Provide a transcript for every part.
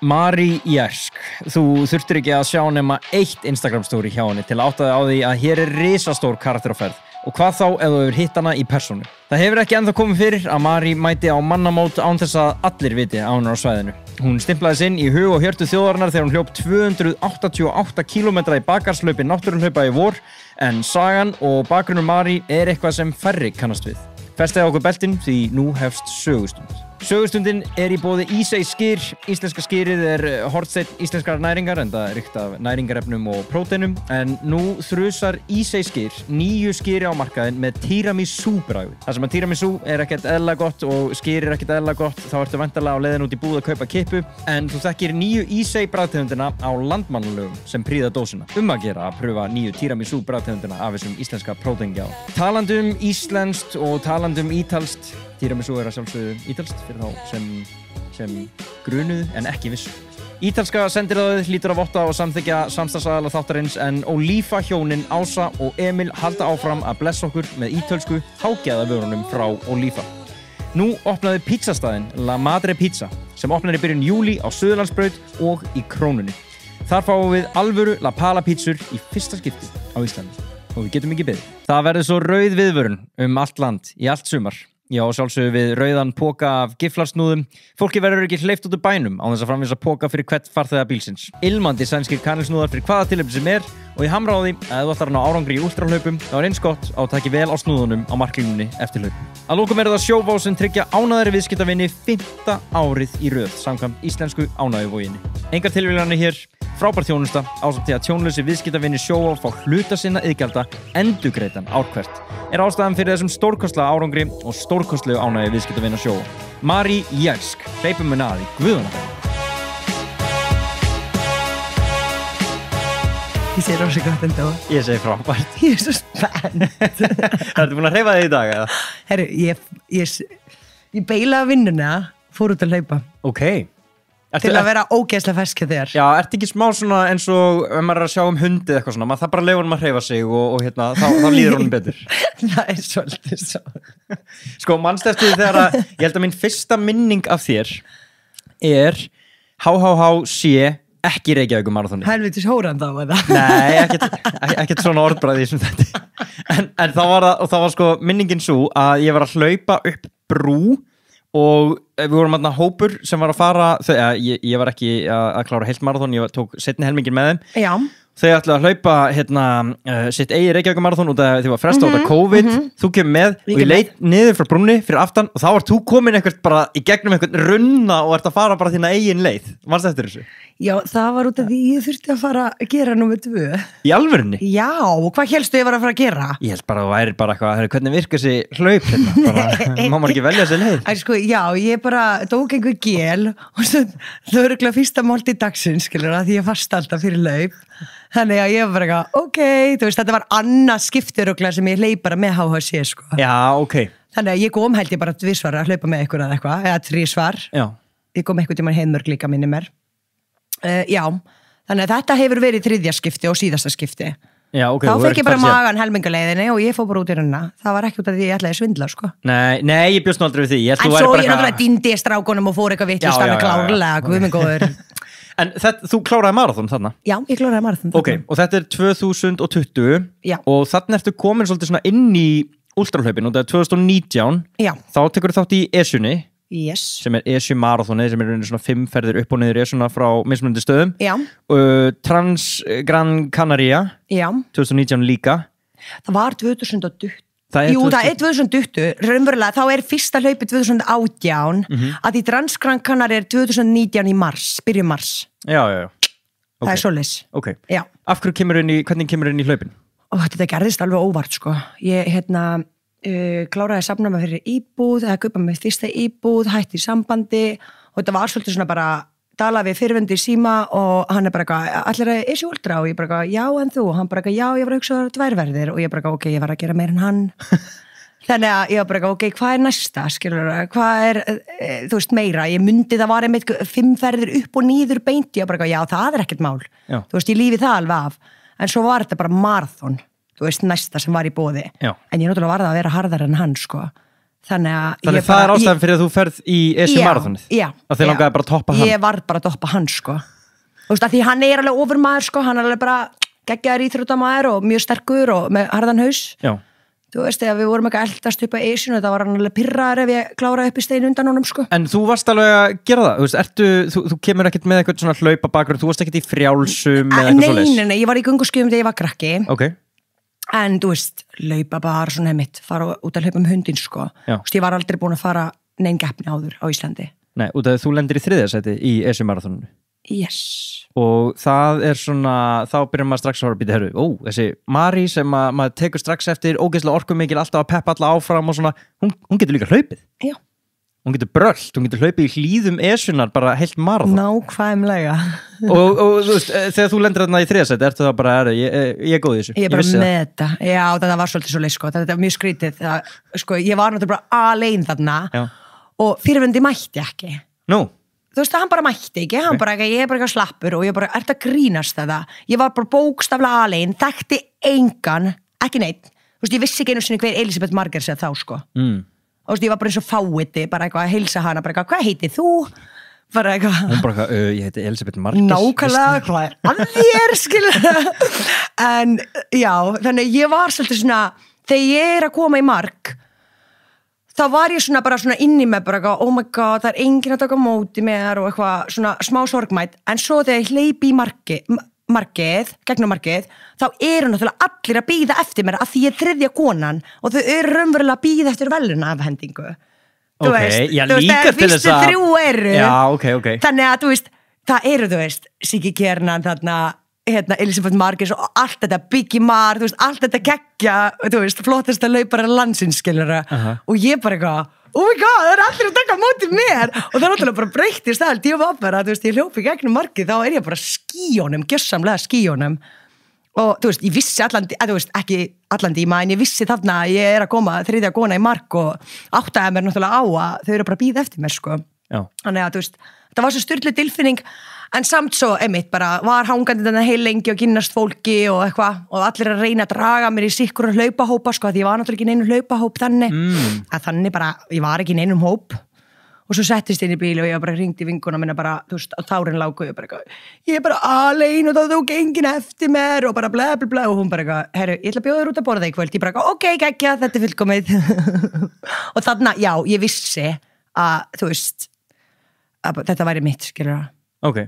Mari Jersk, þú þurftir ekki að sjá nema eitt Instagram story hjá henni til að átta þig á því að hér risastór karakter á ferð. Og hvað þá ef þú hefur hitt hana í persónu. Það hefur ekki ennþá komið fyrir að Mari mæti á mannamót án þess að allir viti á hennar á svæðinu. Hún stimplaðist inn í hug og hjörtu þjóðarinnar þegar hún hljóp 288 km í bakarslaupi náttúruhlaupa í vor, en sagan og bakgrunnur Mari eitthvað sem færri kannast við. Festið á okkur beltin því nú hefst sögustund. Sögustundin í boði Ísey skyr. Íslenska skyrið hornsteinn íslenskrar næringar enda ríkt af næringarefnum og próteinum, en nú þrusar Ísey skyr nýju skyri á markaðinn með tiramisu bragði. Það sem að tiramisu ekkert eðlilega gott og skyr ekkert eðlilega gott, þá ertu væntanlega á leiðin út í búð að kaupa kippu, en þú þekkir nýju Ísey bragðtegundina á landmannalögum sem prýða dósina. Að gera að pröfa nýju tiramisu bragðtegundina af þessum íslenska próteingjá. Talandi íslenskt og talandi ítalskt, tiramisu að sjálfsögðu ítalskt fyrir þá sem grunuðu en ekki vissu. Ítalska sendiráðið hlýtur að votta og samþykkja samstarfsaðila þáttarins, en Ólífa hjónin Ása og Emil halda áfram að blessa okkur með ítölsku hágæðavörunum frá Ólífa. Nú opnaði pizzastaðinn La Madre Pizza sem opnar í byrjun júlí á Suðurlandsbraut og í Krónunni. Þar fáum við alvöru La Pala pizzur í fyrsta skipti á Íslandi og við getum ekki beðið. Það verður svo rauð viðvörun allt land í allt sumar. Já, sjálfsögðu við rauðan poka af giflarsnúðum. Fólki verður ekki hleypt út úr bænum án þess að framvísa poka fyrir hvert farþega bílsins. Ilmandi sænskir kanilsnúðar fyrir hvaða tilefni sem og ég hamra á því að ef þú ætlar að ná árangri í últrahlaupum, þá eins gott að taka vel á snúðunum á marklínunni eftir hlaup. Að lokum það Sjóvá sem tryggja ánægðari viðskiptavini 5. árið í röð samkvæmt íslensku ánægjuvoginni. Engar tilviljanir hér, frábær þjónusta ásamt því að tjónlausi viðskiptavini Sjóvá fá hluta sinna iðgjalda endurgreiddan ár hvert. Ástæðan fyrir þessum stórkostlega árangri og stórkostlegu ánægju viðskiptavina Sjóvá. Mari Jersk, hleypum mun að í guðuna. Ég segi rosa gott enda. Ég segi frábært. Ég svo spennt. Ertu búin að hreyfa þig í dag, eða? Herru, ég beilaði vinnuna, fór út að hlaupa. Ókei. Til að vera ógeðslega fersk hjá þér. Já, ertu ekki smá svona eins og ef maður að sjá hundið eitthvað svona, maður það bara leyfa honum að hreyfa sig og hérna, þá líður honum betur. Það svolítið svo. Sko, manstu eftir því þegar að, ég held að mín fyrsta minning af þér HHC ekki Reykjavíkur maraþoni. Helvitis hóran þá, eða? Nei, ekkert svona orðbragð í þessum þetta. En það var sko minningin svo að ég var að hlaupa upp brú og við vorum þarna hópur sem var að fara, ég var ekki að klára heilt maraþon, ég tók seinni helmingin með þeim. Já. Þau ætlaðu að hlaupa sitt eigið Reykjavíkur maraþon út af því var fresta út af COVID. Þú kemur með og ég leit niður frá brúnni fyrir aftan og þá var þú komin eitthvað bara í gegnum eitthvað runna og ert að fara bara þína eigin leið. Manstu eftir þessu? Já, það var út af því ég þurfti að fara að gera númer 2. Í alvörunni? Já, og hvað hélstu ég var að fara að gera? Ég held bara að það væri bara eitthvað, hvernig virkar þessi hlaup hérna? Bara, má maður ekki velja þessi leið? Sko, já, ég bara tók einhver gel og svo það var örugglega fyrsta máltíð dagsins, skilur, að því ég fasta alltaf fyrir hlaup. Þannig að ég var bara eitthvað, ok, þú veist, þetta var annað skipti örugglega sem ég hleyp bara með HHC, sko. Já, ok. Þannig að ég kom held ég bara 2 svar að hlaupa með ykkur eða eitthvað, eða 3 svar. Já. Ég kom einhvern tímann heimörg líka minni mér. Já, þannig að þetta hefur verið 3. skipti og síðasta skipti. Já, ok. Þá fekk ég bara magan helmingaleiðinni og ég fór bara út í runna. Það var ekki út af því ég ætlaði að svindla, sko. Nei, ég bjóst nú aldrei við því. En svo ég náttúrulega dýndi strákunum og fór eitthvað vitlaust alveg klárlega, guð minn góður. En þú kláraði maraþon þarna? Já, ég kláraði maraþon þarna. Ok, og þetta 2020. Já. Og þarna ertu komin svolítið svona inn í últrahlaupin og þetta 2019. Já. Þá tekur þátt í Esjunni. Yes. Sem Esju marathoni, sem svona 5 ferðir upp og niður Esjuna frá mismunandi stöðum. Já. Trans Gran Canaria. Já. 2019 líka. Það var 2020. Jú, það 2020, raunverulega, þá fyrsta hlaupi 2018, að í Trans Gran Canaria 2019 í mars, byrjun mars. Já. Okay. Það svoleiðis. Ok. Já. Af hverju hvernig kemur inn í hlaupin? Þetta gerðist alveg óvart, sko. Ég, kláraði að safna mig fyrir íbúð, eða kaupa mig fyrsta íbúð, hætti í sambandi og þetta var svolítið svona bara talaði við fyrirvendi í síma og hann bara eitthvað, allir að Esju Ultra og ég bara eitthvað, já en þú og hann bara eitthvað, já ég var að hugsa það 2 verðir og ég bara eitthvað, ok, ég var að gera meir en hann þannig að ég bara eitthvað, ok, hvað næsta, skilur, hvað þú veist meira, ég myndi það var einmitt 5 ferðir upp og niður beint, ég bara eitthvað, já það ekkert mál, já. Þú veist, ég lífi það alveg af, en svo var þetta bara maraþon, þú veist, næsta sem var í boði, en ég náttúrulega var það að vera harðar en hann, sko, Þannig Þannig það er ástæðan fyrir að þú ferð í Esju-marathonið? Já. Að þið langaði bara að toppa hann? Ég var bara að toppa hann, sko. Þú veist, að því hann er alveg ofurmaður, sko, hann er alveg bara geggjaður íþróttamaður og mjög sterkur og með harðan haus. Já. Þú veist, þegar við vorum ekki að eldast upp á Esjunu, það var hann alveg pirraður ef ég kláraði upp í stein undan honum, sko. En þú varst alveg að gera það, þú veist, þú kemur ekkert með eitthvað svona hlaupa bakgrunn, þú varst ekkert í frjálsum eða eitthvað svoleiðis? Nei, ég var í gönguskíðum þegar ég var krakki. Ok. En þú veist, laupa bara svona mitt, fara út að hlaupa hundin, sko. Já. Þú veist, ég var aldrei búin að fara neinn keppni áður á Íslandi. Nei, út af þú lendir í 3. sæti í Esju-marathoninu. Yes. Og það er svona, þá byrjar maður strax að horfa að býta herru, þessi Mari sem maður tekur strax eftir, ógeðslega orkumikil, alltaf að peppa alla áfram og svona, hún getur líka hlaupið. Já. Hún getur brölt, hún getur hlaupið í hlíðum Esjunnar bara heilt marathon. Nákvæmlega. og þú veist, þegar þú lendir þarna í 3. sæti, ertu það bara, ég er góð í þessu. Ég er bara með þetta. Já, þetta var svolítið svo leið, sko. Þetta var mjög skrítið. Sko, ég var náttúrulega bara alein þarna. Já. Og fyrirvendi mætti ekki. Nú? Þú veist, hann bara mætti ekki. Hann bara, ég er bara eitthvað slappur og ég bara, ert að grínast þetta? Ég var bara bókstaflega alein, þekkti engan, ekki neitt. Þú veist, ég vissi ekki einu sinni hver Elisabeth Marger þá, sko. Og þú veist, ég var bara eins og fáiði, bara eitthvað að heilsa hana, bara eitthvað, hvað heitir þú? Bara eitthvað. Hún bara eitthvað, ég heiti Elisabeth Marger. Nákvæmlega, hvað er að þér, skilur? En já, þannig ég var svolítið svona, þegar ég er að koma í mark, þá var ég svona bara svona inn í mig, bara eitthvað, oh my god, það er enginn að taka á móti mér og eitthvað svona smá sorgmætt, en svo þegar ég hleypi í gegnum markið, þá eru náttúrulega allir að bíða eftir mér að því ég er 3. konan og þau eru raunverulega að bíða eftir verðlaunaafhendingu. Ok, já, líka til þess að... Fyrstu 3 eru. Já, ok. Þannig að, þú veist, það eru, þú veist, Siggi Kjernan, þarna, Elisabeth Marger og allt þetta, Biggie Mar, þú veist, allt þetta geggja, þú veist, flottasta laupara landsins, skilur og ég bara eitthvað, oh my god, það er allir að taka á móti mér og það er náttúrulega bara breyttist allt, ég var bara, þú veist, ég hljópi gegnum markið, þá er ég bara skíjónum, gjössamlega skíjónum og þú veist, ég vissi þú veist, ekki allan tíma, en ég vissi þarna að ég er að koma 3. kona í mark og áttaði mér náttúrulega á að þau eru bara að bíða eftir mér, sko. Já. Þannig að, þú veist, það var svo styrlu tilfinning, en samt svo, einmitt, bara var hangandi þarna heil lengi og kynnast fólki og eitthvað og allir að reyna að draga mér í sikkur hlaupahópa, sko, því ég var náttúrulega ekki í neinum hlaupahóp þannig, að þannig bara, ég var ekki í neinum hóp og svo settist inn í bíl og ég bara hringdi í vinkuna minna bara, þú veist, á tárin lágu ég er bara alein og þá tók enginn eftir mér og bara bla bla bla og hún bara, herru, ég ætla að bjóða þér út að borða í kvöld, ég bara, ok, geggja, þetta er fullkomið og þarna, já, ég vissi að, þú veist, að þetta væri mitt, skilur það. Ok.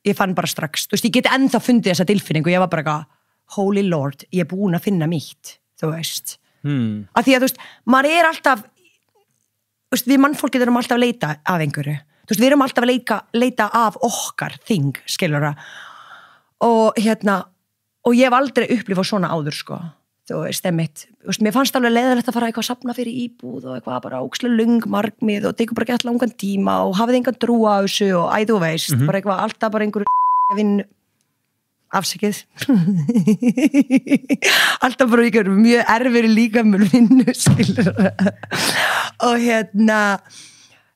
Ég fann bara strax, þú veist, ég geti ennþá fundið þessa tilfinningu, ég var bara eitthvað, holy lord, ég er búin að finna mitt, þú veist. Af því að, þú veist, maður er alltaf, þú veist, við mannfólkið erum alltaf að leita af einhverju, þú veist, við erum alltaf að leita af okkar þing, skilur það, og og ég hef aldrei upplifað svona áður, sko, þú veist, einmitt, þú veist, mér fannst alveg leiðilegt að fara eitthvað að safna fyrir íbúð og eitthvað bara ógeðslega löng markmið og tekur bara gett langan tíma og hafið engan trú á þessu og þú veist, bara eitthvað alltaf bara einhverju vinnu afsakið alltaf bara einhverju mjög erfiðri líkamur vinnu, skilur og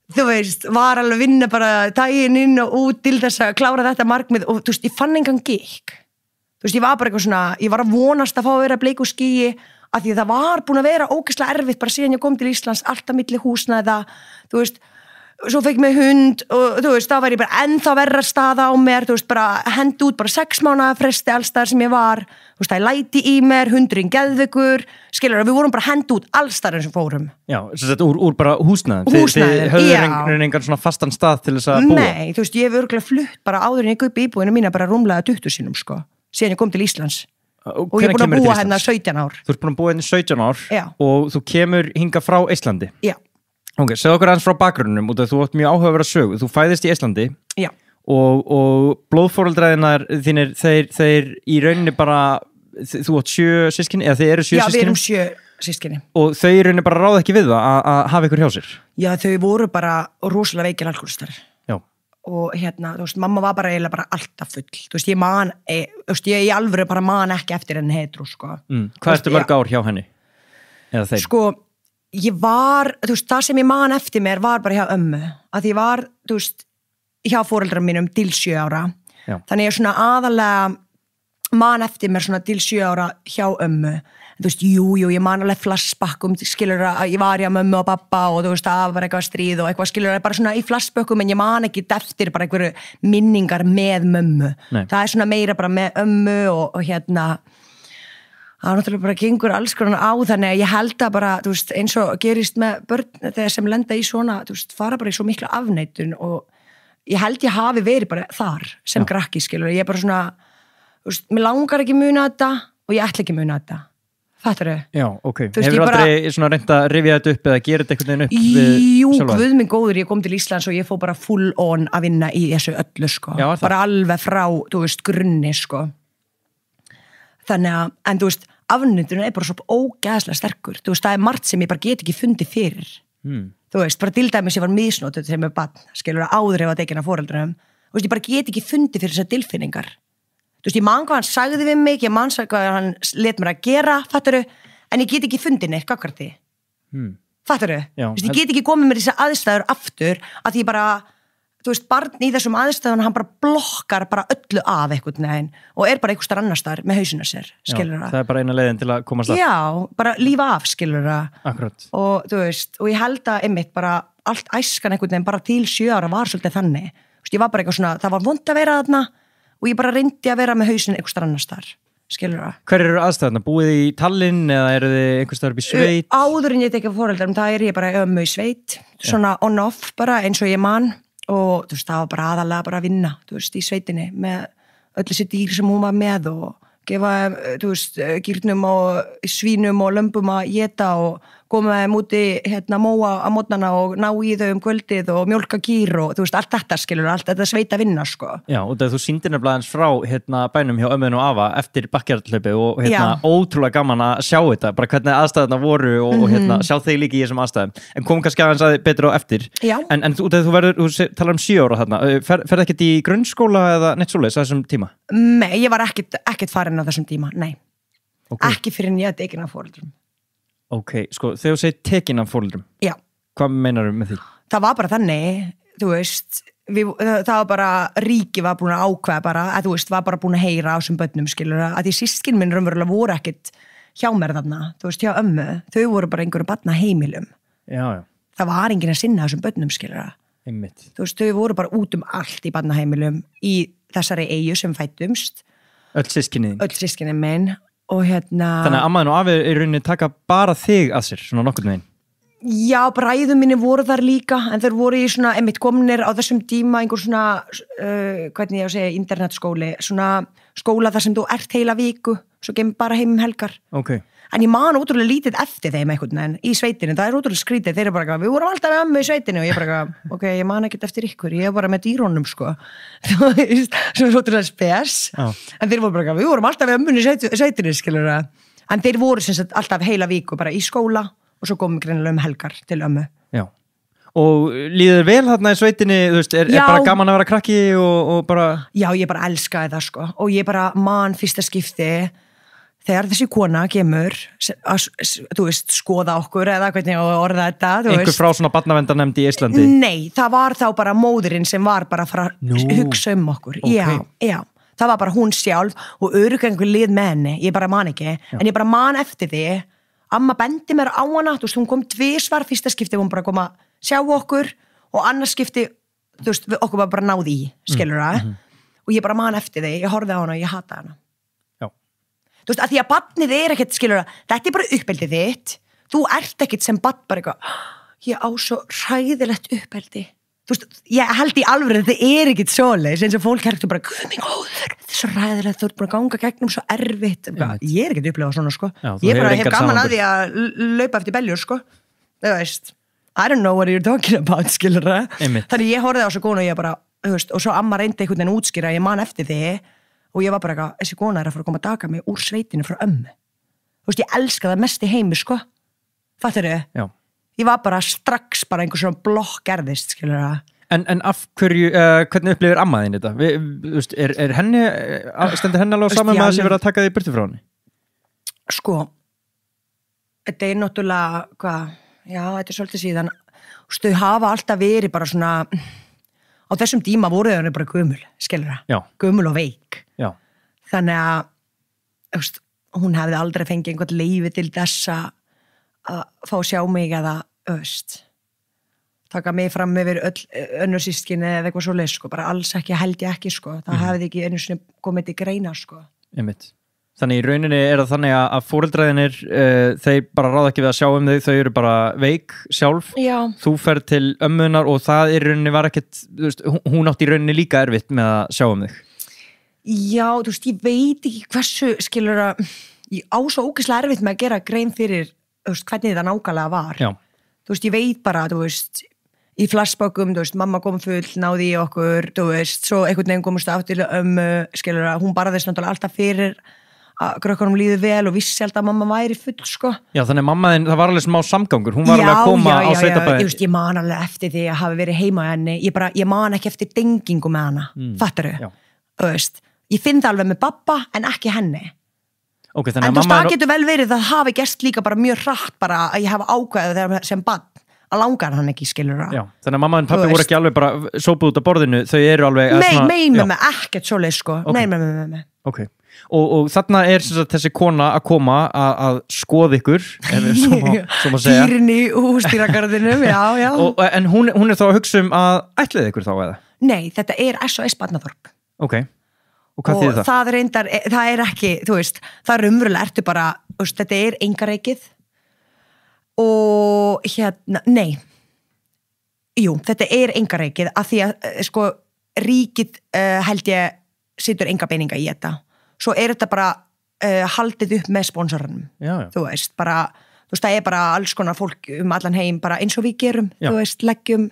þú veist, var alveg að vinna bara daginn inn og út til þess að klára þetta markmið og þú veist, ég fann engan gikk. Þú veist, ég var bara eitthvað svona, ég var að vonast að fá að vera bleiku skýi af því að það var búin að vera ógeðslega erfitt bara síðan ég kom til Íslands, alltaf milli húsnæða, þú veist, svo fekk mér hund og þú veist, þá var ég bara ennþá verra staða á mér, þú veist, bara hendi út bara 6 mánaða fresti allstaðar sem ég var, þú veist, það er læti í mér, hundurinn geðveikur, skilur, við vorum bara hendi út allstaðar sem fórum. Já, svo þetta úr bara húsnæðum? Þið höfðu engan svona fastan stað til þess að búa? Nei, þú veist, ég hef örugglega flutt bara áður en ég kaupi íbúðina mína bara rúmlega 20 sinnum, sko, síðan ég kom til Íslands. Og ég er búin að búa hérna 17 ár. Þú ert búin að búa hérna 17 ár Já. Og þú kemur hinga frá Íslandi? Já. Ok, segðu okkur aðeins frá bakgrunnum út af þú átt mjög áhugaverða sögu. Þú fæðist í Íslandi Já. og blóðforeldræðinar þínir, þeir í rauninni bara, þú átt 7 systkini, eða þeir eru 7 systkini? Já, við erum 7 systkini. Og þau í rauninni bara ráða ekki við það að hafa ykkur hjá sér? Já, þau voru bara rosalega veikir alkoholistar. Já. Og þú veist, mamma var bara eiginlega bara alltaf full. Þú veist, ég í alvöru bara man ekki eftir henni hetru, sko. Hvað ertu mörg ár hjá henni? Eða þeim? Sko, ég var, þú veist, það sem ég man eftir mér var bara hjá ömmu. Að ég var, þú veist, hjá foreldrar mínum til 7 ára. Já. Þannig ég svona aðalega man eftir mér svona til 7 ára hjá ömmu. þú veist, jú, ég man alveg flashbackum, skilur að ég var hjá mömmu og pappa og þú veist, það var eitthvað stríð og eitthvað, skilur bara svona í flashbackum, en ég man ekki eftir bara einhverju minningar með mömmu. Nei. Það er svona meira bara með ömmu og hérna, það er náttúrulega bara gengur alls konar á, þannig að ég held að bara, þú veist, eins og gerist með börn þegar sem lenda í svona, þú veist, fara bara í svo mikla afneitun og ég held ég hafi verið bara þar sem krakki, skilur, ég er bara svona, þú veist, mér langar ekki muna þetta og ég ætla ekki muna þetta. Fattar þau? Já, ok. Hefur aldrei svona reynt að rifja þetta upp eða gera þetta einhvern veginn upp við Jú, sjálfa? guð minn góður, ég kom til Íslands og ég fór bara full on að vinna í þessu öllu, sko. Já, bara alveg frá, þú veist, grunni, sko. Þannig að, en þú veist, afnundurinn er bara svo ógeðslega sterkur. Þú veist, það er margt sem ég bara get ekki fundið fyrir. Þú veist, bara til dæmis ég var misnotuð sem er barn, skilur áður ef að tekina foreldrum. Þú veist, ég bara get ekki fundið fyrir þessar tilfinningar. Þú veist, ég man hvað hann sagði við mig, ég man hvað hann let mér að gera, fattaru, en ég get ekki fundið neitt gagnvart því. Fattaru? Þú veist, ég get ekki komið mér í þessar aðstæður aftur, að ég bara, þú veist, barn í þessum aðstæðun, hann bara blokkar bara öllu af einhvern veginn og er bara einhvers staðar annars staðar með hausina sér, skilur það. Það er bara eina leiðin til að komast að. Já, bara lífa af, skilur það. Akkurat. Og þú veist, og ég held að einmitt bara allt æskan einhvern veginn bara til 7 ára var svolítið þannig. Þú veist, ég var bara eitthvað svona, það var vont að vera þarna og ég bara reyndi að vera með hausinn einhvers staðar annars staðar, skilur það. Hver eru aðstæðuna? Búið í Tallinn eða eru þið einhvers staðar upp í sveit? Áður en ég tekja foreldrum, það er ég bara ömmu í sveit, svona on-off bara eins og ég man og þú veist, það var bara aðalega bara að vinna, þú veist, í sveitinni með öll þessi dýr sem hún var með og gefa, þú veist, gírnum og svínum og lömbum að éta og koma þeim úti, móa á mótnana og ná í þau kvöldið og mjólka kýr og þú veist, allt þetta skilur, allt þetta sveita vinna, sko. Já, og þegar þú sýndir nefnilega eins frá bænum hjá ömmun og afa eftir bakkjartlaupi og ótrúlega gaman að sjá þetta, bara hvernig aðstæðuna voru og sjá þig líka í þessum aðstæðum. En kom kannski aðeins að betur á eftir. Já. En þú talar 7 ára þarna, ferð ekkert í grunnskóla eða neitt svoleiðis á þessum tíma? Nei, ég var ekkert farin á þessum tíma, nei. Okay. Ekki fyrir en ég að tekina foreldrum. Ok, sko, þegar þú segir tekin af foreldrum, já. Hvað meinarðu með því? Það var bara þannig, þú veist, það var bara, ríki var búin að ákveða bara, að þú veist, var bara búin að heyra á þessum börnum, skilur, að því systkin minn raunverulega voru ekkit hjá mér þarna, þú veist, hjá ömmu, þau voru bara einhverju barnaheimilum. Já. Það var enginn að sinna þessum börnum, skilur. Einmitt. Þú veist, þau voru bara út allt í barnaheimilum í þessari eyju sem fættumst. Öll systkinin minn. Og Þannig að ammaðin og afi í rauninni taka bara þig að sér, svona nokkurn veginn? Já, bræðum minni voru þar líka, en þeir voru í svona, einmitt kominir á þessum tíma, einhver svona, hvernig ég að segja, internetskóli, svona skóla þar sem þú ert heila viku, svo kemur bara heim helgar. Ok. En ég man ótrúlega lítið eftir þeim einhvern veginn í sveitinu, það er ótrúlega skrítið, þeir eru bara, við vorum alltaf með ömmu í sveitinu og ég bara, ok, ég man ekkert eftir ykkur, ég er bara með dýrónum, sko, þú veist, sem er ótrúlega spes, en þeir voru bara, við vorum alltaf með ömmu í sveitinu, skilur það, en þeir voru sem sagt alltaf heila viku bara í skóla og svo komum greinilega helgar til ömmu. Já, og líður vel þarna í sveitinni, þú veist, er bara gaman að vera krakki og bara... Já, ég bara elskaði það, sko, og ég bara man fyrsta skipti þegar þessi kona kemur að, þú veist, skoða okkur eða hvernig ég orða þetta, þú veist. Einhver frá svona barnaverndarnefnd í Íslandi? Nei, það var þá bara móðurinn sem var bara að fara að hugsa okkur. Okay. Já, það var bara hún sjálf og örugglega einhver lið með henni, ég bara man ekki, en ég bara man eftir því, amma bendi mér á hana, þú veist, hún kom 2 svar, fyrsta skipti hún bara kom að sjá okkur og annars skipti, þú veist, okkur var bara náð í, skilur það, og ég bara man eftir því, ég horfði á hana og ég hataði hana. Þú veist, að því að barnið er ekkert, skilur það, þetta er bara uppeldið þitt, þú ert ekkert sem barn bara eitthvað, ég á svo hræðilegt uppeldi. Þú veist, ég held í alvöru þetta er ekkert svoleiðis, eins og fólk herktu bara, guð minn góður, þetta er svo hræðilegt, þú ert bara að ganga gegnum svo erfitt. Ég er ekkert upplifað svona, sko. Já, ég bara hef gaman að því að laupa eftir beljur, sko. Þú veist, I don't know what you're talking about, skilur það. Þannig ég horfði á svo konu og ég bara, þú veist, og svo amma reyndi einhvern veginn útskýra, ég man eftir því. Og ég var bara eitthvað, þessi kona er að fara að koma að taka mig úr sveitinu frá ömmu. Þú veist, ég elska það mest í heimi, sko. Fattur þau? Já. Ég var bara strax bara einhver svona blokk gerðist, skilur það. En af hverju, hvernig upplifir amma þín þetta? Þú veist, er henni, stendur henni alveg saman með að sé verið að taka því burtu frá henni? Sko, þetta er náttúrulega, já, þetta er svolítið síðan. Þú veist, þau hafa alltaf verið bara svona... Á þessum tíma voru þau bara gömul, skilur það? Já. Gömul og veik. Já. Þannig að, þú veist, hún hefði aldrei fengið einhvern leyfi til þess að fá að sjá mig eða taka mig fram yfir önnur systkini eða eitthvað svoleiðis sko, bara alls ekki, held ég ekki sko, það hefði ekki einu sinni komið til greina sko. Einmitt. Þannig í rauninni það þannig að foreldræðinir þeir bara ráða ekki við að sjá þig, þau eru bara veik sjálf. Já. Þú ferð til ömmunar og það í rauninni var ekkert, þú veist, hún átti í rauninni líka erfitt með að sjá þig. Já, þú veist, ég veit ekki hversu skilur að, ég á svo ógeðslega erfitt með að gera grein fyrir, þú veist, hvernig það nákvæmlega var. Já. Þú veist, ég veit bara, þú veist, í flashbökkum, þú veist, mamma kom full, náði í okkur, þú veist, svo einhvern veginn komust aftur skilur að hún barðist náttúrulega alltaf fyrir að krökkunum líði vel og vissi alltaf að mamma væri full, sko. Já, þannig mamma þinn, það var alveg smá samgangur, hún var alveg að koma á sveitabæði. Ég man alveg eftir því að hafi verið heima á henni, ég man ekki eftir dengingu með hana, fattaru? Þú veist, ég finn það alveg með babba en ekki henni. Okay, en þú veist, það getur vel verið, það hafi gerst líka bara mjög hratt bara að ég hafa ákveðið þegar sem barn að langar hann ekki, skilur það. Já, þannig að mamma og pappi voru ekki alveg bara sópuð út á borðinu, þau eru alveg... Með ekkert svoleið, sko. Okay. Með. Ok. Og þarna þessi kona að koma að skoða ykkur, svo má segja. Dýrin í húsdýragarðinum, já. En hún þá að hugsa að ætlið ykkur þá eða? Nei, þetta er SOS Barnaþorp. Ok. Og hvað þýðir það? Það er ekki, þú veist, það er umverulega, ertu bara, veist, þetta er einkareikið og nei, jú, þetta er einkareikið af því að, sko, ríkið held ég situr enga peninga í þetta. Svo er þetta bara haldið upp með sponsorunum, þú veist, bara, þú veist, það er bara alls konar fólk allan heim, bara eins og við gerum, þú veist, leggjum,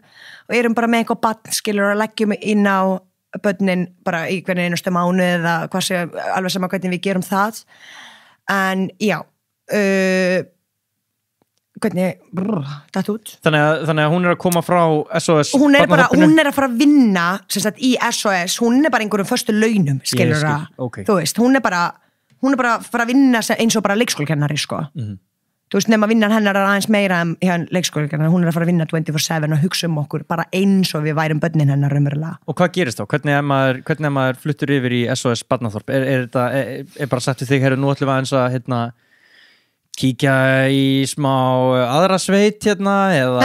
og erum bara með eitthvað barn, skilur, og leggjum inn á börnin bara í hvernig einustu mánuð eða hvað sé, alveg sama hvernig við gerum það. En já, hvernig, þetta út. Þannig að hún er að koma frá SOS. Hún er að fara að vinna sem sagt, í SOS, hún er bara einhverjum föstu launum, skilur það. Okay. Þú veist, hún er bara að fara að vinna eins og bara leikskólakennari, sko. Þú veist, nema vinnan hennar aðeins meira en leikskólakennari, hún er að fara að vinna 24/7 og hugsa okkur bara eins og við værum börnin hennar raunverulega. Og hvað gerist þá? Hvernig maður fluttur yfir í SOS Barnaþorp? Er bara sagt við þig, nú ætlum við aðeins að kíkja í smá aðra sveit eða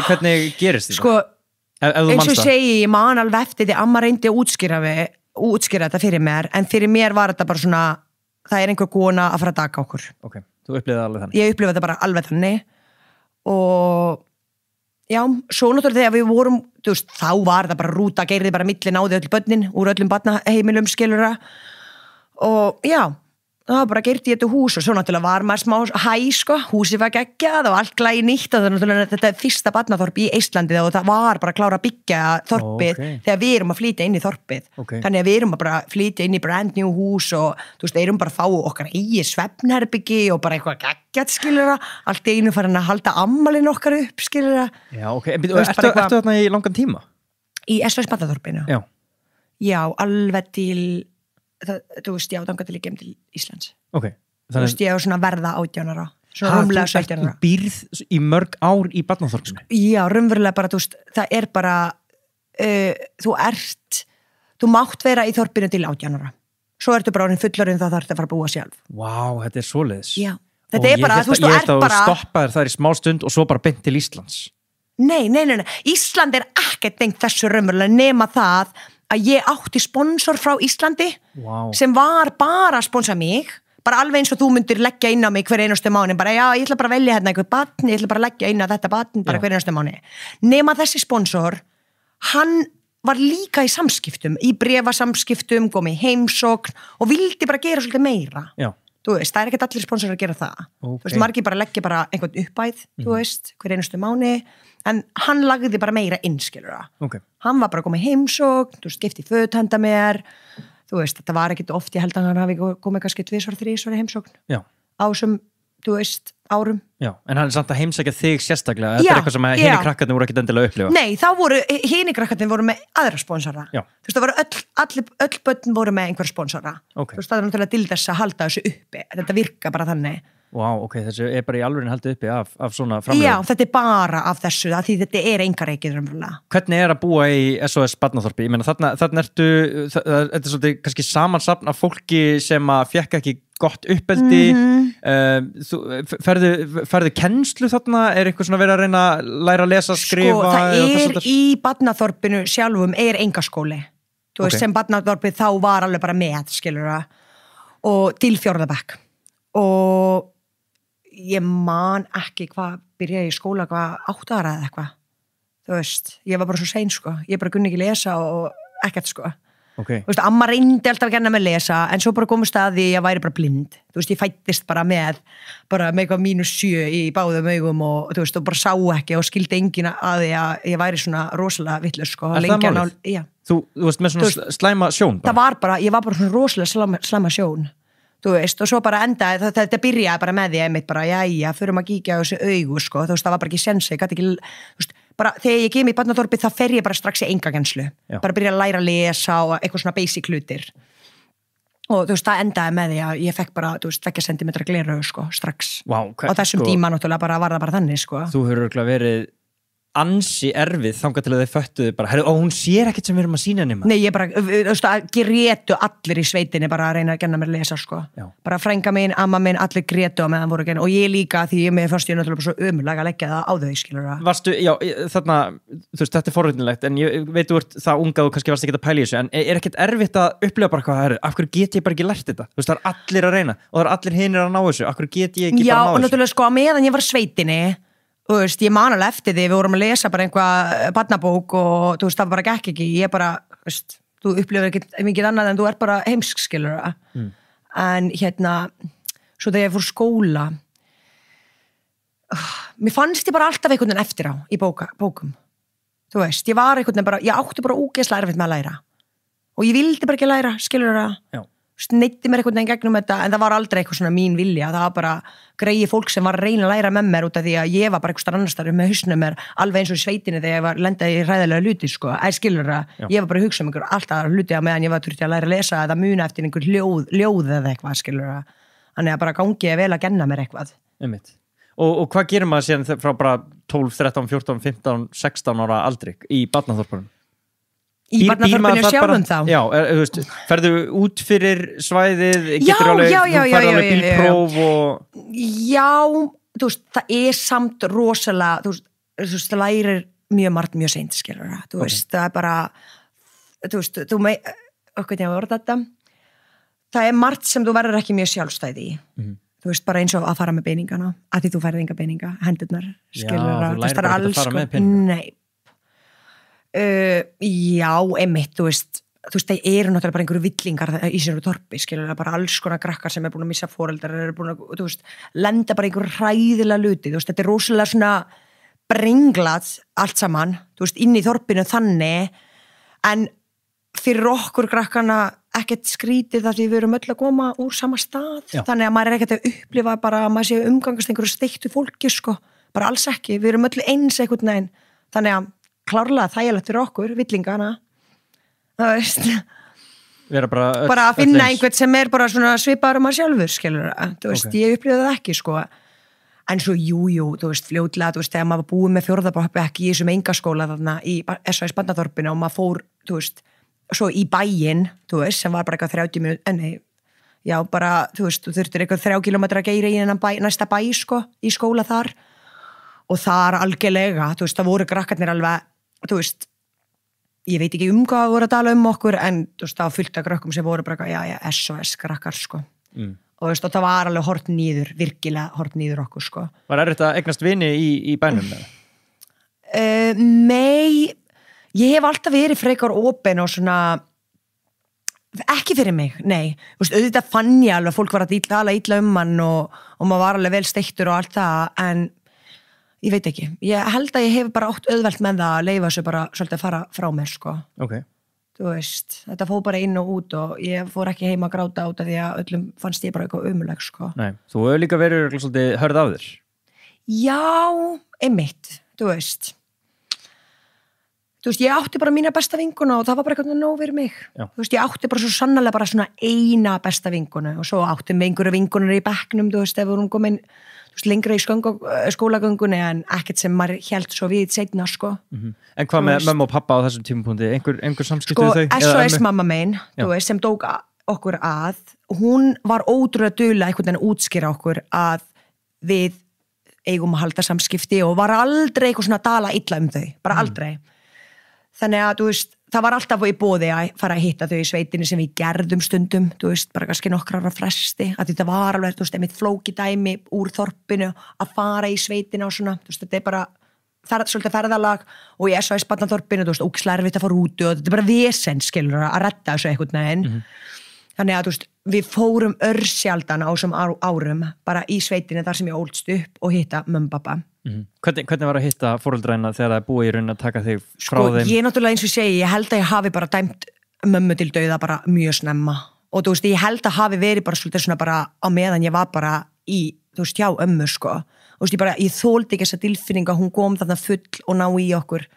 hvernig gerist þetta? Sko, eins og segi, ég man alveg eftir því amma reyndi að útskýra þetta fyrir mér, en fyrir mér var þetta bara svona, það er einhver kona að fara að taka okkur. Ok, þú upplifði það alveg þannig? Ég upplifði þetta bara alveg þannig og já, svo náttúrulega þegar við vorum, þú veist, þá var það bara rúta, geirði bara milli, náði öll börnin úr öllum barnaheimilum, skilura og já, það var bara gert í þetta hús og svo náttúrulega var maður smá sko, húsið var geggjað og allt glæði nýtt og þetta er fyrsta barnaþorp í Eistlandi og það var bara að klára að byggja þorpið þegar við erum að flytja inn í þorpið. Þannig að við erum bara að flytja inn í brand new hús og þú veist, erum bara að fá okkar eigi svefnherbyggi og bara eitthvað geggjað, skilur það, allt einu farin að halda ammalinn okkar upp, skilur það. Já, ok, ertu þarna í langan tíma? Í SOS Barnaþorpinu? Já, alveg til þú veist, já, þangað til ég kem til Íslands. Ok. Þú veist, ég var svona verða 18 ára. Svona rúmlega 17 ára. Þú býrð í mörg ár í barnaþorpinu? Já, raunverulega bara, þú veist, það er bara, þú mátt vera í þorpinu til 18 ára. Svo ertu bara orðin fullorðin þá þarftu að fara að búa sjálf. Vá, þetta er svoleiðis. Já. Þetta er bara, þú veist, þú ert bara... Ég held að stoppa þér þar í smá stund og svo bara beint til Íslands. Nei. Ísland er ekkert beint þessu raunverulega nema það að ég átti sponsor frá Íslandi sem var bara að sponsa mig, bara alveg eins og þú myndir leggja inn á mig hver einastu mánu, bara já, ég ætla bara að velja hérna einhver barn, ég ætla bara að leggja inn á þetta barn bara hver einastu mánu. Nema þessi sponsor, hann var líka í samskiptum, í bréfasamskiptum, kom í heimsókn og vildi bara gera svolítið meira. Já. Þú veist, það er ekkert allir sponsorar að gera það. Þú veist, margir bara leggja bara einhvern uppæð, þú veist, hver einastu mánu, en hann lagði bara meira inn, skilur það. Hann var bara komið heimsókn, þú veist, skipti föt handa mér, þú veist, þetta var ekkert oft, ég held að hann hafi komið kannski 2-3 heimsókn á þessum, þú veist, árum. Já, en hann er samt að heimsækja þig sérstaklega, þetta er eitthvað sem hini krakkarnir voru ekkert endilega að upplifa. Nei, þá voru, hini krakkarnir voru með aðra sponsora. Þú veist, það voru öll börn voru með einhver sponsora. Þú veist, það er náttúrulega til þess að halda þessu uppi, þetta virka bara þannig. Ok, þessu er bara í alvörinni haldið uppi af svona framleiðum. Já, þetta er bara af þessu, því þetta er einkareikið raunverulega. Hvernig er að búa í SOS Barnaþorpi? Ég meina, þarna ertu, þetta er svolítið kannski samansafn af fólki sem að fékk ekki gott uppeldi þú ferðu kennslu þarna eitthvað svona verið að reyna að læra að lesa, skrifa það í barnaþorpinu sjálfum engaskóli þú veist sem barnaþorpið þá var alveg bara með skilurðu og til 4. bekk og ég man ekki hvað byrjaði í skóla 8 ára eða eitthvað þú veist, ég var bara svo sein sko ég bara kunni ekki lesa og ekkert sko þú veist, amma reyndi alltaf að kenna mig að lesa en svo bara komum staði ég væri bara blind þú veist, ég fættist bara með eitthvað -7 í báðum augum og þú veist, og bara sá ekki og skildi enginn að því að ég væri svona rosalega vitlaus sko. Er það málið? Já. Þú veist með svona slæma sjón bara? Ég var bara svona rosalega slæma sjón þú veist, og svo bara endaði þetta byrjaði bara með því einmitt bara, jæja, förum að kíkja á þessu augu sko, þú veist, það var bara ekki sensi, ég gæti ekki þú veist, bara þegar ég kem í barnaþorpið þá fer ég bara strax í engakenslu, bara byrja að læra að lesa og eitthvað svona basic hlutir og þú veist, það endaði með því að ég fekk bara, þú veist, 2 centimetra gleraugu sko, strax á þessum tíma náttúrulega bara var það bara þannig sko Þú hefur örugglega verið ansi erfið þangað til að þeir föttuðu bara, herru, hún sér ekkert sem við erum að sýna henni Nei, ég bara, þú veist, grétu allir í sveitinni bara að reyna að kenna mér að lesa sko bara frænka mín, amma mín, allir grétu á meðan voru að kenna og ég líka því ég með fannst ég náttúrulega svo ömurlega að leggja það á þau skilur það Varstu, já, þarna, þú veist, þetta forvitnilegt en ég veit þú ert það unga og kannski varst ekki að pæla í þessu en ekkert erfitt að upplifa bara hvað af hverju get ég bara ekki lært þetta þú veist, það er allir að reyna og það er allir hinir að ná þessu af hverju get ég ekki bara ná þessu Já, og náttúrulega sko, meðan ég var í sveitinni þú veist, ég man alveg eftir því, við vorum að lesa bara einhvað barnabók og þú veist, það bara gekk ekki, ég bara, þú veist, þú upplifir ekki mikið annað en þú er bara heimsk, skilur það. En svo þegar ég fór skóla, mér fannst ég bara alltaf einhvern veginn eftir á í bókum. Þú veist, ég var einhvern veginn bara, ég átti bara ógeðslega erfitt með að læra. Og ég vildi bara ekki læra, skilur það. Já. Neytti mér einhvern veginn gegnum þetta en það var aldrei eitthvað svona mín vilja það var bara greiði fólk sem var að reyna að læra með mér út af því að ég var bara eitthvað annars þar með hausnum mér alveg eins og í sveitinni þegar ég var lendaði í hræðilega hluti sko, skilur það ég var bara að hugsa um einhver alltaf hluti á meðan ég var þurfti að læra að lesa eða muna eftir einhver ljóð eða eitthvað skilur það, þannig að bara gangi vel að genna mér eitthvað og hvað gerir maður síðan frá bara 12, 13, 14, 15, 16 ára aldri í barnaþorpunum? Í barnaþorpinu sjálfum þá? Já, þú veist, ferðu út fyrir svæðið, getur alveg, þú ferðu alveg bílpróf og... Já, þú veist, það er samt rosalega, þú veist, það lærir mjög margt mjög seint, skilur það, þú veist, það er bara, þú veist, okkur ég að orða þetta, það er margt sem þú verður ekki mjög sjálfstæði í, þú veist, bara eins og að fara með peningana, að því þú færði enga peninga, hendurnar, skilur það, þú lærir bara ekki að fara með peninga. Nei. Já, einmitt, þú veist, það eru náttúrulega bara einhverju villingar í sér og torpi, skilur bara alls konar krakkar sem er búin að missa foreldrar, eru búin að, þú veist, lenda bara einhverju hræðilega luti, þú veist, þetta er rosalega svona brenglað allt saman, þú veist, inn í þorpinu þannig, en fyrir okkur krakkana ekkert skrítið það því við erum öll að koma úr sama stað, þannig að maður er ekkert að upplifa bara að maður sé umgangast einhverju steiktu fólki, sko, bara alls ekki, við erum öll eins einhvern veginn, þannig að klárlega þægilegt fyrir okkur, villingana það veist bara að finna einhvern sem er bara svona svipaður maður sjálfur, skilur þú veist, ég upplifði það ekki, sko en svo, jú, þú veist, fljótlega þú veist, þegar maður var búið með 4. bekk í þessum engaskóla þarna í SOS barnaþorpinu og maður fór, þú veist svo í bæinn, þú veist, sem var bara eitthvað 30 mínútur, já, bara þú veist, þú þurftir eitthvað 3 kilometra að geyra í næsta bæ, sko, í skóla þar og þar algjörlega, þú veist, það voru krakkarnir alveg þú veist, ég veit ekki hvað voru að tala okkur, en þú veist, það var fullt af krökkum sem voru bara, já, SOS krakkar, sko. Og þú veist, og það var alveg hort nýður, virkilega hort nýður okkur, sko. Var erfitt að eignast vini í bænum? Nei, ég hef alltaf verið frekar opin og svona, ekki fyrir mig, nei. Þú veist, auðvitað fann ég alveg, fólk var að tala illa hann og maður var alveg vel steiktur og allt það, en ég veit ekki, ég held að ég hef bara átt auðvelt með það að leyfa þessu bara svolítið að fara frá mér, sko. Þú veist, þetta fór bara inn og út og ég fór ekki heima að gráta át af því að öllum fannst ég bara eitthvað ömuleg, sko. Nei, þú hefur líka verið svolítið hörð af þér. Já, einmitt, þú veist. Þú veist, ég átti bara mína besta vinkuna og það var bara eitthvað nóg fyrir mig. Þú veist, ég átti bara svo sannarlega bara svona eina besta vinkuna og svo átti með einhverju vinkunar í bekknum, þú veist, ef við vorum komin lengra í skólagöngunni en ekkert sem maður hélt svo við seinna, sko. En hvað með mömmu og pappa á þessum tímapunkti? Einhver samskipti við þau? SOS mamma mein, þú veist, sem dók okkur að hún var ótrúlega dugleg einhvern veginn að útskýra okkur að við eigum að halda samskipti og var aldrei eitthvað svona að tala illa þau, bara aldrei. Þannig að, þú veist, það var alltaf í boði að fara að hitta þau í sveitinni sem við gerðum stundum, þú veist, bara kannski nokkrar ára fresti, að þetta var alveg, þú veist, einmitt flókidæmi úr þorpinu að fara í sveitina og svona, þú veist, þetta bara svolítið ferðalag og í SOS barnaþorpinu, þú veist, ógeðslega erfitt að fara út og þetta bara vesen, skilur, að redda þessu einhvern veginn. Þannig að, þú veist, við fórum örsjaldan á þessum árum bara í sveitinni þar sem ég ólst upp og hitta mömmu pappa. Hvernig var að hitta foreldræna þegar það búið í rauninni að taka þig frá þeim? Ég náttúrulega eins og segi, ég held að ég hafi bara dæmt mömmu til dauða bara mjög snemma og þú veist, ég held að hafi verið bara svolítið svona bara á meðan ég var bara í, þú veist, hjá ömmu, sko. Þú veist, ég þóldi ekki þessa tilfinninga, hún kom þarna full og ná í okkur.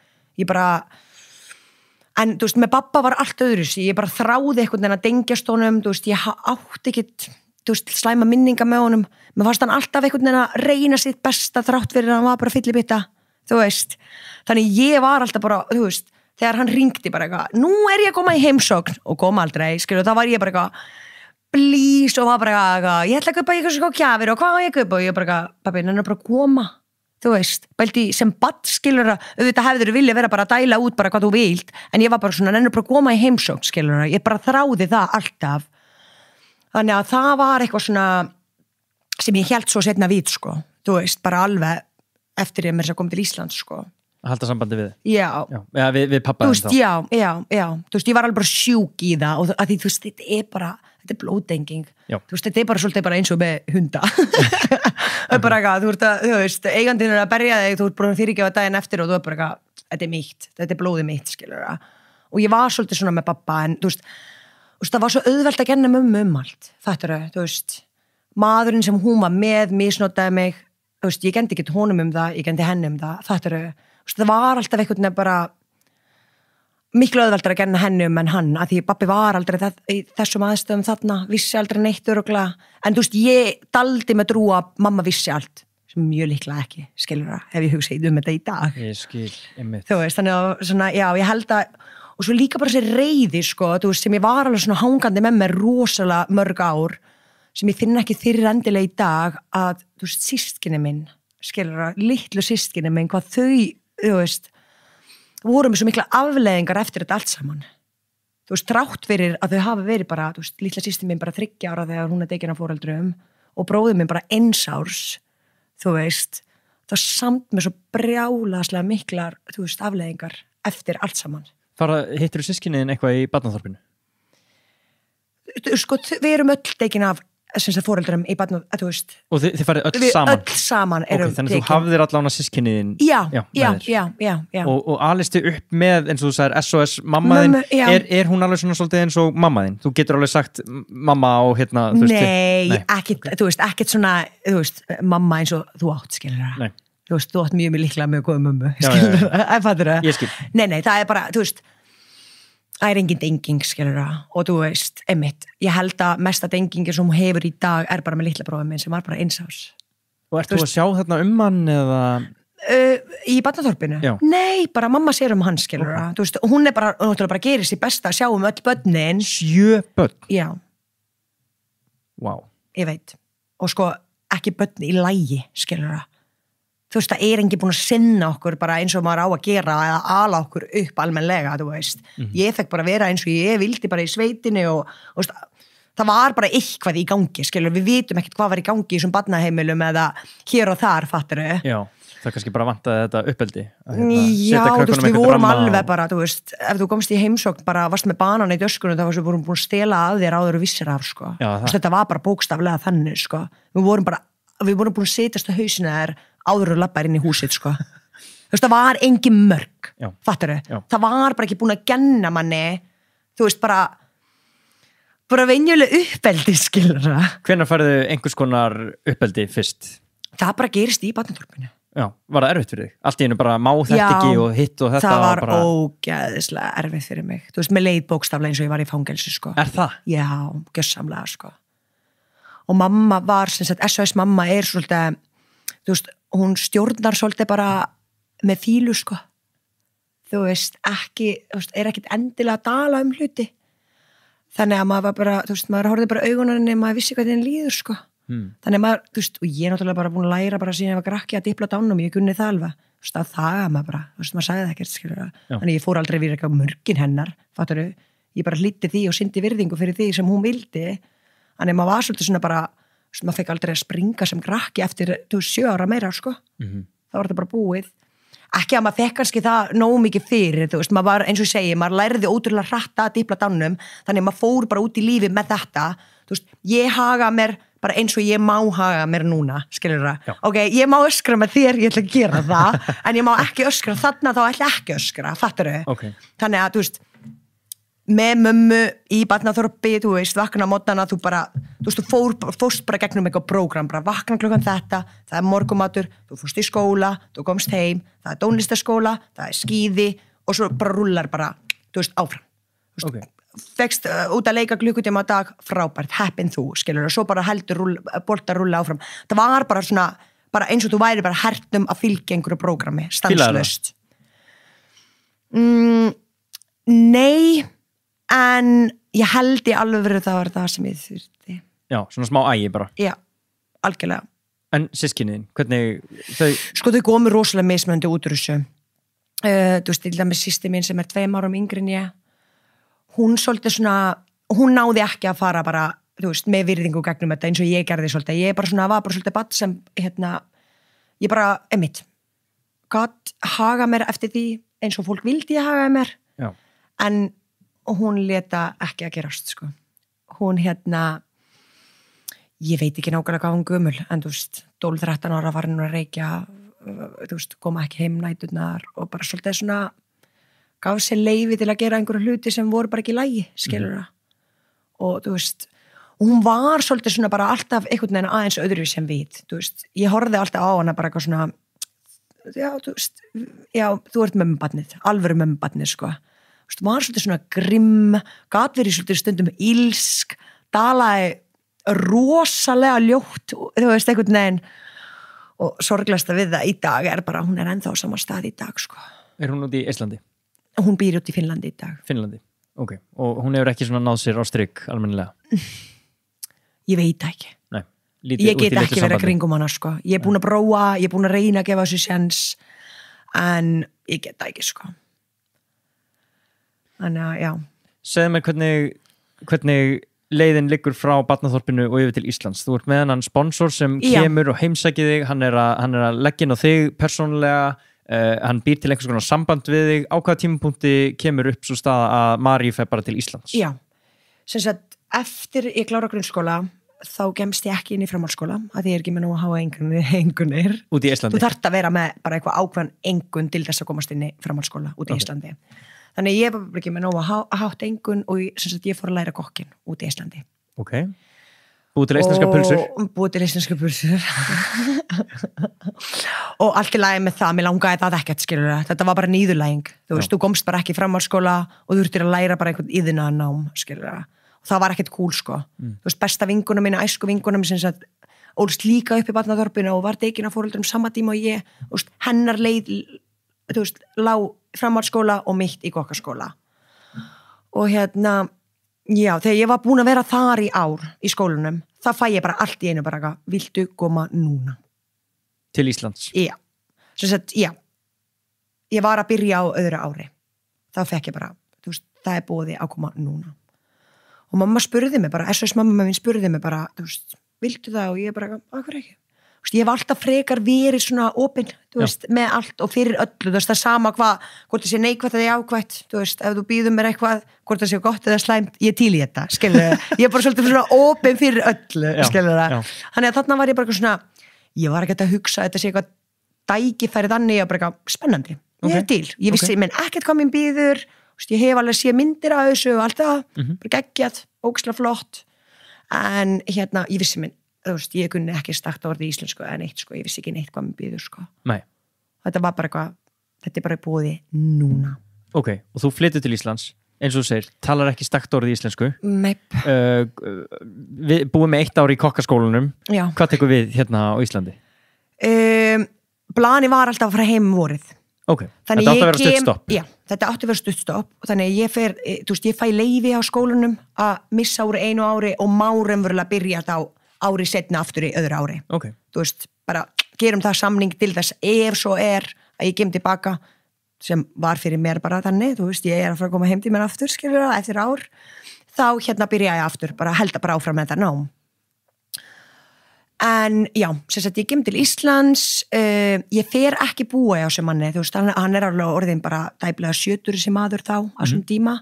En þú veist, með pappa var allt öðru sig, ég bara þráði einhvern veginn að dengjast honum, þú veist, ég átti ekkit, þú veist, slæma minninga með honum, mér fannst hann alltaf einhvern veginn að reyna sitt besta þrátt fyrir að hann var bara fyllibitta, þú veist, þannig ég var alltaf bara, þú veist, þegar hann ringdi bara eitthvað, nú er ég að koma í heimsókn og kom aldrei, skilur, þá var ég bara eitthvað, please, og var bara eitthvað, ég ætla að kaupa eitthvað svona kjafir og hvað á ég að kaupa og ég bara eitthvað, pabbi, hann er bara að koma. Þú veist, bælti sem badd skilur að auðvitað hefur vilja vera bara að dæla út bara hvað þú vilt, en ég var bara svona nennur bara að koma í heimsókn skilur að, ég bara þráði það alltaf. Þannig að það var eitthvað svona sem ég held svo setna við, sko. Þú veist, bara alveg eftir ég mér sem kom til Íslands, sko. Að halda sambandi við þið? Já. Já, við pappaðum þá? Já. Þú veist, ég var alveg bara sjúk í það og að því, þú veist, þetta er blóðdenging. Já. Þú veist, þetta er bara svolítið bara eins og með hunda. Það er bara eitthvað, þú veist, eigandinn er að berja þig, þú ert búin að fyrirgefa daginn eftir og þú er bara eitthvað, þetta er mitt, þetta er blóðið mitt, skilur það. Og ég var svolítið svona með pappa, en þú veist, það var svo auðvelt að kenna mömmu allt, fattarðu, þú veist, maðurinn sem hún var með, misnotaði mig, þú veist, ég kendi ekki honum það, ég kendi henni það, fattarðu, þú veist, það var alltaf einhvern veginn bara miklu auðveldar að kenna henni en hann, að því pappi var aldrei í þessum aðstöðum þarna, vissi aldrei neitt örugglega, en þú veist, ég daldi með trú að mamma vissi allt, sem mjög líklega ekki, skilur það, ef ég hugsa þetta í dag. Ég skil, einmitt. Þú veist, þannig að, svona, já, ég held að, og svo líka bara þessi reiði, sko, þú veist, sem ég var alveg svona hangandi með mér rosalega mörg ár, sem ég finn ekki fyrir endilega í dag, að, þú veist, systkini minn, skilur það, litlu systkini minn, hvað þau, þú veist, voru með svo mikla afleiðingar eftir þetta allt saman. Þú veist, þrátt fyrir að þau hafa verið bara, þú veist, litla systir mín bara 30 ára þegar hún er tekin af foreldrum og bróðir minn bara 1 árs, þú veist, það samt með svo brjálaslega miklar, þú veist, afleiðingar eftir allt saman. Hittirðu systkiniðin eitthvað í barnaþorpinu? Sko, við erum öll tekin af foreldrum í barn, þú veist. Og þið farið öll saman? Öll saman erum þannig þú hafðir allan að systkiniðin? Já. Og alistu upp með, eins og þú sagðir, SOS mammaðinn, er hún alveg svona svolítið eins og mammaðinn? Þú getur alveg sagt mamma og hérna, þú veist? Nei, ekkert, þú veist, ekkert svona, þú veist, mamma eins og þú átt, skilur það. Nei. Þú veist, þú átt mjög líklega með góða mömmu, skilur það, fattur það? Ég skil. Nei, það er bara, þú veist, það er engin denging, skilur það, og þú veist, einmitt, ég held að mesta dengingin sem hún hefur í dag er bara með litla bróðum minn sem var bara 1 árs. Og ert þú að sjá þarna hann eða? Í barnaþorpinu? Já. Nei, bara mamma sér hann, skilur það, þú veist, hún er bara gerir sér besta að sjá öll börnin. 7 börn? Já. Wow. Ég veit, og sko, ekki börn í lagi, skilur það. Þú veist, það er enginn búin að sinna okkur bara eins og maður á að gera eða ala okkur upp almennilega, þú veist. Ég fekk bara vera eins og ég vildi bara í sveitinni og veist, það var bara eitthvað í gangi, skilur, við vitum ekkert hvað var í gangi í þessum barnaheimilum eða hér og þar, fattarðu. Já, það kannski bara vantaði þetta uppeldi. Já, þú veist, við vorum alveg bara, þú veist, ef þú komst í heimsókn bara, varst með banan í döskunum, þá varst við vorum búin að stela að þér áður og vissir af, sko. Já, þetta var bara bókstaflega þannig, sko. Við vorum búin að setjast á hausinu þær áður og labbar inn í húsið, sko. Þú veist, það var engin mörg, fattarðu? Það var bara ekki búin að genna manni, þú veist, bara venjuleg uppeldi, skilur það. Hvenær færðu einhvers konar uppeldi fyrst? Það bara gerist í barnaþorpinu. Já, var það erfitt fyrir þig? Allt í einu bara má þetta ekki og hitt og þetta? Það var ógeðislega erfitt fyrir mig. Þú veist, með leið bókstaflega eins og ég var í fangelsi, sko. Er það? Já, gjörsamlega, sko. Og mamma var, sem sagt, SOS mamma er svolítið, þú veist, hún stjórnar svolítið bara með fílu, sko. Þú veist, er ekkit endilega að tala hluti. þannig að maður var bara, þú veist, maður horfði bara augunarinn maður vissi hvað þeim líður, sko þannig að maður, þú veist, og ég er náttúrulega bara búin að læra bara síðan ég var krakki að dipla dánum, ég kunni það alveg, þú veist, að það maður bara, þú veist, maður sagði það ekkert, skilur þannig ég fór aldrei við eitthvað mörkin hennar fattaru, ég bara hlýtti því og syndi virðingu fyrir því sem hún vildi, þannig maður var svolítið svona bara, þú veist, maður fekk aldrei að springa sem krakki eftir 7 ára meira, sko þá var þetta bara búið, ekki að maður fekk kannski það nógu mikið fyrir, þú veist, maður var eins og ég segi, maður lærði ótrúlega hratt að dipla dánum, þannig maður fór bara út í lífi með þetta, þú veist, ég haga mér bara eins og ég má haga mér núna, skilur það, ok, ég má öskra með þér, ég ætla að gera það, en ég má ekki öskra þarna, þá ætla ekki öskra, fattar þau? Okay. Þannig að, þú veist, með mömmu í barnaþorpi, þú veist, vakna á mótnana, þú veist, þú fórst bara gegnum eitthvað prógram, bara vakna klukkan þetta, það er morgumatur, þú fórst í skóla, þú komst heim, það er tónlistaskóla, það er skíði og svo bara rullar bara, þú veist, áfram. Þú veist, fegst út að leika klukkutíma á dag, frábært, heppin þú, skilur, og svo bara heldur boltar rulla áfram. Það var bara svona, bara eins og þú væri bara hertum að fylgja einhverju prógrami, stanslaust. Nei, en ég held í alveg verið það var það sem ég þurfti. Já, svona smá ægi bara. Já, algjörlega. En systkiniðin, hvernig þau... Sko þau komu rosalega mismunandi út úr þessu. Þú veist, til dæmis systir mín sem er 2 árum yngri en ég, hún svolítið svona, hún náði ekki að fara bara, þú veist, með virðingu gegnum þetta eins og ég gerði svolítið. Ég bara svona, var bara svolítið badd sem, ég bara, einmitt, gat haga mér eftir því eins og fólk vildi ég haga mér. Já. En hún leta ekki að gerast, sko. Hún, ég veit ekki nákvæmlega hvað hún gömul, en þú veist, 12-13 ára var hún að reykja, þú veist, koma ekki heim næturnar og bara svolítið svona, gaf sér leyfi til að gera einhverju hluti sem voru bara ekki í lagi, skilur það. Og þú veist, og hún var svolítið svona bara alltaf einhvern veginn aðeins öðru sem við, þú veist, ég horfði alltaf á hana bara eitthvað svona, já, þú veist, já, þú ert mömmubarnið, alvöru mömmubarnið, sko. Þú veist, var svolítið svona grimm, gat verið svolítið stundum ílsk, talaði rosalega ljótt, þú veist, einhvern veginn, og sorglasta við það í dag er bara, hún er ennþá á sama stað í dag, sko. Er hún út í Íslandi? Hún býr út í Finnlandi í dag. Finnlandi, ok. Og hún hefur ekki svona náð sér á strik almennilega? Ég veit það ekki. Nei. Ég get ekki verið að kringum hana, sko. Ég er búin að prófa, ég er búin að reyna að gefa þessu sjens, en ég get það ekki, sko. Þannig að, já. Segðu mér hvernig leiðin liggur frá barnaþorpinu og yfir til Íslands. Þú ert með hann sponsor sem kemur og heimsækir þig, hann er að leggja inn á þig persónulega, hann býr til einhvers konar samband við þig. Á hvaða tímapunkti kemur upp svo staða að Mari fer bara til Íslands? Já, sem sagt, eftir ég klára grunnskóla þá gemst ég ekki inn í framhaldsskóla að ég er ekki með nú að hafa engunir út í Íslandi. Þú þarft að vera með bara eitthvað ákveðan engun til þess að komast inn í framhaldsskóla út í Íslandi. Þannig ég var ekki með nú að hátt engun og sem sagt, ég fór að læra kokkin út í Íslandi. Ok. Búið til íslenska pulsur? Búið til íslenska pulsur. Og allt í lagi með það, mér langaði það ekkert, skilur það. Þetta var bara nýðurlæging. Þú veist, þú komst bara ekki í framhaldsskóla og þú þurftir að læra bara einhvern iðnaðarnám, skilur það. Og það var ekkert cool, sko. Þú veist, besta vingunum minna, æsku vingunum sem sagt, ólst líka upp í barnaþorpinu og var tekin af foreldrum sama tíma og ég, þú veist, hennar leið, þú veist, lá framhaldsskóla og mitt í kokkaskóla. Og já, þegar ég var búin að vera þar í ár í skólanum, þá fæ ég bara allt í einu bara, viltu koma núna? Til Íslands? Já, sem sagt, já. Ég var að byrja á öðru ári. Þá fekk ég bara, þú veist, það er búið að koma núna. Og mamma spurði mig bara, SOS mamma mín spurði mig bara, þú veist, viltu það? Og ég bara, akkur ekki. Þú veist, ég hef alltaf frekar verið svona opinn, þú veist, með allt og fyrir öllu, þú veist, það sama hvort það sé neikvætt eða jákvætt, þú veist, ef þú býður mér eitthvað, hvort það sé gott eða slæmt, ég til í þetta, skilur það. Ég er bara svolítið svona opinn fyrir öllu, skilur það. Þannig að þarna var ég bara svona, ég var ekkert að hugsa, þetta sé eitthvað dækifæri þannig, ég var bara eitthvað spennandi. Ég er til, ég vissi, menn ekkert hvað mér býður, ég hef alveg séð myndir af þessu og allt það, bara geggjað, ógeðslega flott, en ég vissi minn, þú veist, ég kunni ekki stakt orðið í íslensku eða neitt, sko, ég vissi ekki neitt hvað mér býður, sko. Nei. Þetta var bara eitthvað, þetta er bara búið núna. Ok, og þú flyttur til Íslands, eins og þú segir, talar ekki stakt orðið í íslensku. Meip. Við búum með 1 ár í kokkaskólanum. Já. Hvað tekur við hérna á Íslandi? Plani var alltaf að fara heim vorið. Ok, þetta átti að vera stuttstopp. Já, þetta átti að vera stuttstopp og þannig að ég fæ leyfi á skólanum að missa úr einu ári og má raunverulega byrja þetta á ári setna aftur í öðru ári. Ok. Þú veist, bara gerum það samning til þess ef svo að ég kem tilbaka sem var fyrir mér bara þannig, þú veist, ég að fara að koma heim til mér aftur, skilur það, eftir ár, þá byrja ég aftur, bara held að bara áfram með þetta nám. En já, sem sagt, ég kem til Íslands, ég fer ekki búa hjá sem manni, þú veist, hann alveg orðin bara tæplega 70 sem maður þá, á þessum tíma.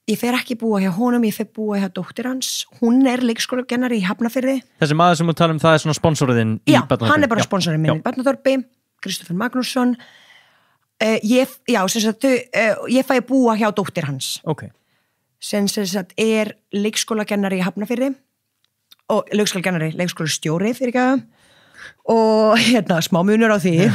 Ég fer ekki búa hjá honum, ég fer búa hjá dóttir hans, hún leikskólakennari í Hafnarfirði. Þessi maður sem þú tala það svona sponsorinn í Barnaþorpi? Já, hann bara sponsorinn minn í Barnaþorpi, Kristoffer Magnússon. Ég fæ búa hjá dóttir hans. Ok. Sem sagt, leikskólakennari í Hafnarfirði. Og leikskólastjóri fyrir ekki og smá munur á því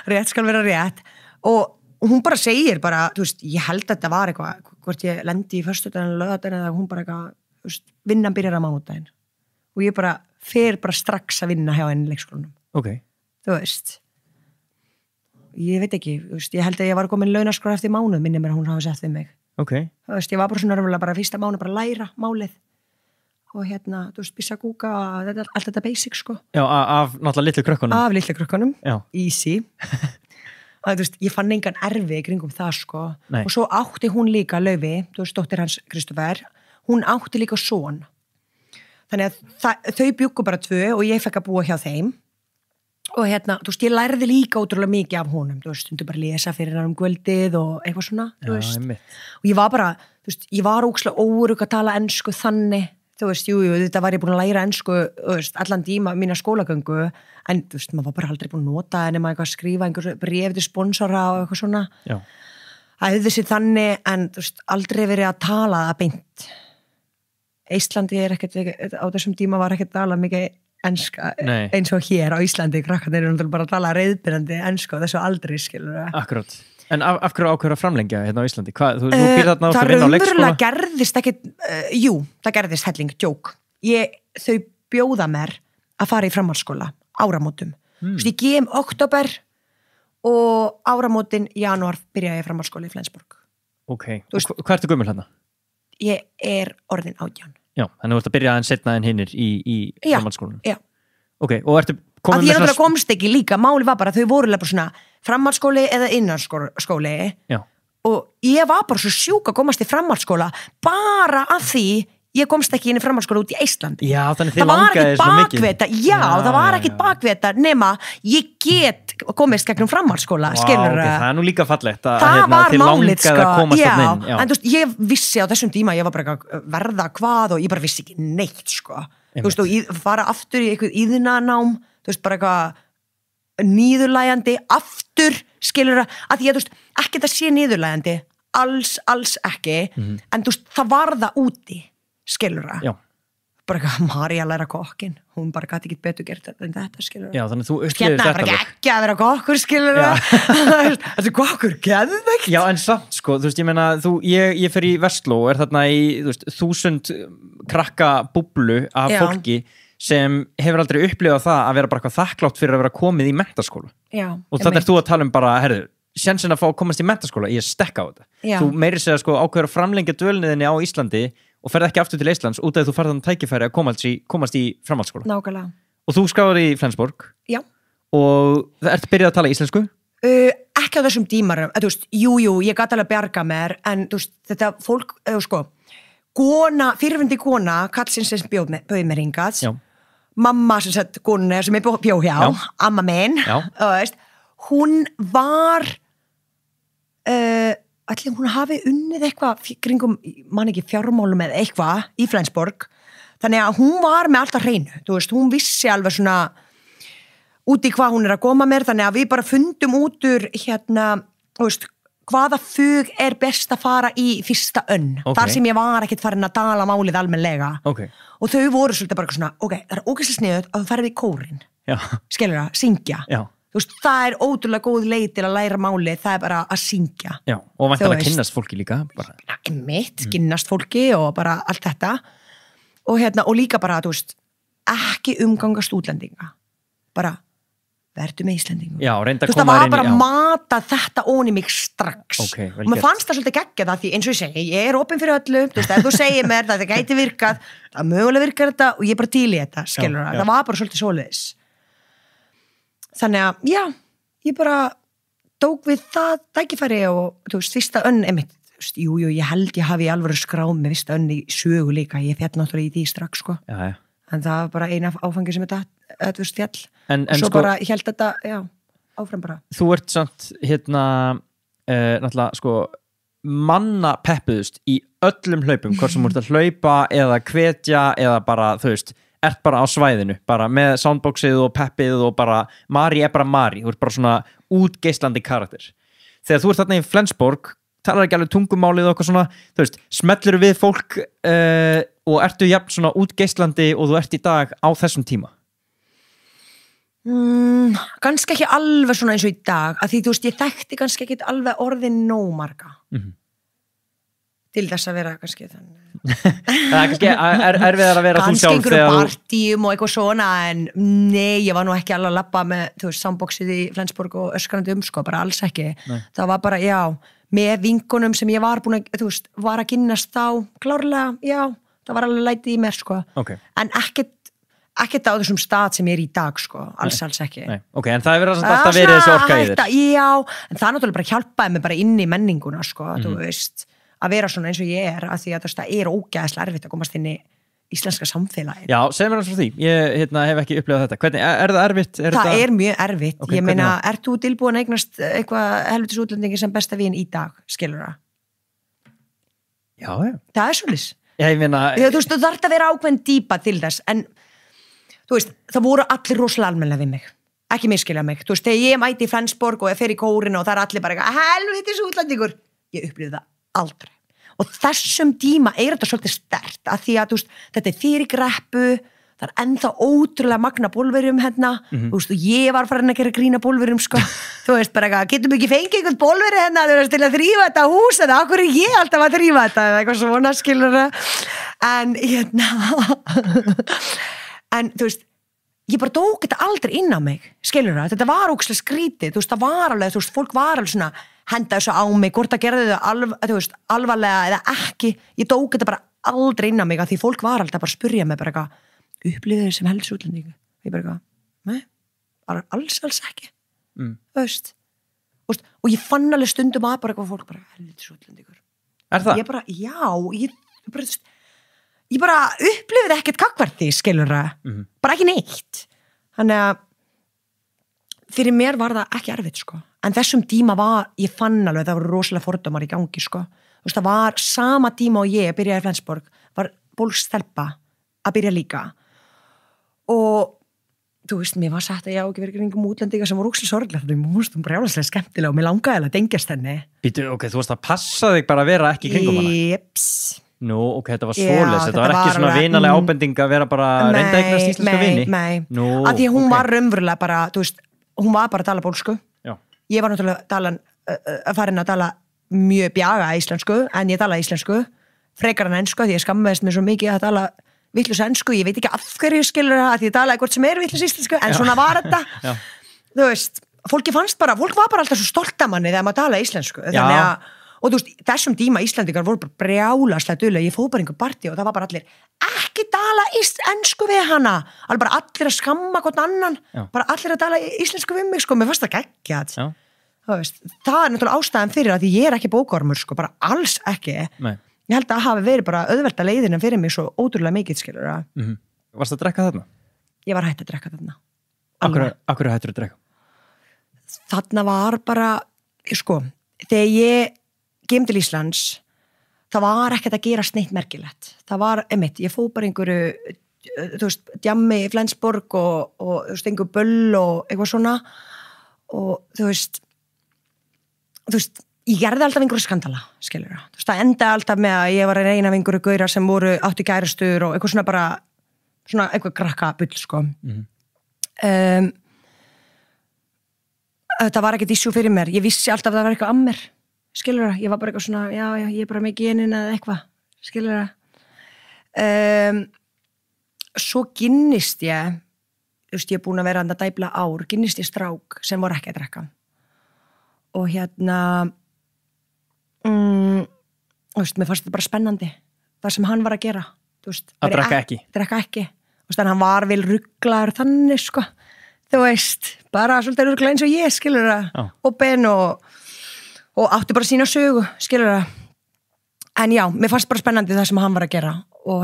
rétt skal vera rétt og hún bara segir bara, þú veist, ég held að þetta var eitthvað, hvort ég lendi í föstudaginn eða laugardaginn eða hún bara eitthvað, þú veist, vinnan byrjar á mánudaginn og ég bara fer bara strax að vinna hjá henni í leikskólanum. Ok. Þú veist, ég veit ekki, þú veist, ég held að ég var komin launaskráð eftir mánuð, minni mér að hún hafi sett við mig. Ok. Þú veist, ég var bara svona raunverulega bara fyrsta mánuð bara að læra málið og þú veist, bissa kúka allt þetta basic, sko. Já, af náttúrulega litlu krökkunum. Af litlu krökkunum, já. Easy. Og þú veist, ég fann engan erfi kringum það, sko. Nei. Og svo átti hún líka Laufi, þú veist, dóttir hans Kristoffer, hún átti líka son. Þannig að þau bjuggu bara 2 og ég fekk að búa hjá þeim. Og þú veist, ég lærði líka ótrúlega mikið af honum, þú veist, stundu bara lesa fyrir hann kvöldið og eitthvað svona, þú veist. Einmitt. Og ég var bara, þú veist, ég var ógeðslega óörugg að tala ensku þannig. Þú veist, jú, þetta var ég búin að læra ensku, þú veist, allan tíma mína skólagöngu, en þú veist, maður var bara aldrei búin að nota en maður eitthvað að skrifa einhver bréf til sponsora og eitthvað svona. Já. Það hefði sér þannig, en þú veist, aldrei verið að tala það beint. Íslandi ekkert, á þessum tíma var ekkert að tala mikið enska, eins og hér á Íslandi, krakkarnir eru náttúrulega bara að tala reiðbyrjandi ensku og þessu aldrei, skilur það. Akkurat. En af hverju ákveður að framlengja hérna á Íslandi? Þú býr þarna átt að vinna á leikskóla? Það raunverulega gerðist ekkit, það gerðist helling, djók. Þau bjóða mér að fara í framhaldsskóla, áramótum. Þú veist, ég kem október og áramótin janúar byrja ég framhaldsskóla í Flensborg. Ok, og hvað ertu gömul hérna? Ég er orðin 18. Já, þannig þú ert að byrja aðeins setna en hinnir í framhaldsskólanum? Já. Ok, og ertu að ég náttúrulega komst ekki líka, máli var bara þau voru bara svona framhaldsskóli eða innanskóli og ég var bara svo sjúk að komast í framhaldsskóla bara af því ég komst ekki inn í framhaldsskóla út í Íslandi. Já, þannig þið langaði svo mikið. Það var ekkit bakveta nema ég get komist gegnum framhaldsskóla, skilur okay, það er nú líka fallegt að þið langaði að komast þarna inn. En þú veist, ég vissi á þessum tíma ég var bara verða hvað og ég bara vissi ekki neitt, sko. Þú veist, og fara aftur í eitthvað íðunanám, þú veist, bara eitthvað niðurlægjandi, aftur, skilur það, að því að, þú veist, ekki það sé niðurlægjandi, alls ekki, en þú veist, það var það úti, skilur það. Já. Bara eitthvað, María læra kokkin, hún bara gæti ekki betur gert en þetta, skilur það. Já, þannig þú upplifir þetta. Hérna bara ekki að vera kokkur, skilur það. Þetta er kokkur, geðveikt. Já, en samt, sko, þú veist, ég meina, ég fer í Vestló og er þarna í, þú veist, 1000 krakka búblu af fólki sem hefur aldrei upplifað það að vera bara eitthvað þakklátt fyrir að vera komið í menntaskóla. Já. Og þannig er þú að tala bara, herðu, sjensin að fá að komast í menntaskóla, ég stekka á þetta. Já. Þú meiri segja, sko, ákveður að framlengja dvölniðinni á Íslandi og ferð ekki aftur til Íslands út af því þú farð þannig tækifæri að komast í framhaldsskóla. Nákvæmlega. Og þú skráður í Flensborg. Já. Og ertu byrjað að tala íslensku? Ekki á þessum tímarum. Þú veist, jú, ég gat alveg bjarga mér, en þú veist, þetta fólk, sko, fyrirfundi kona, kallsins sem bauð mér hingað. Já. Mamma sem sett konu sem ég bjó hjá, amma minn, veist, hún var allir hún hafi unnið eitthvað kringum, man ekki fjármálum eða eitthvað í Flensborg, þannig að hún var með alltaf hreinu, þú veist, hún vissi alveg svona út í hvað hún er að koma mér, þannig að við bara fundum út úr þú veist, hvaða fug er best að fara í fyrsta önn, þar sem ég var ekkert farin að tala málið almennlega og þau voru svolítið bara svona, það er ógeðslega sniðugt að þú ferði í kórinn, skilur það, syngja. Já. Þú veist, það er ótrúlega góð leið til að læra málið, það er bara að syngja. Já, og væntanlega kynnast fólki líka. Kynnast fólki og bara allt þetta. Og líka bara, þú veist, ekki umgangast útlendinga. Bara verður með Íslendingum. Já, reynda að það koma var inn bara í- að mata þetta ón í mig strax. Ok, vel og mér gert. fannst það svolítið geggjað það því eins og ég segi, ég er opinn fyrir öllu, þú veist, ef þú segir mér það gæti virkað, það mögulega virkar þetta og ég bara til í þetta, skilur Já, já. það var bara svolítið svoleiðis. Þannig að, já, ég bara tók við það tækifæri og, þú veist, fyrsta önn, einmitt, þú veist, jú, ég held ég hafi alveg skráð með fyrsta önn í sögu líka, ég fjall náttúrulega í því strax, sko. Já. En það var bara eina áfangi sem þetta, þú veist, fjall. En og svo sko, bara, ég held þetta, já, áfram bara. þú ert samt, náttúrulega, sko, manna peppuðust í öllum hlaupum, hvort sem þú ert að hlaupa eða hvetja eða bara, þú veist, ert bara á svæðinu, bara með soundboxið og peppið og bara, Mari er bara Mari, þú ert bara svona útgeislandi karakter. Þegar þú ert þarna í Flensborg, talar ekki alveg tungumálið og eitthvað svona, þú veist, smellur við fólk og ertu jafn svona útgeislandi og þú ert í dag á þessum tíma? Kannski ekki alveg svona eins og í dag, að því, þú veist, ég þekkti kannski ekki alveg orðin nómarga. Til þess að vera kannski þannig. Það er kannski erfiðar að vera þú kannski sjálf einhverju partíum og eitthvað svona en nei, ég var nú ekki alveg að labba með, þú veist, soundboxið í Flensborg og öskrandi sko, bara alls ekki. Það var bara, já, með vinkunum sem ég var búin að, þú veist, var að kynnast þá klárlega, já, það var alveg lætið í mér, sko. Okay. En ekkert á þessum stað sem ég er í dag, sko, alls ekki. Nei. Ok, en það hefur alltaf verið þessu orka í þér. Já, en það náttúrulega bara hjálpaði mig bara inn í menninguna, sko, þú veist, að vera svona eins og ég er, að því að það er ógeðslega erfitt að komast inn í íslenska samfélagi. Já, segð mér frá því, ég hef ekki upplifað þetta. Hvernig, er það erfitt? Það er mjög erfitt, okay, ég meina, ert þú tilbúin að eignast eitthvað helvitis útlendingi sem besta vín í dag, skilur það? Já. Það er svolítið. Já, ég meina... Þú veist, þú þarft að vera ákveðin dýpa til þess, en þú veist, það voru allir rosalega almennilega við mig. Ekki miskilja mig. Þú veist, þegar ég mæti í Flensborg og ég fer í kórin og það er allir bara eitthvað, helvitis útlendingur. Ég upplifði það aldrei. Og þessum tíma er þetta svolítið sterkt að því að, þú veist, þetta er fyrir greppu, það er ennþá ótrúlega magna bólverjum hérna, þú veist, og ég var farin að gera grína bólverjum, sko, þú veist, bara eitthvað, getum ekki fengið einhvern bólveri hérna, þú veist, til að þrífa þetta hús, eða okkur er ég alltaf að þrífa þetta, eða eitthvað svona, skilur það, en, en, þú veist, ég bara tók þetta aldrei inn á mig, skilur það, þetta var ógeðslega skrítið, þú veist, það var alveg, þú veist, fólk var alveg svona, henda þessu á mig, hvort að gera þau alvarlega eða ekki, ég tók þetta bara aldrei inn á mig, að því fólk var alltaf bara að spyrja mig bara eitthvað, upplifið þau sem heldur útlendingu, ég bara eitthvað, nei, alls ekki, þú veist, og ég fann alveg stundum að bara eitthvað fólk bara, heldur útlendingur. Er það? Ég bara, já, ég bara upplifið ekkert kakvarti, skilur það, bara ekki neitt, þannig að fyrir mér var það ekki erfitt, sko. En þessum tíma var, ég fann alveg, það voru rosalega fordómar í gangi, sko. Þú veist, það var sama tíma og ég byrjaði í Flensborg, var bólstelpa að byrja líka. Og, þú veist, mér var sagt að ég á ekki verið kringum útlendinga sem voru ógeðslega sorglega, þannig að mér fannst hún brjálæslega skemmtilega og mér langaði alveg að tengjast henni. Býtu, ok, þú varst að passa þig bara að vera ekki kringum hana? Jeps. Nú, ok, þetta var svoleiðis, þetta var ekki svona vinalega ábending að vera bara að reynda eignast íslenska vini? Nei, Nú, að því hún var raunverulega bara, þú veist, hún var bara að tala bólsku. Já. Ég var náttúrulega farin að tala mjög bjaga íslensku, en ég tala íslensku, frekar en ensku, því ég skammaðist mér svo mikið að tala vitlaus ensku, ég veit ekki af hverju skilur það, því ég talaði hvort sem er vitlaus íslensku, en svona var þetta. Þú veist, fólk var bara alltaf svo stolt af manni þegar maður talaði íslensku, þannig að, og þú veist, þessum tíma Íslendingar voru bara brjálaslega duglegir, ég fór bara einhver partí og það var bara allir, ekki tala ensku við hana, alveg bara allir að skamma hvort annan, bara allir að tala íslensku við mig, sko, mér fannst það geggjað. Það er náttúrulega ástæðan fyrir að ég er ekki bókormur, sko, bara alls ekki. Nei. Ég held að það hafi verið bara auðvelda leiðina fyrir mig svo ótrúlega mikið, skilur það. Varstu að drekka þarna? Ég var hætt að drekka þarna. Akkur hættur að drekka? Þarna var bara, sko, þegar ég kem til Íslands, það var ekkert að gera sneitt merkilegt. Það var, einmitt, ég fóð bara einhverju, þú veist, djammi í Flensborg og þú veist, einhver böll og eitthvað svona og þú veist, ég gerði alltaf einhverju skandala, skilur það. Þú veist, það endaði alltaf með að ég var að reyna af einhverju gaurar sem voru áttu kærastur og eitthvað svona bara, svona eitthvað krakka bull, sko. Það var ekkert issue fyrir mér. Ég vissi alltaf að það var eitthvað að mér. Skilur það, ég var bara eitthvað svona, já, ég er bara með genin eða eitthvað, skilur það. Svo kynnist ég þú veist, ég er búin að vera að dæbla ár, kynnist ég strák sem voru ekki að drekka. Og þú veist, mér fannst þetta bara spennandi, það sem hann var að gera. Þú veist, að drekka ekki. Drekka ekki. Þú veist, hann var vel ruglaður þannig, sko. Þú veist, bara svolítið rugla eins og ég, skilur það. Og Ben og átti bara sína sögu, skilur það. En já, mér fannst bara spennandi það sem hann var að gera. Og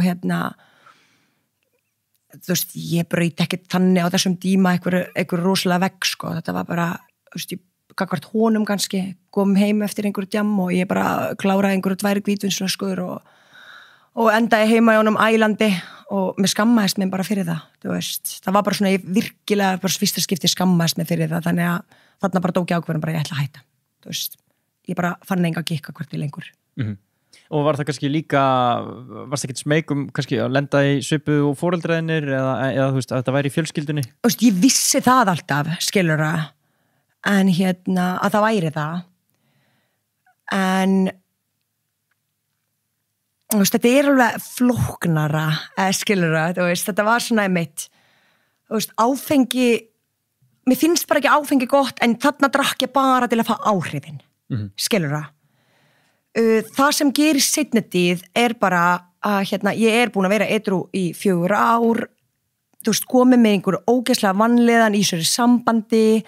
þú veist, ég braut ekki þannig á þessum tíma einhver rosalega vegg, sko. Þetta var bara, þú veist, ég gagnvart honum kannski, kom heim eftir einhverju djamm og ég bara kláraði einhverju 2 hvítvínsflöskur og endaði heima í honum ælandi og mér skammaðist mér bara fyrir það, þú veist. Það var bara svona, ég virkilega bara fyrsta skipti skammaðist mér fyrir það, þannig að þarna bara dók ég ákveðin bara ég ætla að hætta, þú veist. Ég bara fann enga gikka hvort í lengur. Og var það kannski líka, varst það ekkert smeykum kannski að lenda í svipu og foreldræðinir eða þú veist, að þetta væri í fjölskyldunni? Þú veist, ég vissi það alltaf, skilur það, en að það væri það. En þú veist, þetta er alveg flóknara, skilur það, þú veist, þetta var svona mitt, þú veist, áfengi, mér finnst bara ekki áfengi gott, en þarna drakk ég bara til að fá áhrifin, skilur það. Það sem gerist seinni tíð er bara að ég er búin að vera edrú í 4 ár, þú veist, komið með einhver ógeðslega vanlíðan í þessu sambandi,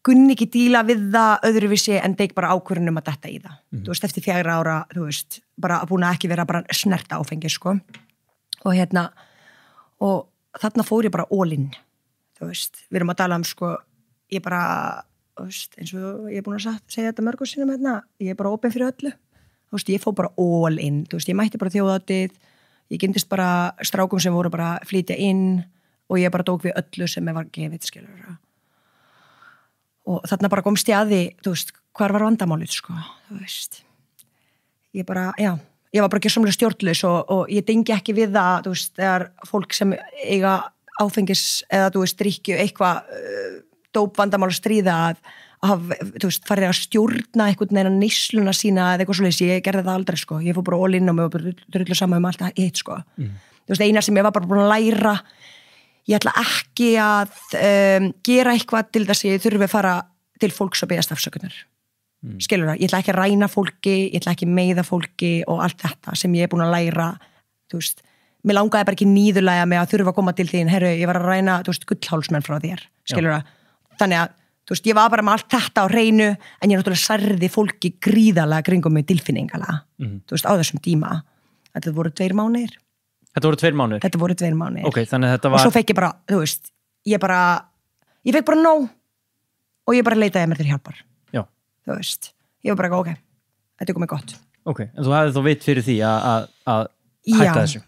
kunni ekki díla við það öðruvísi en teik bara ákvörðun að detta í það. Þú veist, eftir 4 ára, þú veist, bara búin að ekki vera bara snerta áfengi, sko. Og og þarna fór ég bara all in, þú veist. Við erum að tala sko, ég bara, þú veist, eins og ég er búin að segja þetta mörgum sinnum ég er bara opin fyrir öllu. Þú veist, ég fór bara all in, þú veist, ég mætti bara þjóðhátíð, ég kynntist bara strákum sem voru bara að flytja inn og ég bara tók við öllu sem var gefið, skilur. Og þarna bara komst ég að því, þú veist, hvar var vandamálið, sko, þú veist. Ég bara, já, ég var bara gjörsamlega stjórnlaus og ég dengi ekki við það, þú veist, þegar fólk sem eiga áfengis eða, þú veist, drykkju eitthvað dópvandamál að stríða að þú veist, farið að stjórna einhvern veginn neysluna sína eða eitthvað svoleiðis, ég gerði það aldrei, sko. Ég fór bara all in og mig og bara drullu saman allt hitt, sko. Þú veist, eina sem ég var bara búin að læra, ég ætla ekki að gera eitthvað til þess að ég þurfi að fara til fólks og beðast afsökunar. Skilur það, ég ætla ekki að ræna fólki, ég ætla ekki að meiða fólki og allt þetta sem ég er búin að læra, þú veist. Mér langaði bara ekki níðurlægja mig að þurfa að koma til þín, herru, ég var að ræna, þú veist, gullhálsmenn frá þér, skilur það. Þannig að, þú veist, ég var bara með allt þetta á hreinu, en ég náttúrulega særði fólki gríðarlega kringum mig tilfinningalega, þú veist, á þessum tíma. Þetta voru 2 mánuðir. Þetta voru 2 mánuðir? Þetta voru 2 mánuðir. Ok, þannig að þetta var... Og svo fekk ég bara, þú veist, ég fekk bara nóg og ég bara leitaði mér til hjálpar. Já. Þú veist, ég var bara, ok, þetta er komið gott. Ok, en þú hafði þó vit fyrir því að hætta þessu?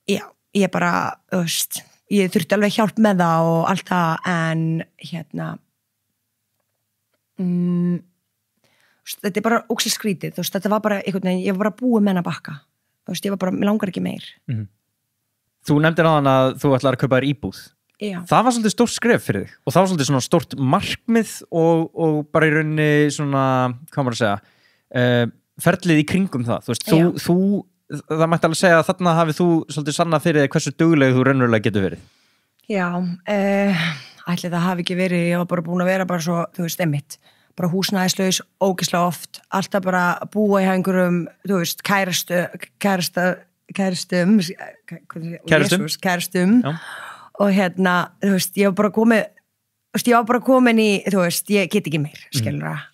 Já, ég bara, þú veist, ég þurfti alveg hjálp með það og allt það, en þetta er bara ókslega skrítið, þú veist, þetta var bara einhvern veginn, ég var bara búið með hennar bakka, þú veist, ég var bara, mér langar ekki meir. Þú nefndir áðan að þú ætlar að kaupa þér íbúð. Já. Það var svolítið stórt skref fyrir þig og það var svolítið svona stórt markmið og bara í rauninni svona, hvað maður að segja, ferlið í kringum það, þú veist, það mætti alveg segja að þarna hafið þú svolítið sannað fyrir þig hversu dugleg þú raunverulega getur verið. Já, ætli það hafi ekki verið, ég var bara búin að vera bara svo, þú veist, einmitt, bara húsnæðislaus, ógeðslega oft, alltaf bara búa í einhverjum, þú veist, kæristum, Já. Og þú veist, ég var bara komin í, þú veist, ég get ekki meir, skilur það.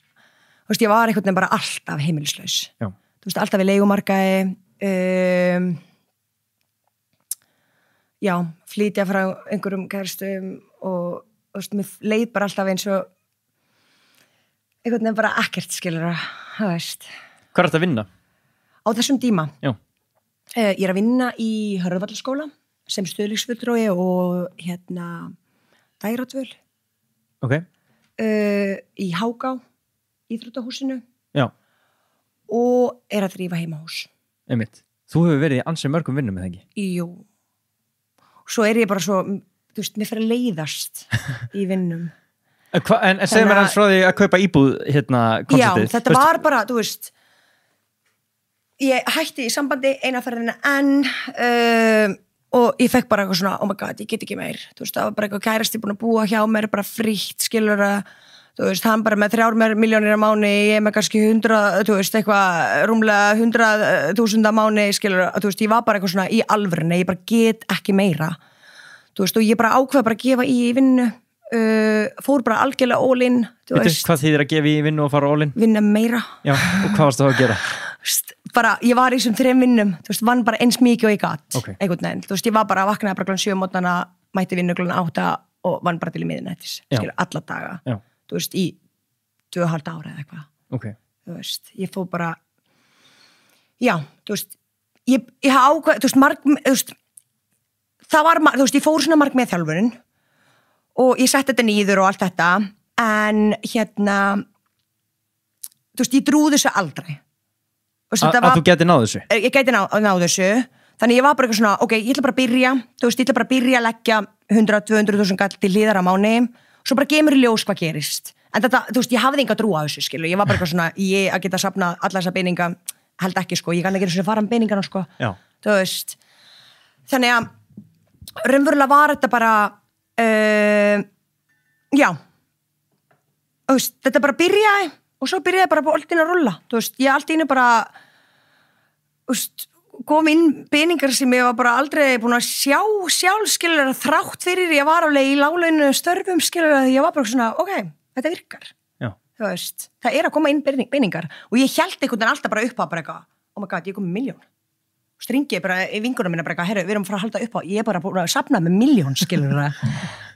Þú veist, ég var einhvern veginn bara alltaf heimilislaus. Já. Þú veist, alltaf við leigumarkaði, já, flytja frá einhverjum kæristum og, þú veist, mér leið bara alltaf eins og einhvern veginn bara ekkert, skilur það, þú veist. Hvað er þetta að vinna? Á þessum tíma? Já. Ég er að vinna í Hörðvallaskóla sem stuðningsfulltrúi og dægradvöl. Ok. Í Hágá, íþróttahúsinu. Já. Og er að drífa heimahús. Einmitt. Þú hefur verið í ansi mörgum vinnum, eða ekki? Jú. Svo er ég bara svo, þú veist, mér fyrir að leiðast í vinnum. En segðu mér hans frá því að kaupa íbúð konceptið. Já, þetta var bara, þú veist, ég hætti í sambandi eina ferðina en og ég fekk bara eitthvað svona, oh my god, ég get ekki meir þú veist, það var bara eitthvað kærasti búin að búa hjá mér bara frítt, skilur þú veist, hann bara með 3 milljónir á mánuði, ég með kannski 100, þú veist, eitthvað rúmlega 100.000 á mánuði, skilur þú veist, ég var bara eitthvað svona í alvörunni, ég bara get ekki meira þú veist, og ég bara ákveða bara að gefa í vinnu fór bara algjörlega all-in hvað þýðir að gefa í vinnu og fara all-in? Vinna meira Já, og hvað varstu þá að gera? Bara, ég var í þessum 3 vinnum þú veist, vann bara eins mikið og ég gat einhvern veginn, þú veist, ég var bara að vaknaði bara klukkan 7 mótnana, mætti vinnu klukkan 8 og vann bara til í miðnættis, skilur, alla daga þú veist, í 2,5 ára eða eitthvað þú veist, ég fór bara já, þú veist ég ákvað, þú veist, það var, þú veist, ég fór svona markmið þjálfunin og ég setti þetta niður og allt þetta en þú veist, ég trúði þessu aldrei að þú geti náð þessu? Ég geti náð þessu þannig ég var bara eitthvað svona, ok, ég ætla bara að byrja þú veist, ég ætla bara að byrja að leggja 100-200.000 kall til hliðar á mánuði svo bara gemur í ljós hvað gerist en þetta, þú veist, ég hafði enga trú á þessu, skilu ég var bara eitthvað svona, ég að geta safnað alla þessa peninga held ekki, sko, ég kann ekki svona fara með peningana, sko þú veist, þannig að raunverulega var þetta bara já þú veist, þetta bara byrjaði og svo byrjaði bara boltinn að rulla þú veist, ég allt í einu bara þú veist, kom inn peningar sem ég var bara aldrei búin að sjá sjálf, skilur, þrátt fyrir ég var alveg í láglaunu störfum, skilur, að ég var bara svona, ok, þetta virkar þú veist, það að koma inn peningar og ég held einhvern veginn alltaf bara upp á bara eitthvað, oh my god, ég kom með 1.000.000 stringi ég bara í vingunum minna bara eitthvað, herru, við erum að fara að halda upp á, ég er bara búin að safna með 1.000.000, skilur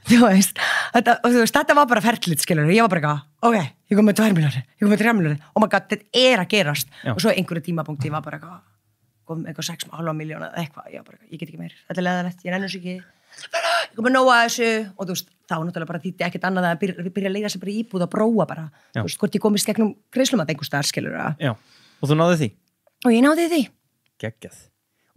þú veist, þetta var bara ferlið, skilur, ég var bara eitthvað, ok, ég kom með 2 milljónir, ég kom með 3 milljónir, oh my god, þetta er að gerast og svo einhverju tímapunkti, ég var bara eitthvað kom með eitthvað 6,5 miljóna eða eitthvað, ég get ekki meir, þetta er leðalegt, ég nennur sér ekki ég kom með nóga þessu og þú veist, þá náttúrulega bara þýtti ekkert annað að byrja að leiða sér bara í íbúð og prófa bara, þú veist, hvort ég komist gegnum greiðslumat einhvers staðar, skilur og þú náði því? Og ég náði því Geggjað.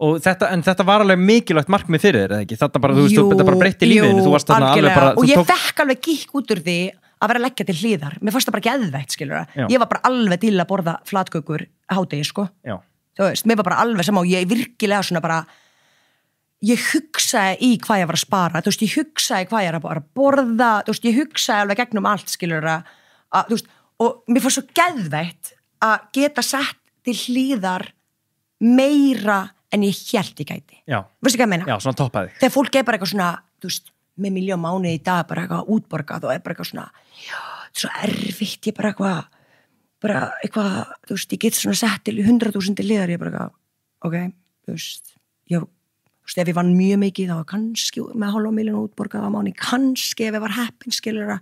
Og þetta var alveg mikilvægt markmið fyrir þér, eða ekki? Þetta bara, þú veist, þetta bara breytti lífinu, þú varst þarna alveg bara og ég fekk alveg gikk út úr því að vera að leggja til hliðar, mér fannst það bara geðveikt, skilur ég var bara alveg til að borða flatkökur hádegi, sko þú veist, mér var bara alveg sama og ég virkilega svona bara ég hugsaði í hvað ég var að spara þú veist, ég hugsaði hvað ég var að borða þú veist, ég hugsaði alveg gegnum allt, skilur þú veist, og mér fannst svo geðveikt að geta sett til hliðar meira en ég hélt ég gæti veistu hvað ég meina? Já, svona toppaði þegar fólk er bara eitthvað svona, þú veist, með 1.000.000 mánuði í dag bara eitthvað útborgað og er bara eitthvað svona já, þetta er svo erfitt, ég bara eitthvað, þú veist, ég get svona sett til 100.000 til liðar, ég bara eitthvað ok, þú veist, ef ég vann mjög mikið, þá var kannski með 500.000 útborgað á mánuði, kannski ef ég var heppin, skilur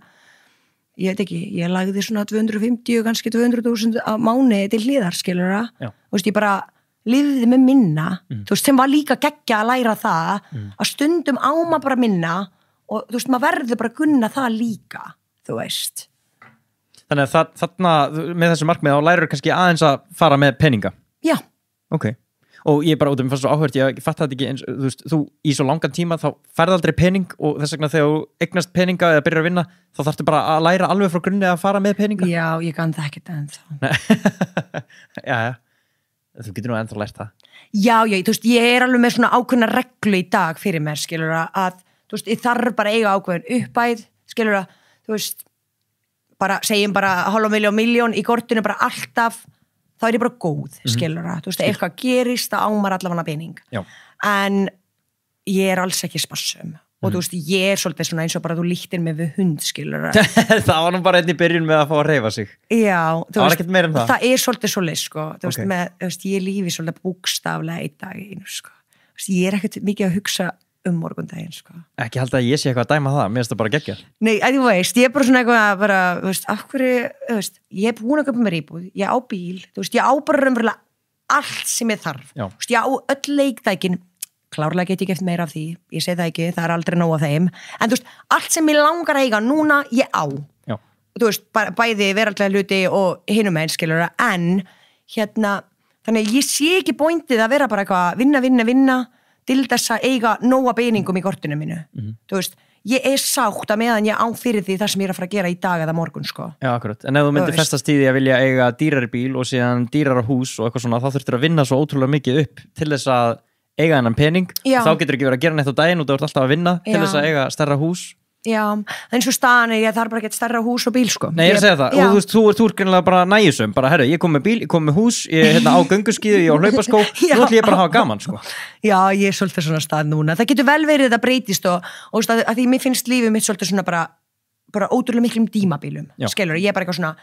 ég veit ekki, ég lagði svona 250, kannski 200.000 á mánuði til liðar, skilur þú veist, ég bara lifði með minna, þú veist, sem var líka geggja að læra það, að stundum á maður bara minna og þú veist, maður verður bara að gunna það líka, þú veist. Þannig að þarna, með þessu markmið, þá lærir kannski aðeins að fara með peninga? Já. Ok. Og ég bara, mér fannst svo áhört, ég fatt þetta ekki eins, þú veist, þú í svo langan tíma, þá færði aldrei pening og þess vegna þegar þú eignast peninga eða byrjar að vinna, þá þarftu bara að læra alveg frá grunni að fara með peninga? Já, ég kann það ekkert ennþá. Já. Þú getur nú ennþá lært það. Já, þú veist, ég er alveg með svona ákveðna reglu í dag fyrir mér, skilur að, þú veist, ég þarf bara eiga ákveðin uppæð, skilur þú veist, bara, segjum bara 500.000 í kortinu bara alltaf, þá er ég bara góð, skilur þú veist, eitthvað gerist, það ámar allavega pening. Já. En ég er alls ekki spassum. Og þú veist, ég er svolítið svona eins og bara þú líktir mig við hund, skilur það var nú bara einn í byrjun með að fá að hreyfa sig. Já, það var ekkert meira en það. Það er svolítið svolítið, sko, þú veist, ég lífi svolítið bókstaflega einn dag einu, sko, þú veist, ég er ekkert mikið að hugsa morgundaginn, sko. Ekki halda að ég sé eitthvað að dæma það, mér finnst það bara geggjað. Nei, þú veist, ég er bara svona eitthvað bara, þú veist, af hverju, þú veist, ég er búin að kaupa mér íbúð, ég á bíl, þú veist, ég á bara raunverulega allt sem ég þarf, þú veist, ég á öll leiktækin klárlega get ég geft meira af því, ég segi það ekki, það er aldrei nóg af þeim, en þú veist, allt sem ég langar að eiga núna, ég á. Já. Þú veist, bæði veraldlega hluti og hinum einn, skilur en þannig ég sé ekki pointið að vera bara eitthvað vinna, til þess að eiga nóga peningum í kortinu mínu. Þú veist, ég er sátt að meðan ég á fyrir því það sem ég er að fara að gera í dag eða morgun, sko. Já, akkurat, en ef þú myndir festast í því að vilja eiga dýrari bíl og síðan dýrara hús og eitthvað svona, þá þurftir að vinna svo ótrúlega mikið upp til þess að eiga hennan pening, Já. þá getur ekki verið að gera neitt á daginn og þú ert alltaf að vinna til Já. þess að eiga stærra hús. Já, en svo staðan ég þarf bara að geta stærra hús og bíl, sko. Nei, ég er að segja það, Já. og þú ert greinilega bara nægjusum, bara herru, ég kom með bíl, ég kom með hús, ég á gönguskíðu, ég á hlaupaskó, Já. nú ætlum ég bara að hafa gaman, sko. Já, ég er svolítið svona stað núna. Það getur vel verið þetta breytist og að því mér finnst lífið mitt svolítið svona bara ótrúlega miklum dímabilum. Já. Skilur, ég er bara eitthvað svona,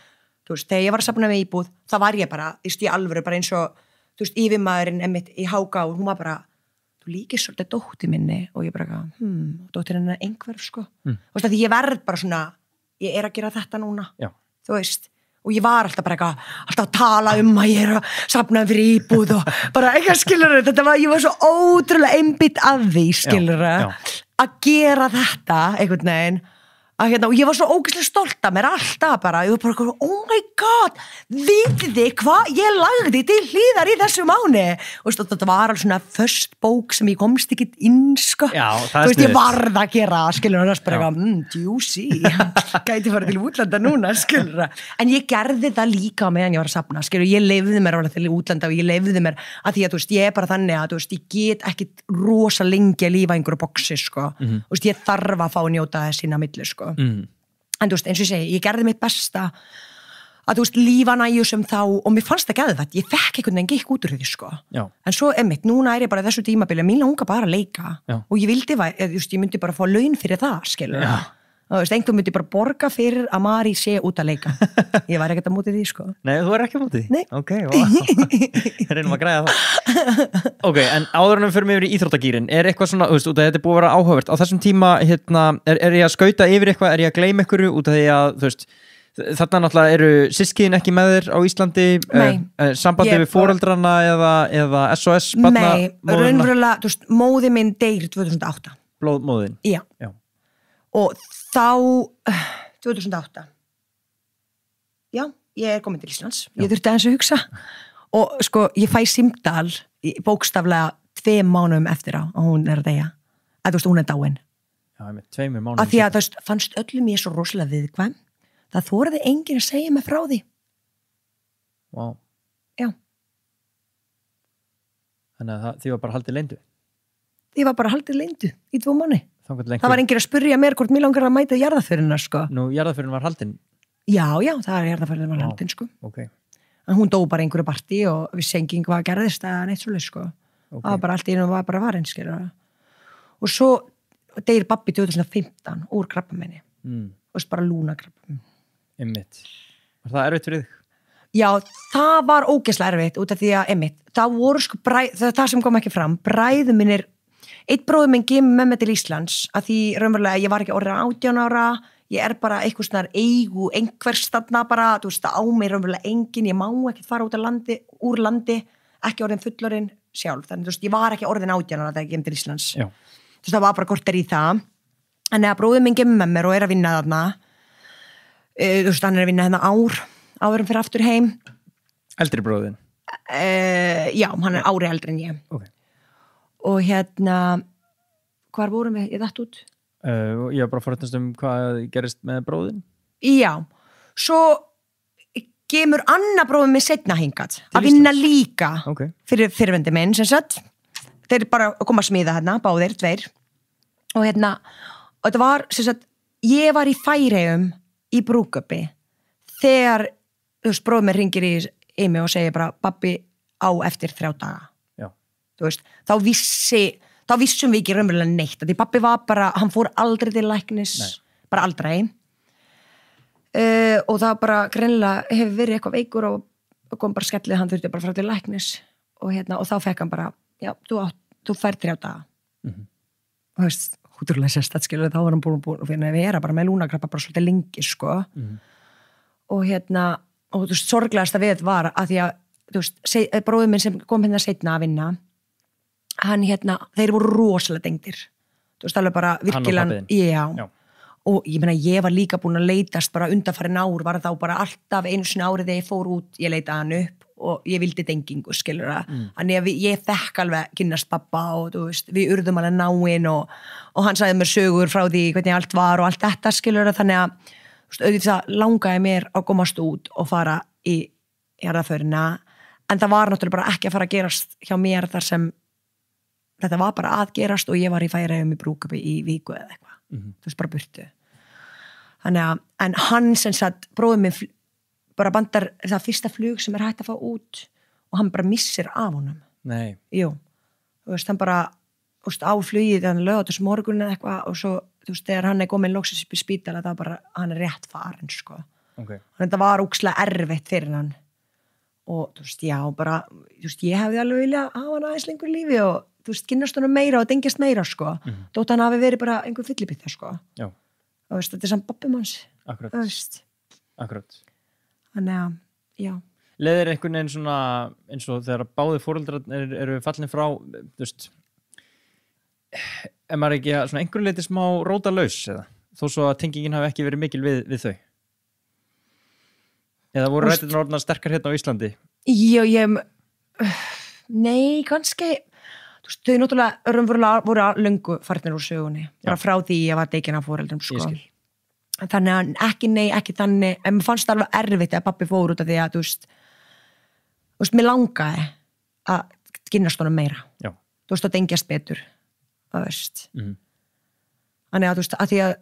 þú veist, þegar ég var að safna með íbúð, þá var ég bara, í alvöru, bara eins og, þú veist, yfirmaðurinn einmitt í Háká, hún var bara, þú líkir svolítið dóttir minni og ég bara, dóttir hennar einhverf, sko. Þú veist, að því ég verð bara svona, ég er að gera þetta núna, Já. þú veist, og ég var alltaf bara eitthvað, alltaf að tala að ég er að safna fyrir íbúð og bara eitthvað, skilur, ég var svo ótrúlega einbytt af því, skilur, Já. að gera þetta einhvern veginn og ég var svo ógeðslega stolt af mér alltaf bara, ég var bara, oh my god vitið þið hvað ég lagði til hlýðar í þessu mánu og þetta var alveg svona först bók sem ég komst ekki inn, sko. Já, það er þú veist, ég sniðugt. varð að gera, skilur, og það er bara eitthvað, juicy gæti fara til útlanda núna, skilur, en ég gerði það líka meðan ég var að safna, skilur, ég leyfði mér að vera til útlanda og ég leyfði mér að því að, þú veist, ég er bara þannig að, þú veist, ég get ekki rosa lengi að lífa einhverju boxi, sko, þú veist, ég þarf að fá að njóta þess sína milli, sko. En þú veist, eins og ég segi, ég gerði mitt besta að, þú veist, lífa nægjusum þá og mér fannst það geðvægt, ég fekk einhvern veginn gikk út úr því, sko. Já. En svo, einmitt, núna er ég bara í þessu tímabili, mín langar bara að leika Já. og ég vildi, þú veist, ég myndi bara fá laun fyrir það, skilur. Já. Þú veist, einhver myndi bara borga fyrir að Mari sé út að leika. Ég var ekkert að móti því, sko. Nei, þú er ekki á móti því? Nei. Ok, vá. Reynum að græða það. Ok, en áður en við förum yfir í íþróttagýrin, er eitthvað svona, þú veist, út af þetta er búið að vera áhugavert. Á þessum tíma, er ég að skauta yfir eitthvað, er ég að gleyma einhverju út af því að, þú veist, þarna náttúrulega eru systkiðin ekki með þér á Íslandi? Nei. Sambandi við foreldrana eða SOS barna? Nei, raunverulega, þú veist, móði minn deyr 2008. Blóðmóðin? Já. Já. Og þá 2008 já, ég er komin til Íslands ég þurfti aðeins að hugsa og sko, ég fæ símdal bókstaflega 2 mánuðum eftir að hún er að deyja að þú veist, hún er dáin Já, með 2 mánuðum að því að þú veist, fannst öllum ég svo rosalega viðkvæm það þoraði enginn að segja mig frá því Vá. Já. Þannig að því var bara haldið leyndu ég var bara haldið leyndu í 2 mánuði það var enginn að spyrja mér hvort mér langar að mæta jarðarförinnar, sko. Nú, jarðarförin var haldin? Já, það er jarðarförin var haldin, sko. Ok. En hún dó bara einhverju partí og vissi enginn hvað gerðist að neitt svoleið, sko. Okay. Það var bara allt í einu var bara varinn, skilur. Og svo deyr babbi 2015 úr krabbamenni. Og þess bara lúnakrabbamein. Einmitt. Var það erfitt fyrir þig? Já, það var ógeðslega erfitt út af því að, einmitt, það voru sko það sem kom ekki fram, bræður mínir einn bróður minn kemur með mig til Íslands að því raunverulega ég var ekki orðin 18 ára ég er bara eitthvað svona eigu einhvers þarna bara, þú veist, það á mig raunverulega engin, ég má ekki fara út af landi úr landi, ekki orðin fullorinn sjálf, þannig þú veist, ég var ekki orðin 18 ára þegar ég kemur til Íslands Já. þú veist, það var bara korter í það en eða bróður minn kemur með mér og er að vinna þarna þú veist, hann er að vinna hérna áður fyrir aftur heim Eldri bróðin? Já, hann er ári eldri en ég Ok. Og hérna, hvar vorum við? Ég datt út. Ég var bara forrættast hvað gerist með bróðin. Já, svo kemur Anna bróðin með seinna hingað að vinna líka fyrir fyrrvendi minn, sem sagt. Þeir bara koma að smíða hérna, báðir, 2. Og hérna, og þetta var, sem sagt, ég var í Færeyjum í brúðkaupi þegar, þú veist, bróðin mér hringir í mig og segir bara, babbi á eftir 3 daga. Þú veist, þá vissum við ekki raunverulega neitt, því pappi var bara, hann fór aldrei til læknis, bara aldrei og það bara greinilega hefur verið eitthvað veikur og kom bara skellið, hann þurfti bara að fara til læknis og hérna, og þá fekk hann bara já, þú fær 3 daga og þú veist, húturlega sérstætt skilur, þá var hann búin að vera bara með lúnakrabba bara svolítið lengi, sko og hérna, og þú veist, sorglegasta við var að því að, þú veist, bróður minn sem kom hérna seinna að vinna hann hérna, þeir voru rosalega dengdir þú veist alveg bara virkilega já. Og ég meina ég var líka búin að leitast bara undanfarin ár, var þá bara alltaf einu sinni árið þegar ég fór út, ég leitaði hann upp og ég vildi dengingu, skilur það þannig að ég fekk alveg kynnast pappa og þú veist, við urðum alveg náin og hann sagði mér sögur frá því hvernig allt var og allt þetta, skilur það þannig að, þú veist, auðvitað langaði mér að komast út og fara í jarðarförina, en það var náttúrulega bara ekki að fara að gerast hjá mér þar sem þetta var bara að gerast og ég var í Færeyjum í brúðkaupi í viku eða eitthvað, þú veist, bara burtu. Þannig að, en hann sem sagt, bróðir minn bara bandar það fyrsta flug sem hægt að fá út og hann bara missir af honum. Nei. Jú, þú veist, hann bara, þú veist, á flugið þannig laugardags morgun eða eitthvað og svo, þú veist, þegar hann komin loksins upp í spítala, það bara, hann rétt farin, sko. Okay. Þannig að þetta var ógeðslega erfitt fyrir hann. Og, þú veist, já, bara, þú veist, ég hefði alveg viljað hafa hann aðeins lengur í lífi og, þú veist, kynnast honum meira og dengjast meira, sko. Þótt hann hafi verið bara einhver fyllibita, sko. Já. Þú veist, þetta er samt pabbum hans. Akkurat. Þú veist. Akkurat. Þannig að, já. Leðir einhvern veginn svona, eins og þegar báðir foreldrar eru fallin frá, þú veist, maður ekki að svona einhverju leiti smá rótalaus eða, þó svo að tengingin hafi ekki verið mikil við þau? Eða voru rættirnar orðnar sterkar hérna á Íslandi? Já, nei, kannski, þú veist, þau náttúrulega voru löngu farnir úr sögunni, bara frá því ég var tekin af foreldrum, sko. Ég skil. Þannig að ekki nei, ekki þannig, en mér fannst það alveg erfitt að pappi fór út af því að, þú veist, mér langaði að kynnast honum meira. Já. Þú veist, að dengjast betur, þú veist. Þannig að, þú veist, að því að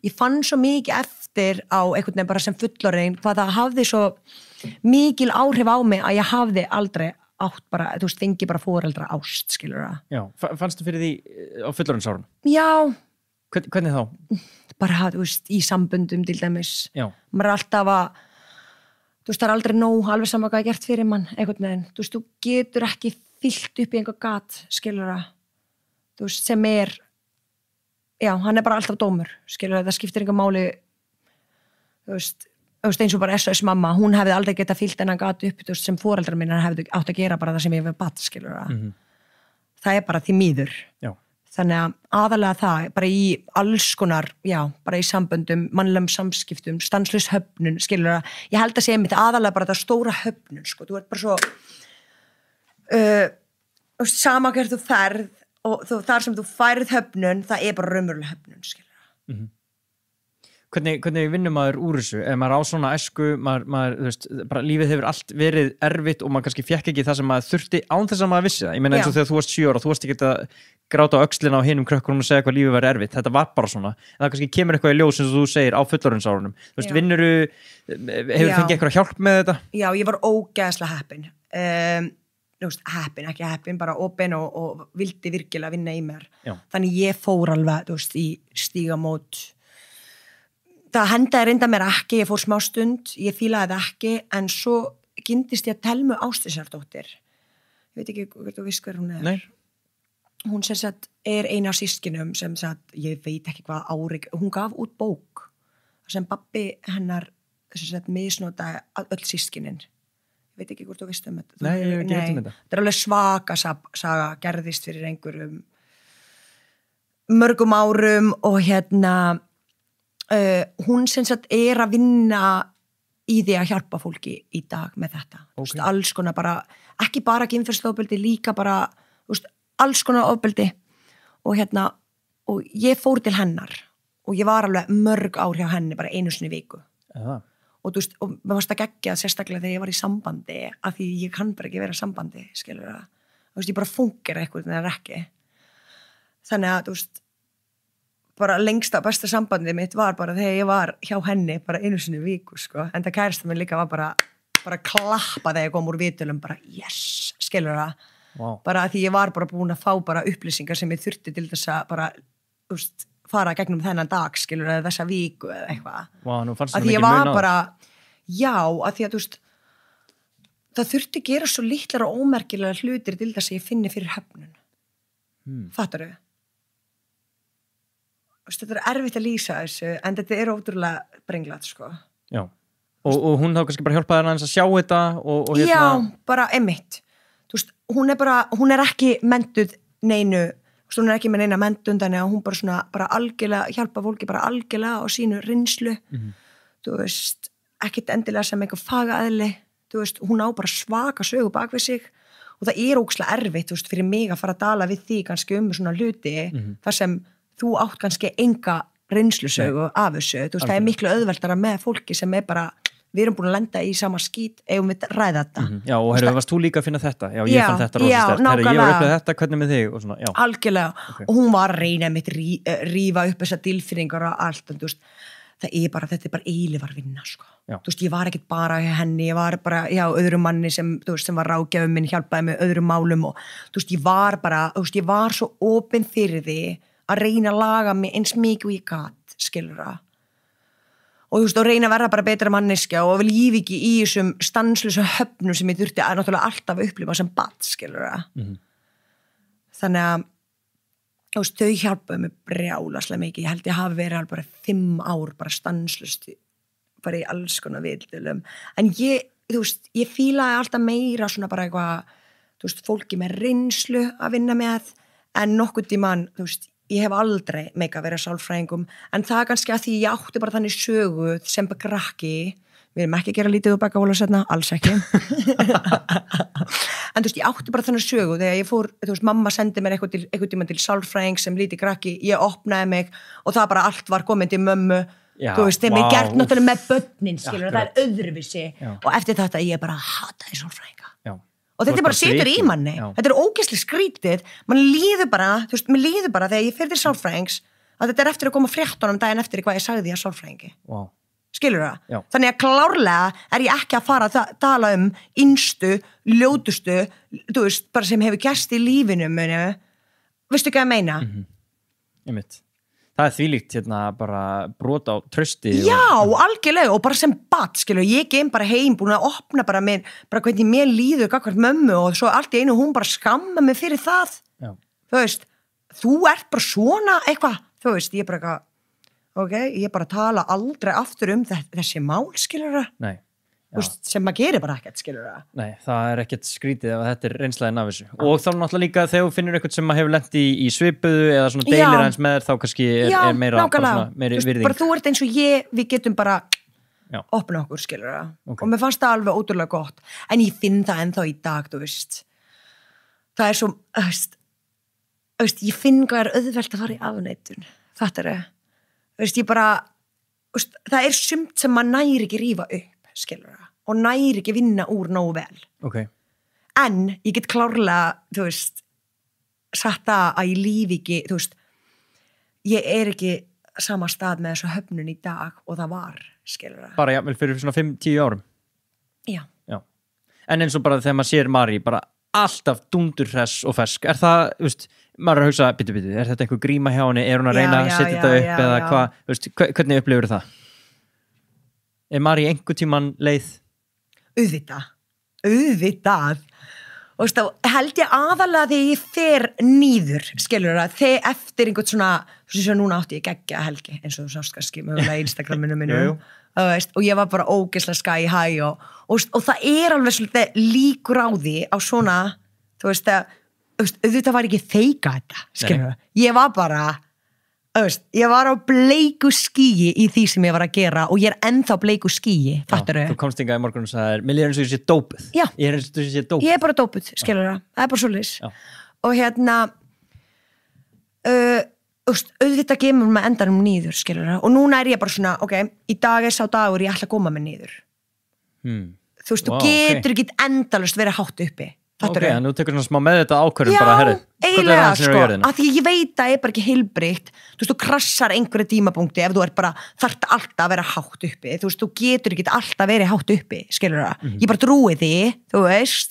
ég fann svo mikið eftir á einhvern veginn bara sem fullorðin hvað það hafði svo mikil áhrif á mig að ég hafði aldrei átt bara, þú veist, fengi bara foreldra ást, skilur það. Já, fannstu fyrir því á fullorðinsárun? Já. Hvernig þá? Bara, þú veist, í samböndum til dæmis. Já. Maður er alltaf að, þú veist, það er aldrei nóg alveg saman hvað er gert fyrir mann, einhvern veginn. Þú veist, þú getur ekki fyllt upp í einhver gat, skilur það. Þú veist, sem er, já, hann er bara alltaf dómur, skilur það, það skiptir einhver máli, þú veist, eins og bara SOS mamma, hún hefði aldrei getað fyllt hennan gat upp, þú veist, sem foreldrar minna hefði átt að gera bara það sem ég hefði batt, skilur það. Það er bara því miður. Já. Þannig að aðalega það, bara í alls konar, já, bara í samböndum, mannlegum samskiptum, stanslaus höfnun, skilur það, ég held að segja mitt aðalega bara það stóra höfnun, sko, þú ert bara svo, sama hvert þú ferð og þar sem þú færð höfnun, það er bara raunveruleg höfnun, skilur það. Hvernig vinnur maður úr þessu? Ef maður á svona æsku, maður, þú veist, bara lífið hefur allt verið erfitt og maður kannski fékk ekki það sem maður þurfti án þess að maður vissi það. Ég meina eins og þegar þú varst 7 ára, þú varst ekki að gráta á öxlina á hinum krökkunum og segja hvað lífið var erfitt. Þetta var bara svona. En það kannski kemur eitthvað í ljós eins og þú segir á fullorðinsárunum. Þú veist, hefur fengið eitthvað hjálp með þetta? Já, ég var ógeðslega heppin. Ekki heppin, bara opin og vildi virkilega vinna í mér. Þannig ég fór alveg, þú veist, í stígamót. Það hendaði reynda mér ekki, ég fór smá stund, ég fílaði það ekki, en svo kynntist ég Telmu Ásdísardóttir. Ég veit ekki hvort þú veist hver hún er. Nei. Hún sem sagt er eina af systkinum sem sagt, ég veit ekki hvað ári, hún gaf út bók sem babbi hennar sem sagt misnotaði öll systkinin. Ég veit ekki hvort þú veist þetta. Nei, ég hef ekki veit þetta. Þetta er alveg svaka saga, gerðist fyrir einhverjum mörgum árum og hún sem sagt er að vinna í því að hjálpa fólki í dag með þetta. Okay. Alls konar bara, ekki bara kynferðisofbeldi, líka bara alls konar ofbeldi og og ég fór til hennar og ég var alveg mörg ár hjá henni bara einu sinni í viku. Og þú veist, og mér varst að gegja sérstaklega þegar ég var í sambandi af því ég kann bara ekki vera í sambandi, skilur það. Þú veist, ég bara fúnkera eitthvað en það er ekki. Þannig að, þú veist, bara lengsta besta sambandið mitt var bara þegar ég var hjá henni bara einu sinni í viku, sko. En það kærasta minn líka var bara klappa þegar ég kom úr vitulum, bara yes, skilur það. Wow. Bara því ég var bara búin að fá bara upplýsingar sem ég þurfti til þess að bara, þú veist, fara gegnum þennan dag, skilur það, þessa viku eða eitthvað. Wow, nú fannst það mikið mun á. Að því ég var bara, já, að því að, þú veist, það þurfti að gera svo litlar og ómerkilega hlutir til þess að ég finni fyrir höfnun. Fattar þau? Þetta er erfitt að lýsa þessu, en þetta er ótrúlega brenglat, sko. Já, og hún þá kannski bara hjálpaði hann að sjá þetta og Já, bara einmitt. Þú veist, hún er ekki mentuð neinu, hún er ekki með neina mentun, þannig að hún bara svona, bara algjörlega, hjálpa fólki bara algjörlega á sínu reynslu. Þú veist, ekkit endilega sem einhver fagaðli, þú veist, hún á bara svaka sögu bak við sig og það er ógeðslega erfitt, þú veist, fyrir mig að fara að tala við því kannski svona hluti, þar sem þú átt kannski enga reynslusögu af þessu, þú veist, það er miklu auðveldara með fólki sem er bara við erum búin að lenda í sama skít eigum við ræða þetta Já, og varst þú líka að finna þetta? Já, ég fann þetta rosa sterkt, ég var upplegað þetta, hvernig með þig? Og svona, já. Algjörlega, og hún var að reyna mitt rífa upp þessar tilfinningar og allt, en þú veist, þetta er bara eilífar vinna, sko. Þú veist, ég var ekkert bara hjá henni, ég var bara hjá öðrum manni sem var ráðgjafinn minn, hjálpaði með öðrum málum og þú veist, ég var svo opin fyrir því að reyna að laga mig eins mikið og ég gat, skilur það. Og þú veist, og reyna að verða bara betra manneskja og lífi ekki í þessum stanslösum höfnum sem ég þurfti að náttúrulega alltaf upplifa sem barn, skilur það. Þannig að þú veist, þau hjálpaði mig brjálaslega mikið. Ég held ég hafi verið bara 5 ár bara stanslust bara í alls konar viðdölum. En þú veist, ég fílaði alltaf meira svona bara eitthvað, þú veist, fólki með reynslu að vinna með, en nokkuð tímann, þú veist, ég hef aldrei meika verið sálfræðingum, en það er kannski að því ég átti bara þannig sögu sem bara krakki, við erum ekki að gera lítið úr bakkaólasefna, alls ekki. En þú veist, ég átti bara þannig sögu, þegar ég fór, þú veist, mamma sendi mér eitthvað tíma til sálfræðing sem lítið krakki, ég opnaði mig og það bara allt var komið til mömmu, þú veist, þegar mér gert náttúrulega með börnin, skilur, það er öðruvísi og eftir þetta ég bara hataði sálfræðinga. Og þetta bara situr í manni, þetta er ógeðslega skrítið, mann líður bara, þú veist, mér líður bara þegar ég fer til sálfræðings að þetta er eftir að koma fréttunum daginn eftir hvað ég sagði að sálfræðingi. Skilur það? Já. Þannig að klárlega er ég ekki að fara að tala innstu, ljótustu, þú veist, bara sem hefur gerst í lífinu, veistu hvað ég meina? Einmitt. Það er þvílíkt bara brot á trausti. Já, algjörlega, og bara sem bat, skilur, ég kem bara heim, búin að opna bara hvernig mér líður gagnvart mömmu og svo allt í einu hún bara skamma mig fyrir það. Já. Þú veist, þú ert bara svona eitthvað, þú veist, ég bara eitthvað, ok, ég bara tala aldrei aftur þessi mál, skilur það? Nei. Þú veist, sem maður gerir bara ekkert, skilur það? Nei, það er ekkert skrítið ef þetta er reynslæðin af þessu. Og þá náttúrulega líka þegar þú finnur eitthvað sem hefur lent í svipuðu eða svona deilir aðeins með þér, þá kannski er meira virðing. Bara þú ert eins og við getum bara opna okkur, skilur það? Okay. Og mér fannst það alveg ótrúlega gott. En ég finn það ennþá í dag, þú veist. Það er svo, ég finn hvað er auðvelt að fara í afneitun. Fattar þau? Þú veist, ég bara, það er sumt sem maður næri ekki rífa upp, skilur það? Og næri ekki vinna úr nógu vel. Okay. En ég get klárlega, þú veist, sagt það að ég lífi ekki, þú veist, ég er ekki sama stað með þessu höfnun í dag og það var, skilur það. Bara jafnvel fyrir svona 5-10 árum? Já. En eins og bara þegar maður sér Mari, bara alltaf dundurhress og fersk, er það, þú veist, maður er að hugsa, bitu, er þetta einhver gríma hjá henni, er hún að reyna að setja þetta upp eða hvað, þú veist, hvernig upplifir það? Er Mari einhver tíman leið? Auðvitað. Og þá held ég aðalega þegar ég fer nýður, skilur það, þegar eftir einhvern svona, svo núna átti ég geggja helgi, eins og þú sást kannski mögulega Instagraminu minu, og ég var bara ógeðslega sky high og það er alveg svolítið líkur á því á svona, þú veist, auðvitað var ekki feika þetta, skilur það, ég var bara, ég var á bleiku skýi í því sem ég var að gera og ég er ennþá bleiku skýi, fattar þau? Þú komst hingað í morgun og sagðir, mér líður eins og ég sé dópuð. Já. Ég er eins og ég sé dópuð. Ég er bara dópuð, skilur það. Það er bara svoleiðis. Og auðvitað gemur með endanum nýður, skilur það. Og núna er ég bara svona, ok, í dag er sá dagur ég ætla að koma með nýður. Þú veist, þú getur ekki endalaust verið hátt uppi. Ok, en þú tekur svona smá með þetta ákvörðum bara, herri. Já, eiginlega, sko, að því ég veit að það er bara ekki heilbrigt, þú veist, þú krassar einhverju tímapunkti ef þú ert bara, þarft alltaf að vera hátt uppi, þú veist, þú getur ekki alltaf verið hátt uppi, skilur það, ég bara trúi því, þú veist,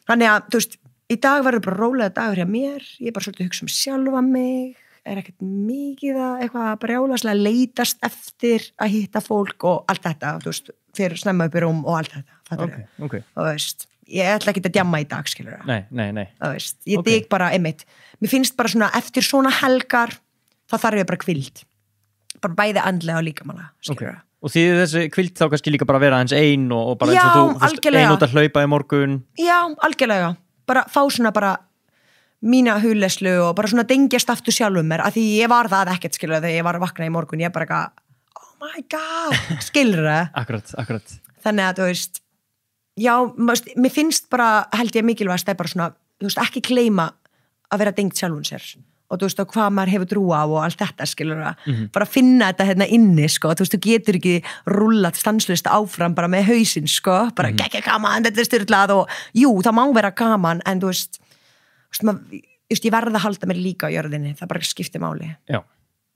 þannig að, þú veist, í dag verður bara rólega dagur hjá mér, ég er bara svolítið að hugsa sjálfa mig, er ekkert mikið að eitthvað brjálaslega leitast eftir að hitta fólk og allt þetta, þú veist, fyrir snemma upp í rúm og allt þetta, okay. Þú veist, ég ætla ekki að djamma í dag, skilur það. Nei. Þú veist, ég dig bara einmitt. Mér finnst bara svona, eftir svona helgar, þá þarf ég bara kvild. Bara bæði andlega og líkamanlega, skilur það. Og því þessi kvild þá kannski líka bara vera eins ein og bara eins og þú ein út að hlaupa í morgun. Já, algjörlega. Bara fá svona bara mína huleslu og bara svona dengjast aftur sjálfum mér, af því ég var það ekkert, skilur það, þegar ég var að vakna í morgun, ég bara eitthvað, oh my god, skilur það. Akkurat. Þannig að, þú veist, já, mér finnst bara, held ég mikilvægast, það er bara svona, þú veist, ekki gleyma að vera dengt sjálfum sér og þú veist, og hvað maður hefur trú á og allt þetta, skilur bara finna þetta hérna inni, sko, þú veist, þú getur ekki rúllat stanslust áfram bara með hausinn, sko, bara geggja gaman, þetta styrlað og jú, það má vera gaman, en þú veist, ég verð að halda mér líka á jörðinni, það bara skiptir máli. Já,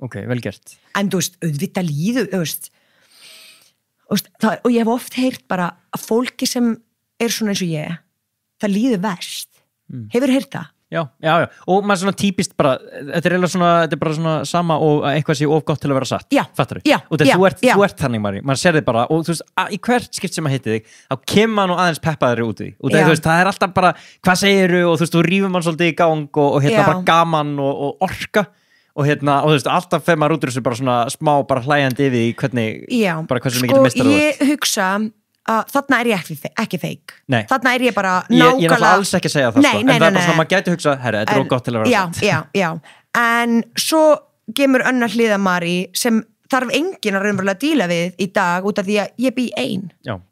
ok, vel gert. En þú veist, auðvitað líður, þú veist, og ég hef oft heyrt bara að fólki sem svona eins og ég, það líður verst. Hefur heyrt það? Já, og maður svona típist bara, þetta er bara svona sama og eitthvað sé of gott til að vera satt. Já, fattarðu? Já, og þú ert þannig, Mari, maður sér þig bara og þú veist, í hvert skipt sem maður hitti þig þá kemur maður nú aðeins peppaðri út í því og þú veist, það er alltaf bara, hvað segiru og þú veist, þú rífur mann svolítið í gang og bara gaman og orka og þú veist, alltaf fer maður út úr þessu bara svona smá bara hlæjandi yfir í hvernig, bara hversu mikið meistari þú ert. Ég hugsa þarna ég ekki feik. Þarna ég bara nákvæmlega. Ég er náttúrulega alls ekki að segja það, en það er bara svona, maður gæti hugsa, herra, þetta er gott til að vera satt. Já, en svo kemur önnur hlið af Mari sem þarf enginn að raunverulega díla við í dag út af því að ég bý ein.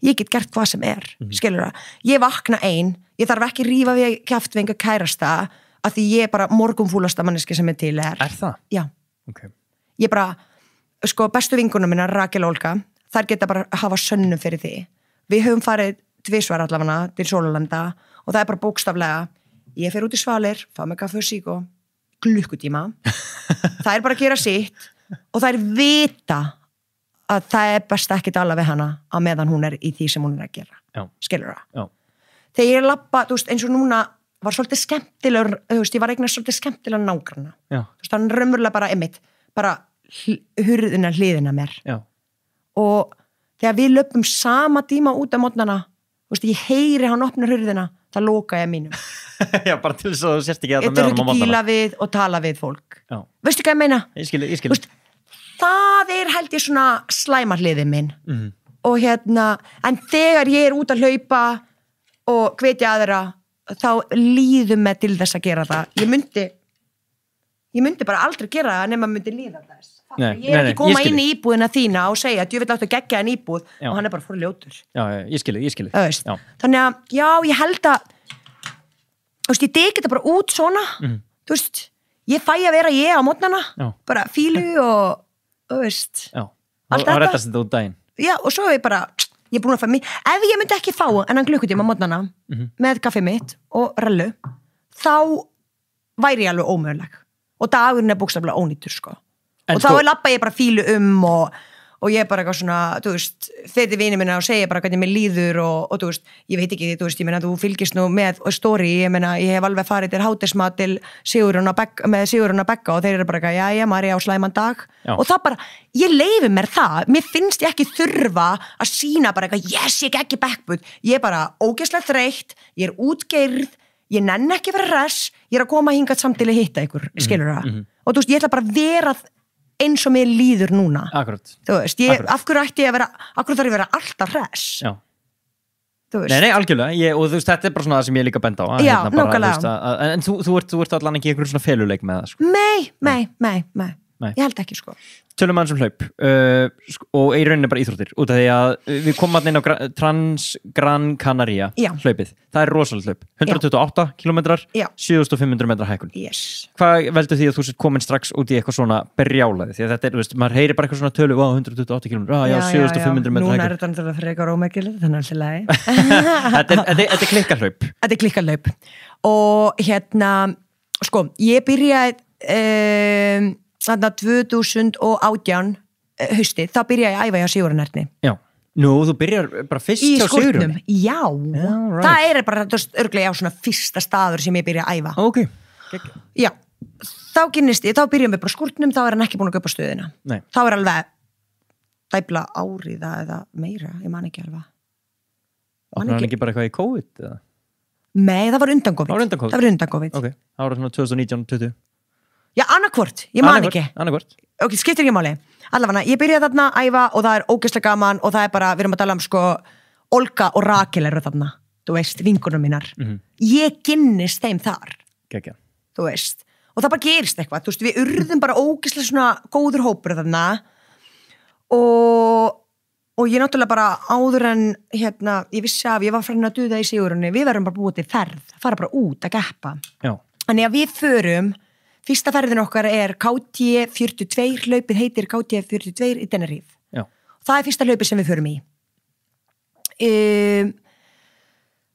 Ég get gert hvað sem skilur það. Ég vakna ein, ég þarf ekki rífa við kjaft við einhver kærasta af því ég er bara morgunfúlasta manneski sem til Er það? Já. Okay. Ég bara, sko, bestu vinkunum minna, Rakel og Olga, þær geta bara hafa sönnum fyrir því. Við höfum farið 2 allavega til Sólalanda og það er bara bókstaflega, ég fer út í Svalir, fá mig kaffi og síkó, klukkutíma, það er bara að gera sitt og það er vita að það er best ekki að tala við hana á meðan hún í því sem hún að gera. Skilur það? Já. Þegar ég lappa, þú veist, eins og núna var svolítið skemmtilegur, þú veist, ég var eignast svolítið skemmtilega nágranna. Þú veist, hann raunverulega bara bara hurðina hliðina mér. Já. Og þegar við löpum sama tíma út af mótnana, þú veist, ég heyri hann opna hurðina, það loka ég mínum. Já, bara til þess að þú sérst ekki að það með hann á mótnana. Ég þurfi ekki kýla við og tala við fólk. Já. Veistu hvað ég meina? Ég skil. Veist, það held ég svona slæmarliðið minn. Og en þegar ég er út að hlaupa og hvetja aðra, þá líðum mig til þess að gera það. Ég myndi bara aldrei gera það nema myndi líða þess. Ég er ekki koma inn í íbúðina þína og segja að ég vil áttu að gegja en íbúð og hann er bara fór ljótur. Já, ég skilji. Þannig að, já, ég held að þú veist, ég degi þetta bara út svona þú veist, ég fæ að vera ég á mótnana, bara fílu og þú veist, allt þetta. Og rettast þetta út daginn. Já, og svo ég bara, ég er búin að fæ mig, ef ég myndi ekki fá en hann klukkutíma á mótnana með kaffi mitt og rellu, þá væri ég alveg ómöguleg og dagurinn er bókstaflega ónýtur, sko. Og þá lappa ég bara fílu og ég er bara eitthvað svona, þú veist, þegar vini minna og segja bara hvernig mér líður og þú veist, ég veit ekki, þú veist, ég meina, þú fylgist nú með story, ég meina, ég hef alveg farið til hádegismat til Sigurjón að Begga og þeir eru bara eitthvað, jæja, Mari á slæman dag og það bara, ég leyfi mér það, mér finnst ég ekki þurfa að sína bara eitthvað, yes, ég ekki backbud, ég er bara ógeðslega þreytt, ég er útgeirð, ég nenni ekki vera res, ég er að koma hingað samt til að hitta ykkur, skilur það og þú veist, ég ætla bara að vera eins og mér líður núna. Akkurat. Þú veist, af hverju ætti ég að vera, af hverju þarf ég að vera alltaf hress? Já. Þú veist. Nei, algjörlega, og þú veist, þetta er bara svona það sem ég líka benda á. Já, nákvæmlega. En þú ert allan ekki einhverjum svona feluleik með það, sko? Nei. Ég held ekki, sko. Tölum aðeins hlaup og í rauninni bara íþróttir út af því að við komum inn á Gran Canaria hlaupið, það er rosalega hlaup 128 kilometrar, 7500 metrar hækkun. Hvað veldur því að þú sett komin strax út í eitthvað svona berjálaði, því að þetta er, þú veist, maður heyrir bara eitthvað svona tölu 128 kilometrar, 7500 metrar hækkun. Núna er þetta frekar ómækil, þannig að þetta er klikkahlaup. Þetta er klikkahlaup og sko, ég byrjaði þarna 2018 haustið, þá byrjaði ég að æfa hjá Sigurjón. Já, nú þú byrjar bara fyrst hjá Sigurjón. Já, það er bara örglega á svona fyrsta staður sem ég byrja að æfa. Ok. Já, þá byrjum við bara skúrnum, þá er hann ekki búin að kaupa stöðina. Nei. Þá er alveg dæbla áriða eða meira, ég man ekki alveg. Var hann ekki bara eitthvað í COVID? Eða? Nei, það var undan COVID. Það var undan COVID. Ok, það var svona 2019-20. Já, annarkvort, ég man ekki. Annarkvort. Ok, skiptir ekki máli. Allavega, ég byrjaði þarna að æfa og það er ógeðslega gaman og það er bara, við erum að tala sko, Olga og Rakel eru þarna, þú veist, vinkunum mínar. Ég kynnist þeim þar. Gekja. Þú veist. Og það bara gerist eitthvað, þú veist, við urðum bara ógeðslega svona góður hópur þarna og ég náttúrulega bara áður en, ég vissi að ég var farin að duða í Sigurjóni, við verðum bara búið til ferð, fara bara út að geppa. Já. Þannig að við förum fyrsta ferðin okkar KT42, hlaupið heitir KT42 í Tenerife. Já. Það fyrsta hlaupið sem við förum í.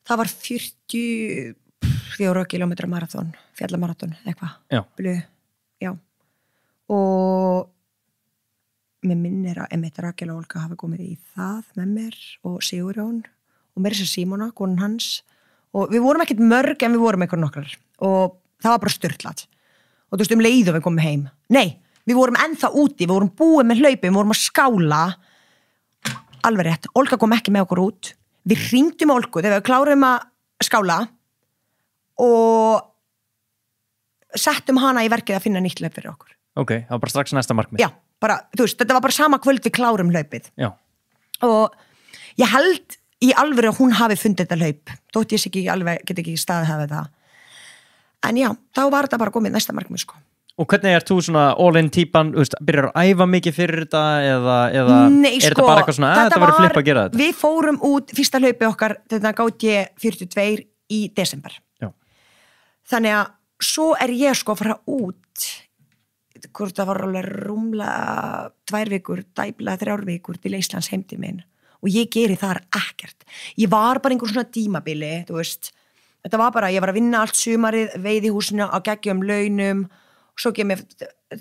Það var 44 kilometra marathon, fjallamarathon, eitthvað. Já. Og mér minnir að Emmett, Rakel og Olga hafa komið í það með mér og Sigurjón og mér sem Símona, konan hans. Og við vorum ekkert mörg en við vorum eitthvað nokkrar. Og það var bara styrlat. Og þú veist, leið og við komum heim. Nei, við vorum ennþá úti, við vorum búið með hlaupi, við vorum að skála. Alveg rétt, Olga kom ekki með okkur út. Við hringdum Olgu þegar við klárum að skála og settum hana í verkið að finna nýtt hlaup fyrir okkur. Ok, það var bara strax næsta markmið. Já, bara, þú veist, þetta var bara sama kvöld við klárum hlaupið. Já. Og ég held í alvöru að hún hafi fundið þetta hlaup. Þótt ég get ekki staðið hafa það. En já, þá var þetta bara komið næsta markmið, sko. Og hvernig þú svona all-in típan, byrjar að æfa mikið fyrir þetta eða Nei, er þetta bara eitthvað svona, þetta var flip að gera þetta? Við fórum út fyrsta hlaupi okkar, þetta KT42 í desember. Já. Þannig að svo ég sko að fara út, hvort það var alveg rúmlega 2 vikur, dæbla 3 vikur til Íslands heimti minn og ég geri þar ekkert. Ég var bara einhver svona tímabili, þú veist, þetta var bara, ég var að vinna allt sumarið, veiðihúsinu á geggjum launum, svo kem ég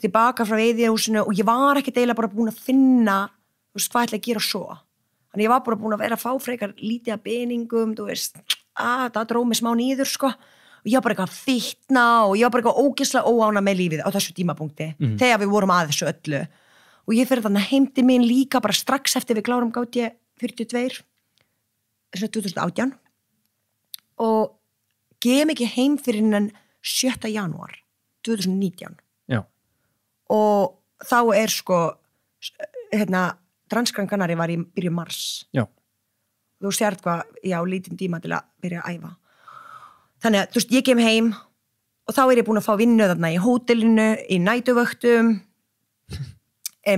tilbaka frá veiðihúsinu og ég var ekki deila bara búin að finna, þú veist, hvað ætla að gera svo. Þannig ég var bara búin að vera að fá frekar lítið af peningum, þú veist, það dróð mig smá niður, sko. Og ég var bara eitthvað þyttna og ég var bara eitthvað ógeðslega óána með lífið á þessu tímapunkti, þegar við vorum að þessu öllu. Og ég fyrir þannig heimti mín líka bara strax eftir við klárum KT42, 2018, og kem ekki heim fyrir innan 7. janúar 2019. Já. Og þá sko, Transgran Canary var í byrjun mars. Já. Þú sérð hvað, já, lítinn tíma til að byrja að æfa. Þannig að, þú veist, ég kem heim og þá ég búin að fá vinnu þarna í hótelinu, í nætuvöktum,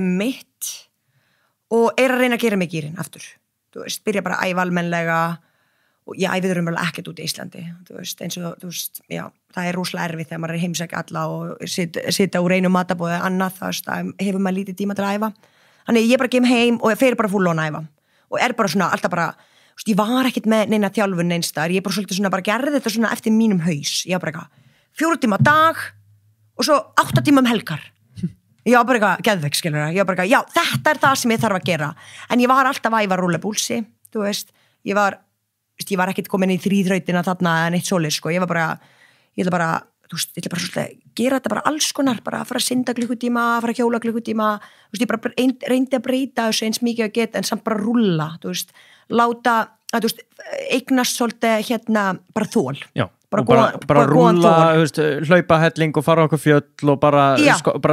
mitt, og að reyna að gera mig gýrin aftur. Þú veist, byrja bara að æfa almennlega og ég æfið raunverulega ekkert út í Íslandi. Þú veist, eins og, þú veist, já, það rosalega erfitt þegar maður heimsækja alla og sita úr einu matabóði annað, það hefur maður lítið tíma til að æfa. Þannig ég bara kem heim og ég fer bara full on að æfa og bara svona, alltaf bara, þú veist, ég var ekkert með neina þjálfun neins staðar, ég bara svolítið svona bara gerði þetta svona eftir mínum haus. Ég var bara eitthvað 4 tíma á dag og svo 8 tíma helgar. Ég var bara eitthvað geðveik, skilur það. Ég var bara eitthvað, já, þetta það sem ég þarf að gera. En ég var alltaf að æfa rúllabúlsi, þú veist. Ég var ekkert komin í þríþrautina þarna en eitt svoleiðis, sko. Ég ætla bara svolítið gera þetta bara alls konar, bara að fara að synda klukkutíma, að fara að hjóla klukkutíma, þú veist, ég bara reyndi að breyta þessu eins mikið að geta en samt bara rúlla, þú veist, láta, þú veist, eignast svolítið bara þól. Já, bara rúlla, þú veist, hlaupa helling og fara á okkur fjöll og bara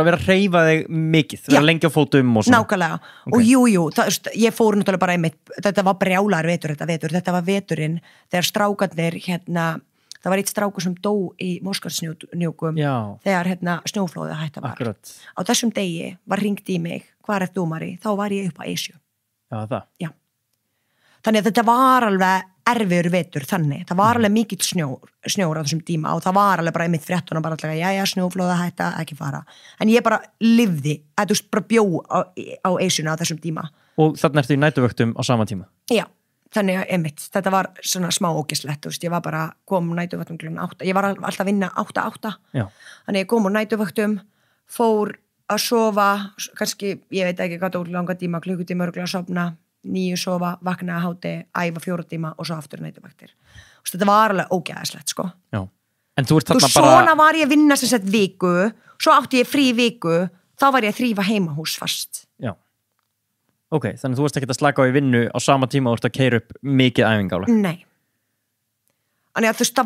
vera að hreyfa þig mikið, vera lengi á fótum og svona. Nákvæmlega, okay. Og jú, það, ég fór náttúrulega bara einmitt, þetta var brjálar þetta var veturinn, þegar strákarnir, það var eitt strákur sem dó í Moskarsnjúkum þegar snjóflóðið hætta var. Akkurat. Á þessum degi var hringt í mig, hvað dómari? Þá var ég upp á Esju. Já, það. Já. Þannig að þetta var alveg erfiður vetur þannig. Það var alveg mikill snjór á þessum tíma og það var alveg bara einmitt fréttunum bara alltaf, já, snjóflóðið hætta, ekki fara. En ég bara lifði, þú veist, bara bjó á Esjuna á þessum tíma. Og þannig ertu í nætuvöktum á sama tíma? Já. Þannig að einmitt, þetta var svona smá ógislegt, þú veist, ég var bara kom nætuvöktum kl. 8, ég var alltaf að vinna 8. Já. Þannig ég kom úr nætuvöktum, fór að sofa, kannski, ég veit ekki hvað langa tíma, klukkutíma örgulega að sofna, 9 sofa, vakna að háti, æfa 4 tíma og svo aftur nætuvöktir. Þetta var alveg ógeðslegt, sko. Já. En þú ert þarna bara... Svona var ég að vinna sem sett viku, svo átti ég frí viku, þá var ég að þrífa heimahús fast. Já. Ok, þannig þú varst ekki að slaka á í vinnu á sama tíma og þú ert að keyra upp mikið æfingála. Nei. Þannig að þú veist,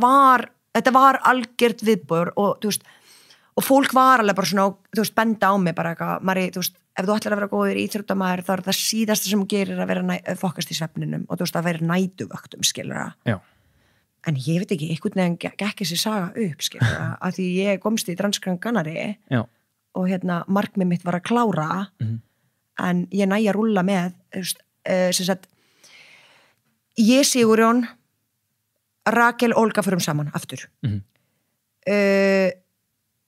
þetta var algjört viðbör og þú veist, og fólk var alveg bara svona, þú veist, benda á mig bara eitthvað, Mari, þú veist, ef þú ætlar að vera góður íþróttamaður, þá það síðasta sem þú gerir að vera fokast í svefninum og þú veist, að vera nætuvöktum, skilur það. Já. En ég veit ekki, einhvern veginn gekk þessi saga upp, skilur það, að því ég komst í Transgran Canary og markmið mitt var að klára en ég næja að rúlla með sem sagt ég Sigurjón Rakel Olga förum saman aftur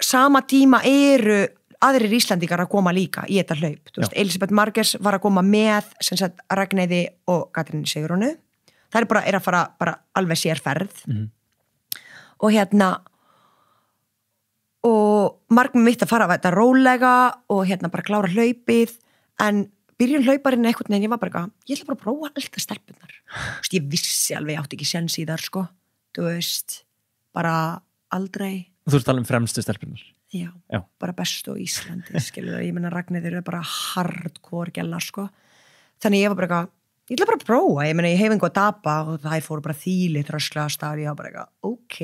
sama tíma eru aðrir Íslandingar að koma líka í þetta hlaup. Þú veist, Elisabeth Margers var að koma með sem sagt Ragnheiði og Katrínu Sigrúnu. Það er að fara bara alveg sérferð. Og og margum mitt að fara að þetta rólega og bara klára hlaupið, en byrjun hlauparinn einhvern veginn, ég var bara ég ætla bara að prófa alltaf stelpunar. Þú veist, ég vissi alveg, ég átti ekki séns í þar, sko. Þú veist, bara aldrei. Þú ert alveg fremstu stelpunar. Já, bara bestu á Íslandi, skilur. Ég meina Ragnheiður bara hardcore gæla, sko. Þannig ég var bara ég ætla bara að prófa, ég meina ég hef einhver að tapa og það fóru bara þýlit rösklega stað, ég var bara ok.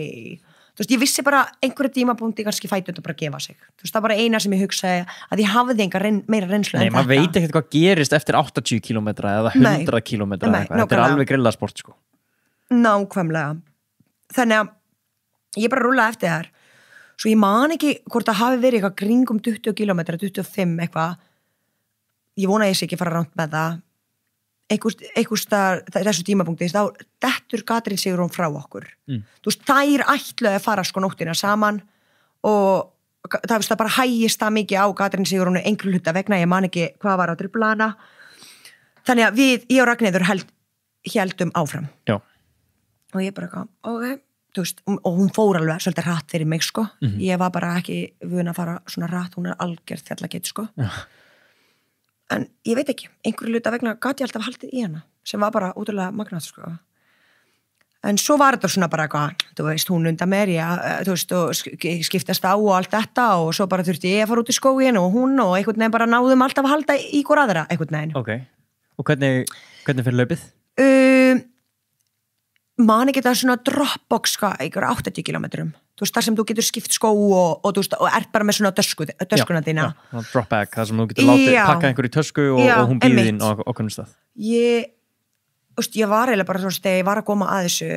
Þú veist, ég vissi bara einhverju tímapunkti kannski fætund að bara gefa sig. Þú veist, það var bara eina sem ég hugsaði að ég hafði enga meira reynslu en þetta. Nei, maður veit ekkert hvað gerist eftir 80 kilometra eða 100 kilometra eða eitthvað. Þetta alveg grillasport, sko. Nákvæmlega. Þannig að ég bara rúlaði eftir þar. Svo ég man ekki hvort það hafi verið eitthvað kringum 20 kilometra, 25 eitthvað. Ég vona að ég sé ekki fara rangt með það. Þessu tímapunkti þá dettur Katrín Sigrún frá okkur. Þú veist, þær ætluðu að fara sko nóttina saman og það bara hægist það mikið á Katrín Sigrúnu einhverju hluta vegna, ég man ekki hvað var á driflana. Þannig að ég og Ragnheiður héldum áfram. Já. Og ég bara ok, þú veist, og hún fór alveg svolítið hratt fyrir mig, sko. Ég var bara ekki vun að fara svona hratt, hún algjört fjallageit, sko. Já. En ég veit ekki, einhverju hluta vegna gat ég alltaf haldið í hana, sem var bara útrúlega magnað, sko. En svo var þetta svona bara þú veist, hún undan mér, þú veist, og skiptast á og allt þetta og svo bara þurfti ég að fara út í skóginn og hún og einhvern veginn bara náðum alltaf að halda í hvort aðra, einhvern veginn. Ok, og hvernig fyrir hlaupið? Man ekki það svona dropbox, einhver 80 kilometrum. Þú veist, þar sem þú getur skipt skó og þú veist, og ert bara með svona töskuna þína. Já, drop bag, þar sem þú getur látið pakka einhverju tösku og hún býðir inn á okkur stað. Ég var eiginlega bara svona, þegar ég var að koma að þessu,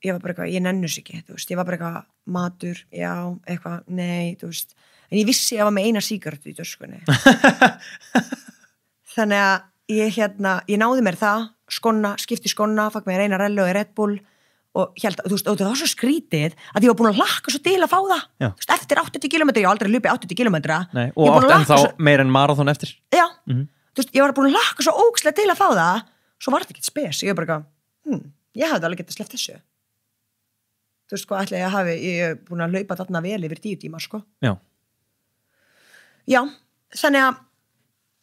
ég var bara ég nennus ekki, þú veist, ég var bara matur, já, eitthvað, nei, þú veist, en ég vissi ég var með eina sígarettu í töskunni. Þannig að ég náði mér það, skipti skonna, fakk mér eina rellu og Red Bull og þú veist, og það var svo skrítið að ég var búin að hlakka svo til að fá það. Þú veist, eftir 80 kilometra, ég var aldrei hlupið 80 kilometra. Nei, og oft ennþá meira en marathon eftir. Já, þú veist, ég var búin að hlakka svo ógeðslega til að fá það, svo var þetta ekkert spes. Ég var bara, ég hafði alveg getað sleppt þessu. Þú veist, ætli ég er búin að hlaupa þarna vel yfir 10 tíma, sko. Já. Já, þannig að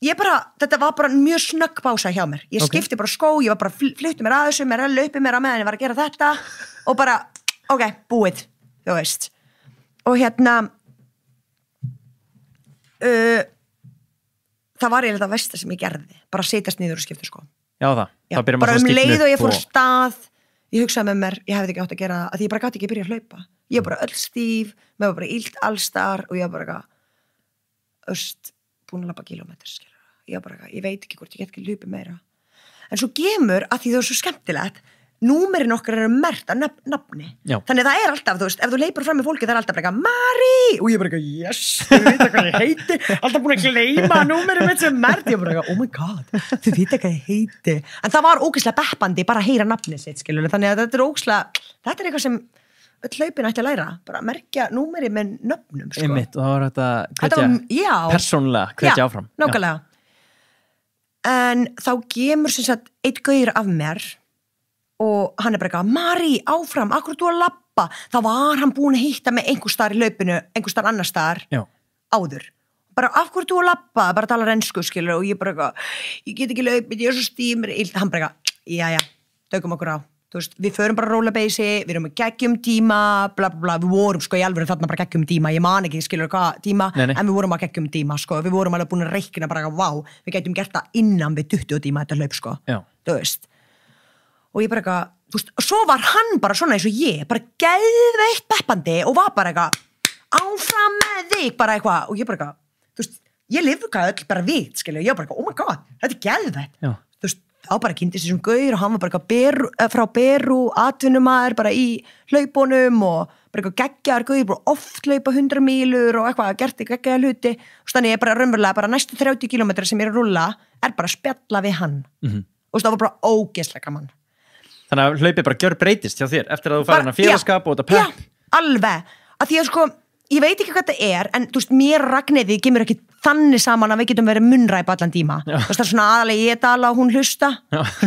þetta var bara mjög snögg pása hjá mér. Ég skipti bara skó, ég var bara flutti mér að þessu, mér að laupi mér að meðan ég var að gera þetta og bara, ok, búið, þú veist. Og það var eiginlega það versta sem ég gerði, bara setjast niður og skipta skó. Já, það. Já, bara leið og ég fór stað, ég hugsaði með mér, ég hefði ekki átt að gera það, að ég bara gátti ekki að byrja að hlaupa. Ég var bara öll stíf, mér var bara illt allstar og ég var bara búin að labba kílómetrar, skilur. Ég veit ekki hvort ég get ekki hlupið meira. En svo gemur, að því það er svo skemmtilegt, númerin okkar eru merkt að nafni. Já. Þannig það er alltaf, þú veist, ef þú leipur fram með fólki, það er alltaf bara Mari! Og ég bara, yes, þau veit hvað ég heiti, alltaf búin að gleyma númerin mitt sem merkt. Ég bara, oh my god, þau veit hvað ég heiti. En það var ógeðslega beppandi, bara að heyra nafnið sitt, skilur. Þannig að þetta er eitthvað sem öll hlaupin ætti að læra, bara að merkja númeri með nöfnum, sko. Einmitt, og það var þetta persónulega hvetja áfram. Nákvæmlega. En þá gemur sem sagt eitt gaur af mér og hann er bara Mari, áfram, akkur þú að labba. Þá var hann búin að hitta með einhver staðar í laupinu, einhver staðar annar staðar áður. Bara akkur þú að labba, bara tala ensku, skilur, og ég bara ég get ekki laupið, ég er svo stímur. Hann bara, já, dögum okkur á. Þú veist, við förum bara rólabeysi, við erum með geggjum tíma, bla bla bla, við vorum sko í alvöru þarna bara geggjum tíma, ég man ekki, skilur hvað tíma, en við vorum að geggjum tíma, sko, við vorum alveg búin að reikna bara, vá, við gætum gert það innan við 20 tíma þetta hlaup, sko, þú veist. Og ég bara þú veist, og svo var hann bara svona eins og ég, bara geðveitt beppandi og var bara áfram með þig, bara eitthvað, og ég bara þú veist, ég lifði öll bara við, skilur, ég bara oh my god, þetta er geðveitt, þú veist. Þá bara kynntist þessum gaur og hann var bara frá Beru, atvinnumaður bara í hlaupunum og bara geggjaðar gaur, bara oft hlaupa 100 mílur og eitthvað, gert geggjaðar hluti og þannig ég bara raunverulega, bara næstu 30 kilometra sem ég er að rúlla, er bara að spjalla við hann og það var bara ógeðslega gaman. Þannig að hlaupið bara gjör breytist hjá þér eftir að þú farin að félagskap og þetta pepp? Já, alveg, að því að sko ég veit ekki hvað þetta en þú veist, mér Ragnheiði kemur ekki þannig saman að við getum verið munnræpa allan tíma. Þú veist, það svona aðalega ég tala og hún hlusta.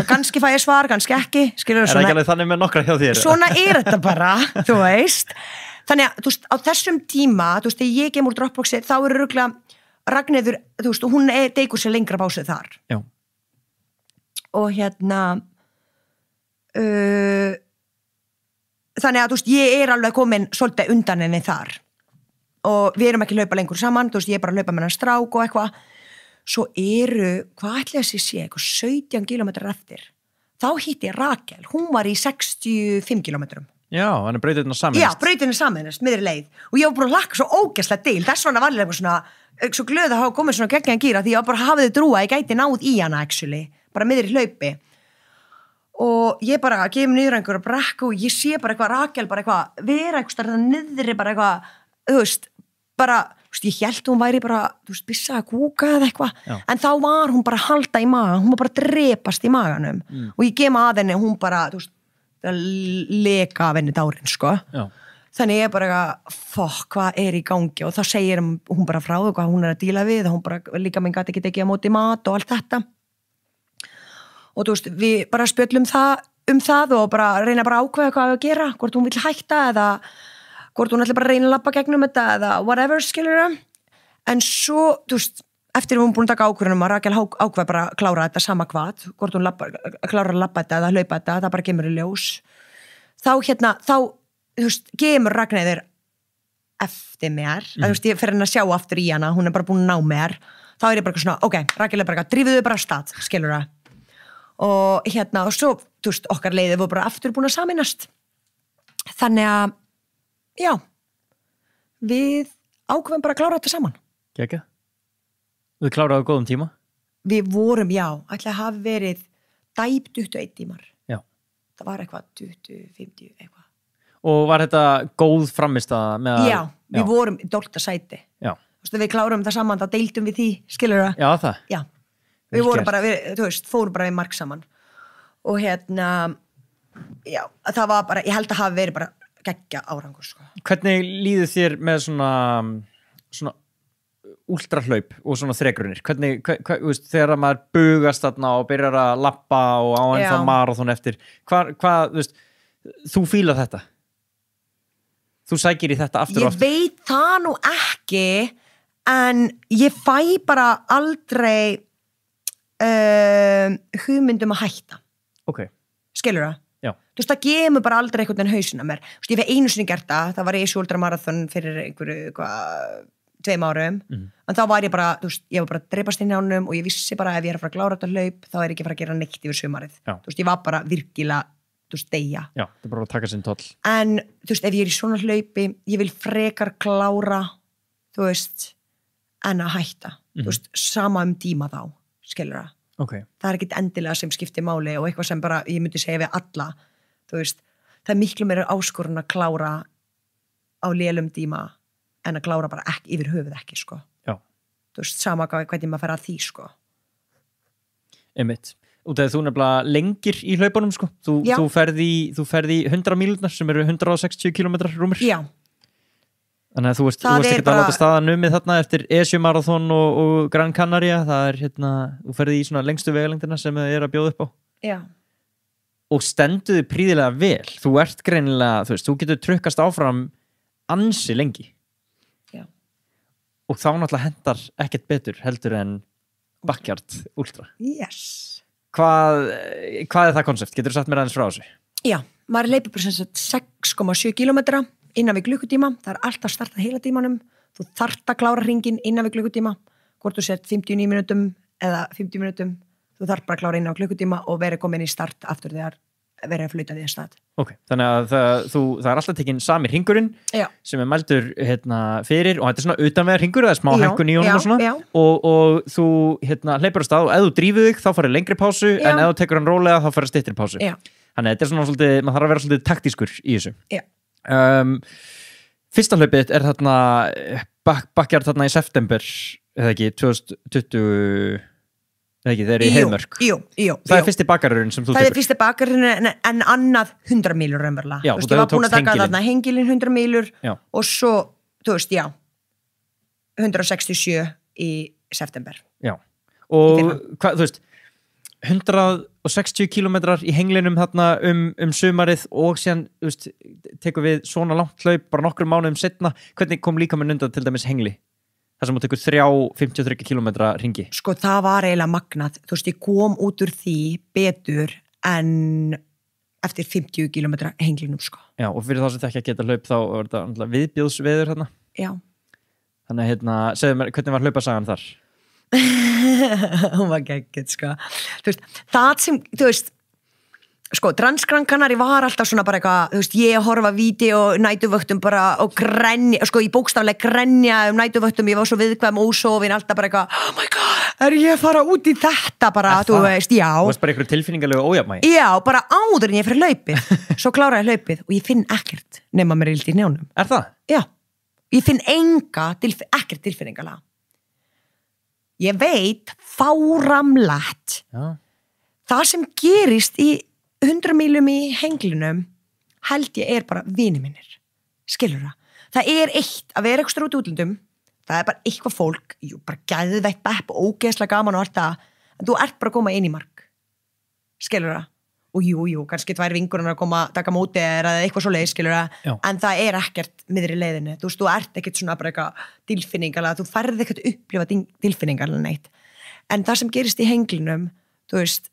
Kannski fæ ég svar, kannski ekki. Skilur, það ekki alveg þannig með nokkra hjá þér? Svona þetta bara, þú veist. Þannig að, þú veist, á þessum tíma, þú veist, þegar ég kem úr Dropboxi, þá örugglega Ragnheiður, þú veist, hún deykur sér lengra básið þar. Já. Og þannig að, þú veist, ég alveg komin svolítið undan henni þar. Og við erum ekki að hlaupa lengur saman, þú veist, ég bara að hlaupa með hann strák og eitthvað. Svo hvað ætli þessi sé, eitthvað 17 kilometrar eftir. Þá hitti ég Rakel, hún var í 65 kilometrum. Já, hann brautirinn að saminast. Já, brautirinn að saminast, miðri leið. Og ég var bara að lakka svo ógeðslega til. Þess vegna var ég eitthvað svona, svo glöð að hafa komið svona geggjaðan gíra, því ég var bara hafið trúa að ég gæti náð í hana, actually. Bara miðri hlaupi. Og ég bara gefum niður einhverja brekku og ég sé bara eitthvað Rakel, bara eitthvað, vera eitthvað starf niðri, bara eitthvað, þú veist, bara, þú veist, ég held hún væri bara, þú veist, bissa að kúka eða eitthvað, en þá var hún bara að halda í magan, hún var bara að drepast í maganum og ég gema að henni, hún bara, þú veist, að leka af henni dárin, sko. Já. Þannig ég bara, hvað í gangi og þá segir hún bara frá hvað hún að díla við og hún bara, líka minn gæti ekki tekið á móti mat og allt þetta. Og þú veist, við bara spjöllum það og bara reyna bara að ákveða hvað að gera, hvort hún vill hætta eða hvort hún ætla bara að reyna að labba gegnum þetta eða whatever, skilur. En svo, þú veist, eftir að hún búin að taka ákvörðunum að Rakel ákveða bara að klára þetta sama hvað, hvort hún klára að labba þetta eða hlaupa þetta, það bara kemur í ljós. Þá, þú veist, kemur Ragnheiður eftir mér, þú veist, ég fer henni að sjá aftur í hana, hún bara búin að ná mér, þá ég bara svona, ok, Rakel bara, drífuðu bara af stað, skilur það. Og og svo, þú veist, okkar leiðið voru bara aftur búin að saminast. Þannig að, já, við ákveðum bara að klára þetta saman. Gekka. Við kláraðu á góðum tíma? Við vorum, já, ætla að hafa verið dæp 21 tímar. Já. Það var eitthvað 20, 50, eitthvað. Og var þetta góð frammistaða með að... Já, við vorum í 12. sæti. Já. Þú veist, við klárum það saman, þá deildum við því, skilur það? Já, það? Já. Við vorum bara, þú veist, fórum bara við mark saman. Og já, það var bara, ég held að hafa verið bara geggja árangur, sko. Hvernig líður þér með svona últrahlaup og svona þregrunir? Hvernig, þú veist, þegar maður bugast þarna og byrjar að labba og á ennþá marathon eftir, hvað, þú veist, þú fílar þetta? Þú sækir í þetta aftur og aftur? Ég veit það nú ekki, en ég fæ bara aldrei hugmyndum að hætta. Ok. Skilur það? Já. Þú veist, það gemur bara aldrei einhvern veginn hausin á mér. Þú veist, ég hef einu sinni gert það var ég í ultramarathon fyrir einhverju 2 árum, en þá var ég bara, þú veist, ég var bara að dreipast inn í ánum og ég vissi bara ef ég er að fara að klára þetta hlaup, þá er ég ekki að fara að gera neitt yfir sumarið. Já. Þú veist, ég var bara virkilega, þú veist, deyja. Já, það er bara að taka sinn toll. En, þú veist, ef ég er í svona hlaupi, ég vil frekar klára, þú veist, en að hætta. Þú veist, sama tíma þá, skilur það. Okay. Það er ekkit endilega sem skiptir máli og eitthvað sem bara, ég myndi segja við alla, þú veist, það er miklu meira áskorun að klára á lélum tíma en að klára bara ekki, yfir höfuð ekki, sko. Já. Þú veist, sama hvernig maður fer að því, sko. Einmitt. Og þegar þú nefnilega lengir í hlaupunum, sko. Þú ferð í 100 mínúturnar sem eru 160 kilometrar rúmur. Já. Þannig að þú veist ekki að láta staðan numið þarna eftir Esju-marathon og Gran Canaria, það er þú ferði í svona lengstu vegalengdina sem þið er að bjóða upp á. Já. Og stenduðu prýðilega vel. Þú ert greinilega, þú veist, þú getur trukkast áfram ansi lengi. Já. Og þá náttúrulega hendar ekkert betur heldur en backyard ultra. Yes. Hvað er það konsept? Getur þú sagt mér aðeins frá þessu? Já, maður leipur bara 6,7 kilometra innan við klukkutíma, það er alltaf startað heila tímanum, þú þarft að klára hringinn innan við klukkutíma, hvort þú sett 59 mínútum eða 50 mínútum, þú þarft bara að klára innan við klukkutíma og verið komin í start aftur þegar verið að flauta því að stað. Ok, þannig að það er alltaf tekinn sami hringurinn sem er mældur fyrir og þetta er svona utanvegar hringur, það er smá hækkun í honum og svona og þú hleypur á stað og ef þú drífur þig þá farið lengri pásu en ef þú tekur hann rólega þá farið styttri pásu. Þannig að þetta er svona svolítið, maður þarf að vera svolítið taktískur í þessu. Fyrsta hlaupið er þarna backyard þarna í september eða ekki, 2020 eða ekki, þeir eru í Heiðmörk. Jú. Það er fyrsti bakarurinn sem þú tekur. Það er fyrsti bakarurinn en annað 100 mílur raunverulega. Já, þú veist, ég var búin að taka þarna hengilinn 100 mílur og svo þú veist, já 167 í september. Já, og hvað, þú veist 160 kilometrar í henglinum þarna sumarið og síðan, þú veist, tekur við svona langt hlaup bara nokkrum mánuðum setna, hvernig kom líkaminn undan til dæmis hengli? Það sem þú tekur 53 kilometra hringi. Sko, það var eiginlega magnað, þú veist, ég kom út úr því betur en eftir 50 kilometra henglinum, sko. Já, og fyrir þá sem þetta ekki að geta hlaup þá var þetta viðbjóðsveður hérna. Já. Þannig, segðu mér, hvernig var hlaupasagan þar? Hún var geggjuð, sko. Þú veist, það sem, þú veist, sko, Transgran Canary var alltaf svona bara eitthvað, þú veist, ég horfa vídeo nætuvöktum bara og grenja, sko, ég bókstaflega grenja nætuvöktum, ég var svo viðkvæm ósofin, alltaf bara eitthvað, oh my god, er ég að fara út í þetta bara, þú veist, já. Þú veist bara einhverju tilfinningalegu ójafnvægi? Já, bara áður en ég fyrir hlaupið, svo kláraði hlaupið og ég finn ekkert nema mér illt í hnjánum. Er það? Já, ég finn ekkert tilfinningalega. Ég veit fáramlegt það sem gerist í 100 mílum í henglinum held ég bara vini mínir, skilur það eitt að vera eitthvað út í útlöndum, það bara eitthvað fólk, bara gæðveitt bepp og ógeðslega gaman og allt það, en þú ert bara að koma inn í mark, skilur það og kannski 2 vinkonur að koma að taka móti eða eitthvað svo leið, skilur það, en það ekkert miðri leiðinni, þú veist, þú ert ekkert svona bara eitthvað tilfinningalega, þú færði ekkert upplifa tilfinningalega neitt, en það sem gerist í henglinum, þú veist,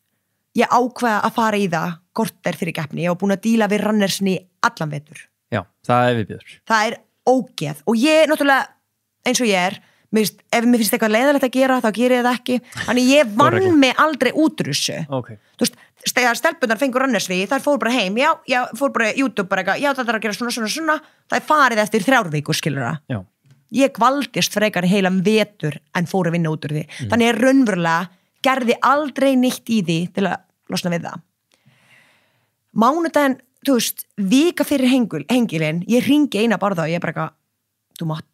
ég ákveða að fara í það korter fyrir keppni, ég var búin að díla við runnersni allan vetur. Já, það viðbjóður. Það ógeð og ég, náttúrulega, eins og ég ef mér finnst eitthvað leiðilegt að gera, þá ger ég það ekki, þannig ég vann mig aldrei út úr þessu. Okay. Þú veist, þegar stelpunnar fengur runnersví, þær fór bara heim, ég fór bara YouTube bara eitthvað, já, þetta að gera svona, það farið eftir 3 vikur, skilur það. Já. Ég kvaldist frekar heilan vetur en fór að vinna út úr því. Þannig ég raunverulega gerði aldrei neitt í því til að losna við það. Mánudaginn, þú veist, vika fyrir hengilinn, ég hringi eina bara þá, ég bara eitthvað, þú mátt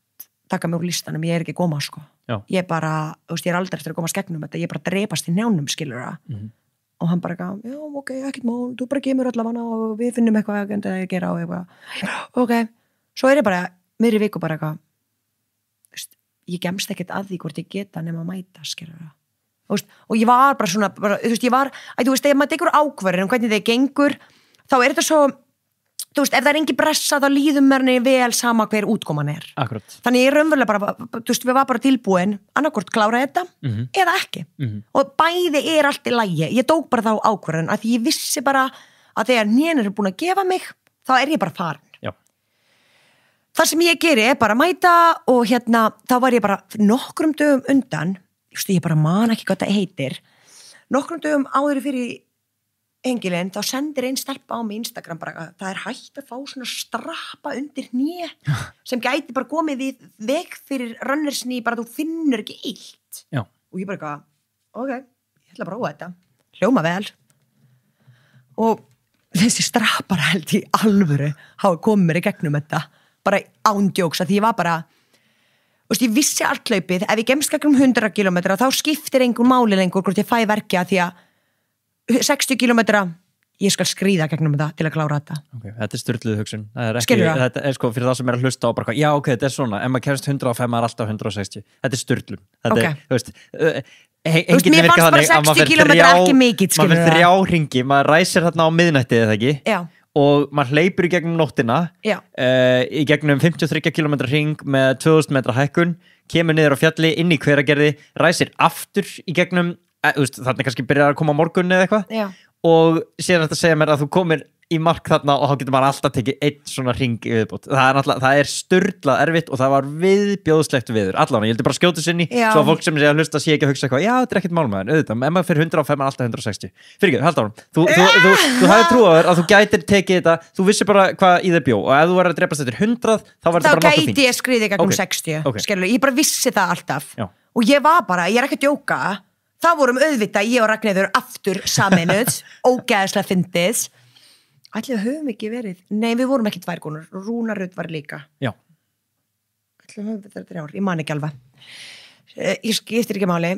taka mig úr listanum, ég ekki að koma, sko. Já. Ég bara, þú veist, ég aldrei eftir að koma skegnum þetta, ég bara drepast í njánum, skilur það. Og hann bara eitthvað, já, ok, ekkert mál, þú bara kemur allavega og við finnum eitthvað að gera og eitthvað. Ok, svo ég bara, miðri viku bara eitthvað, þú veist, ég gemst ekkert að því hvort ég geta nema að mæta, skilur það. Og ég var bara svona, þú veist, þú veist, ef maður tekur ákvörðun hvernig það gengur, þá þetta svo, þú veist, ef það engin pressa, þá líður mér vel sama hver útkoman Akkurat. Þannig ég raunverulega bara, þú veist, við var bara tilbúin annarkvort klára þetta, eða ekki. Og bæði allt í lagi. Ég tók bara þá ákvörðun, að því ég vissi bara að þegar hnén búin að gefa mig, þá ég bara farin. Já. Það sem ég geri bara mæta og þá var ég bara nokkrum dögum undan, ég bara man ekki hvað það heitir, nokkrum dögum áður fyrir hengilinn, þá sendir einn stelpa á mig Instagram bara, það hægt að fá svona strappa undir hné sem gæti bara komið við veg fyrir runnersni, bara þú finnur ekki illt. Já. Og ég bara ok, ég ætla að prófa þetta, hljóma vel. Og þessi strappar held í alvöru hafa komið mér í gegnum þetta, bara ándjóks, að því ég var bara, þú veist, ég vissi allt hlaupið, ef ég gemst gegnum 100 kilometra, þá skiptir einhver máli lengur hvort ég fæ verkja, því að 60 kilometra, ég skal skríða gegnum það til að klára þetta. Okay, þetta styrluð hugsun. Skilur það? Þetta sko fyrir það sem að hlusta á bara, já, ok, þetta svona, ef maður kemst 105, alltaf 160. Þetta styrlun. Okay. Þú veist, mér fannst bara 60 kilometra ekki mikið, skilur það? Maður 3 hringi, maður ræsir þarna á miðnættið, eða ekki? Já. Og maður hleypur í gegnum nóttina, í gegnum 53 kilometra hring með 2000 metra hækkun, kemur niður á fjalli, inn í Hveragerði, ræsir aftur í gegnum, þannig kannski byrjar að koma á morgun eða eitthvað og síðan þetta segja mér að þú komir í mark þarna og þá getur maður alltaf tekið einn svona hring í viðbót. Það sturdlað erfitt og það var viðbjóðslegt viður allan, ég heldur bara skjóta sinni svo að fólk sem sé að hlusta sé ekki að hugsa eitthvað, já, þetta ekki mál með hann, auðvitað, ef maður fyrir 105 alltaf 160. Fyrirgeðu, hald á hann. Þú hafði trúaður að þú gætir tekið þetta, þú vissi bara hvað í þér bjó og ef þú var að drepast eftir 100 þá var þetta bara nokkuð fínt. Þá gæti ég skriðið gegnum 60, skilur, ég bara vissi það alltaf. Og ég var bara, ég ekki að djóka, þá vorum auðvitað ég og Ragnheiður aftur saminuð, ógeðslega fyndið. Ætli við höfum ekki verið, nei við vorum ekki 2 konur, Rúnarud var líka. Já. Ætli við höfum við 3 ár, ég man ekki alveg. Ég skiptir ekki máli.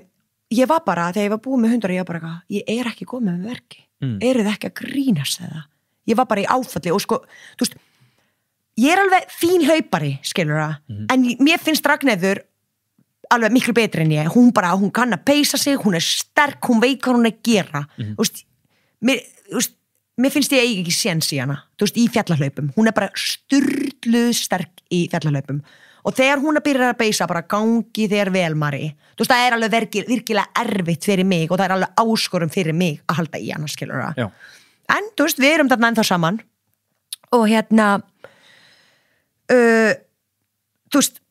Ég var bara, þegar ég var búið með 100, ég var bara, ég ekki komið með verki. Þið ekki að grínast það? Ég var bara í áfalli og sko, þú veist, ég alveg fín hlaupari, skilur það, en mér finnst Ragnheiður alveg miklu betri en ég, hún kann að peysa sig, hún sterk, hún veit hvað hún að gera, mér finnst ég ekki séns í hana, í fjallahlaupum, hún bara sturluð sterk í fjallahlaupum og þegar hún byrjar að peysa bara gangi þér vel, Mari, það alveg virkilega erfitt fyrir mig og það alveg áskorum fyrir mig að halda í hana, skilur það. En, við erum þarna ennþá saman og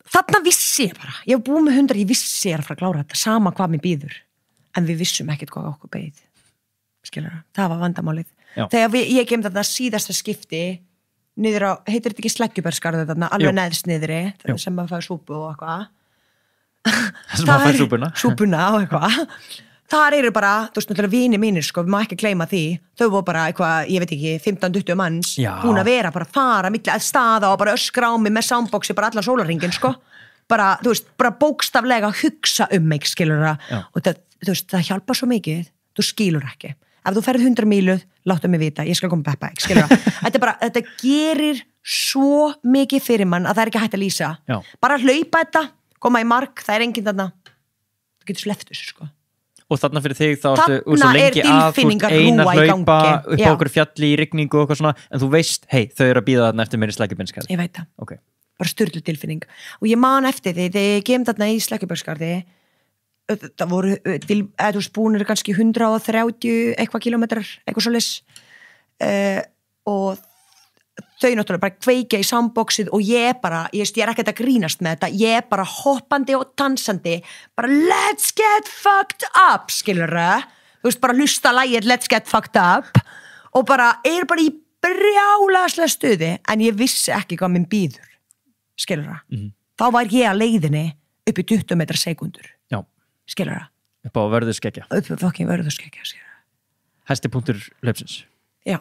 þarna vissi ég bara, ég hef búið með 100, ég vissi ég að fara að klára þetta, sama hvað mér býður, en við vissum ekkert hvað okkur beið, skilur það var vandamálið. Þegar ég kem þarna síðasta skipti, niður á, heitir þetta ekki Sleggjubærskarðu þarna, alveg neðst niðri, sem maður fær súpu og eitthvað. Sem maður fær súpuna. Súpuna og eitthvað. Þar eru bara, náttúrulega vini mínir, við má ekki gleyma því, þau voru bara eitthvað, ég veit ekki, 15-20 manns, búin að vera, bara fara, milli að staða og bara öskra á mig með soundboxi, bara allan sólarhringinn, bara, bara bókstaflega hugsa mig, skilur það, og það hjálpa svo mikið, þú skilur ekki. Ef þú ferð 100 míluð, láttu mig vita, ég skal koma beppa, skilur það. Þetta gerir svo mikið fyrir mann að það ekki hægt að lýsa. Bara hlaupa þetta, koma í mark, það enginn þarna, þú getur sleppt þessu, Og þarna fyrir þig þá ertu svo lengi að þú eina hlaupa upp á okkur fjalli í rigningu og eitthvað svona, en þú veist, hei, þau eru að bíða þarna eftir mér í Sleggjubærskarði. Ég veit það, bara sturlu tilfinning. Og ég man eftir því, þegar ég kem þarna í Sleggjubærskarði, það voru, búnir kannski 130 eitthvað kilometrar, eitthvað svoleiðis, og þau náttúrulega bara kveikja í soundboxið og ég er ekkert að grínast með þetta, ég bara hoppandi og dansandi, bara let's get fucked up, skilur það, bara hlusta lagið let's get fucked up og bara bara í brjálaslega stuði, en ég vissi ekki hvað minn býður, skilur það. Þá var ég að leiðinni upp í 20 metrar sekundur, skilur það. Upp á Vörðuskeggja. Upp á fucking Vörðuskeggja, skilur það. Hæsti punktur hlaupsins. Já.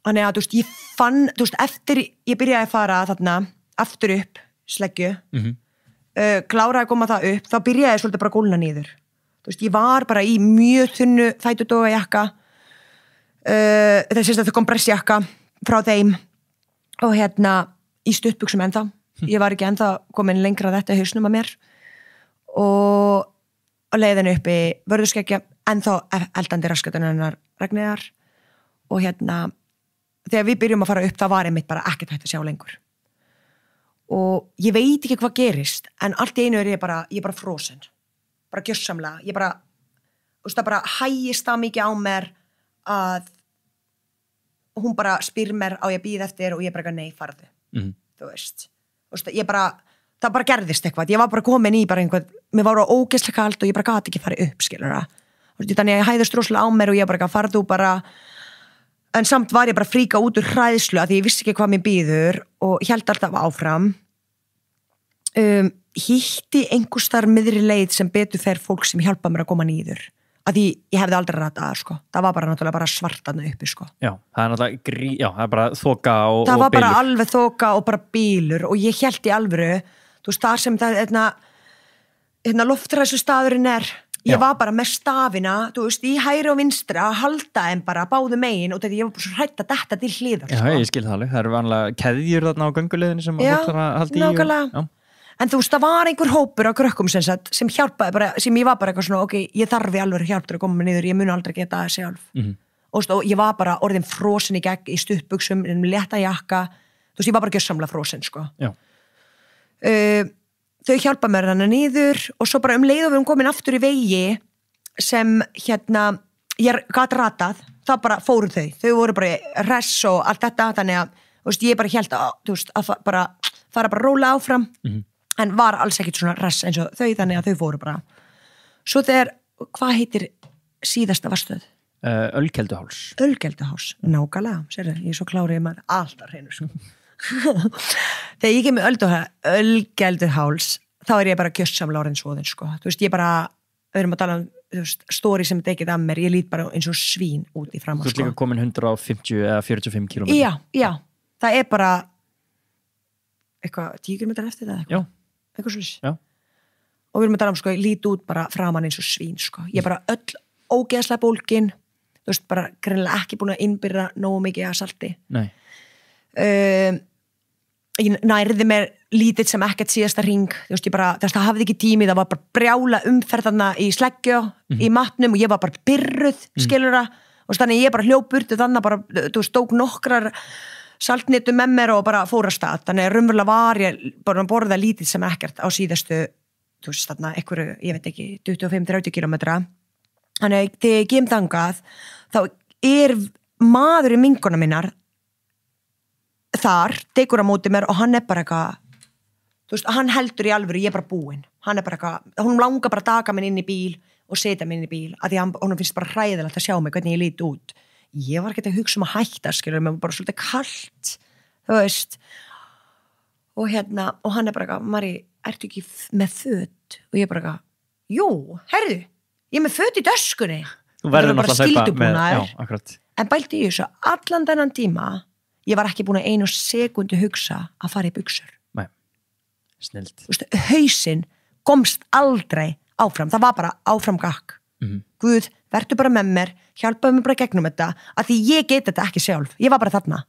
Þannig að, ég fann, eftir ég byrjaði að fara þarna aftur upp Sleggju, kláraði að koma það upp, þá byrjaði svolítið bara að gólna niður. Ég var bara í mjög þunnu fætudoga jakka, það kom pressjakka frá þeim og í stuttbuxum ennþá. Ég var ekki ennþá komin lengra þetta hausnum að mér og leiðinu upp í Vörðuskeggja, ennþá eldandi raskatunnar Ragnheiðar og þegar við byrjum að fara upp, það var einmitt bara ekkert hægt að sjá lengur. Og ég veit ekki hvað gerist, en allt í einu er ég bara frosin. Bara gjörsamlega. Það bara hægist það mikið á mér að hún bara spyr mér á ég býð eftir og ég bara nei, farðu. Þú veist. Það bara gerðist eitthvað. Ég var bara komin í bara einhvern, mér var ógeðslega kalt og ég bara gat ekki farið upp, skilur það. Þannig að ég hæðist rosalega á mér og ég bara farðu bara. En samt var ég bara fríka út úr hræðslu að því ég vissi ekki hvað mér býður og hélt alltaf áfram. Hitti einhvers þar miðri leið sem betur fer fólk sem hjálpa mér að koma niður. Að því ég hefði aldrei ratað, Það var bara náttúrulega bara svartaðna uppi, Já, það er náttúrulega, það er bara þoka og bylur. Það var bara alveg þoka og bara bylur og ég hélt í alvöru, þar sem það loftræsu staðurinn er. Ég var bara með stafina, í hægri og vinstra að halda en bara báðu megin og þetta ég var bara svo hrædd að detta til hliðar. Já, ég skil það alveg. Það eru vanlega keðjur þarna á gönguleiðinni sem fólk þarf að halda í. Já, nákvæmlega. En það var einhver hópur á krökkum sem hjálpaði bara, sem ég var bara eitthvað svona, ég þarf í alveg hjálp til að koma mig niður, ég mun aldrei geta það sjálf. Og ég var bara orðin frosin í gegn í stuttbuxum, létta jakka, ég var bara gjörsamlega frosin, Þau hjálpa mér hana niður og svo bara leið og við komin aftur í vegi sem ég gat ratað, það bara fóru þau voru bara hress og allt þetta, þannig að ég bara hélt að bara fara bara róla áfram, en var alls ekkit svona hress eins og þau, þannig að þau fóru bara. Svo þegar, hvað heitir síðasta varstöð? Ölkelduháls. Ölkelduháls, nákvæmlega, sérðu, ég er svo klárið maður alltaf hreinu, Þegar ég kem með Ölkelduháls, þá er ég bara gjörsamlega orðin svoðin, ég bara, við erum að tala stóri sem tekið af mér, ég lít bara eins og svín út í fram. Þú ert líka komin 150 eða 45 kilometrar. Já, það er bara eitthvað 10 kilometrar eftir það eitthvað svolítið. Og við erum að tala ég lít út bara framan eins og svín, ég er bara öll ógeðslega bólgin, bara greinilega ekki búin að innbyrða nógu mikið að salti. Nei. ég nærði mér lítið sem ekkert síðasta hring, þú veist, það hafði ekki tími, það var bara brjála umferðarna í sleggju, í matnum og ég var bara byrruð, skilurðu, og þannig ég bara hljópurt og þannig bara, þú veist, tók nokkrar saltnitu með mér og bara fór að stað, þannig raunverulega var ég bara að borða lítið sem ekkert á síðastu, þú veist, þarna, einhverju, ég veit ekki, 25-30 kilometra, þannig þegar ég kem þangað, þá maðurinn vinkona minnar þar, tekur á móti mér og hann bara eitthvað, þú veist, hann heldur í alvöru, ég bara búin, hann bara eitthvað, hún langar bara að taka mig inn í bíl og setja mig inn í bíl, að því hún finnst bara hræðilegt að sjá mig hvernig ég lít út. Ég var ekki að hugsa að hætta, skilur, mér var bara svolítið kalt, þú veist, og og hann bara eitthvað, Mari, ertu ekki með föt? Og ég bara eitthvað, jú, herðu, ég með föt í döskunni. Þú verður náttúrulega að hlaupa með, já, akkurat. En bælti ég þessu, allan þennan tíma, ég var ekki búin að 1 sekúndu hugsa að fara í buxur. Nei, snilt. Þú veist, hausinn komst aldrei áfram, það var bara áfram gakk. Guð, vertu bara með mér, hjálpaðu mér bara gegnum þetta, að því ég get þetta ekki sjálf, ég var bara þarna.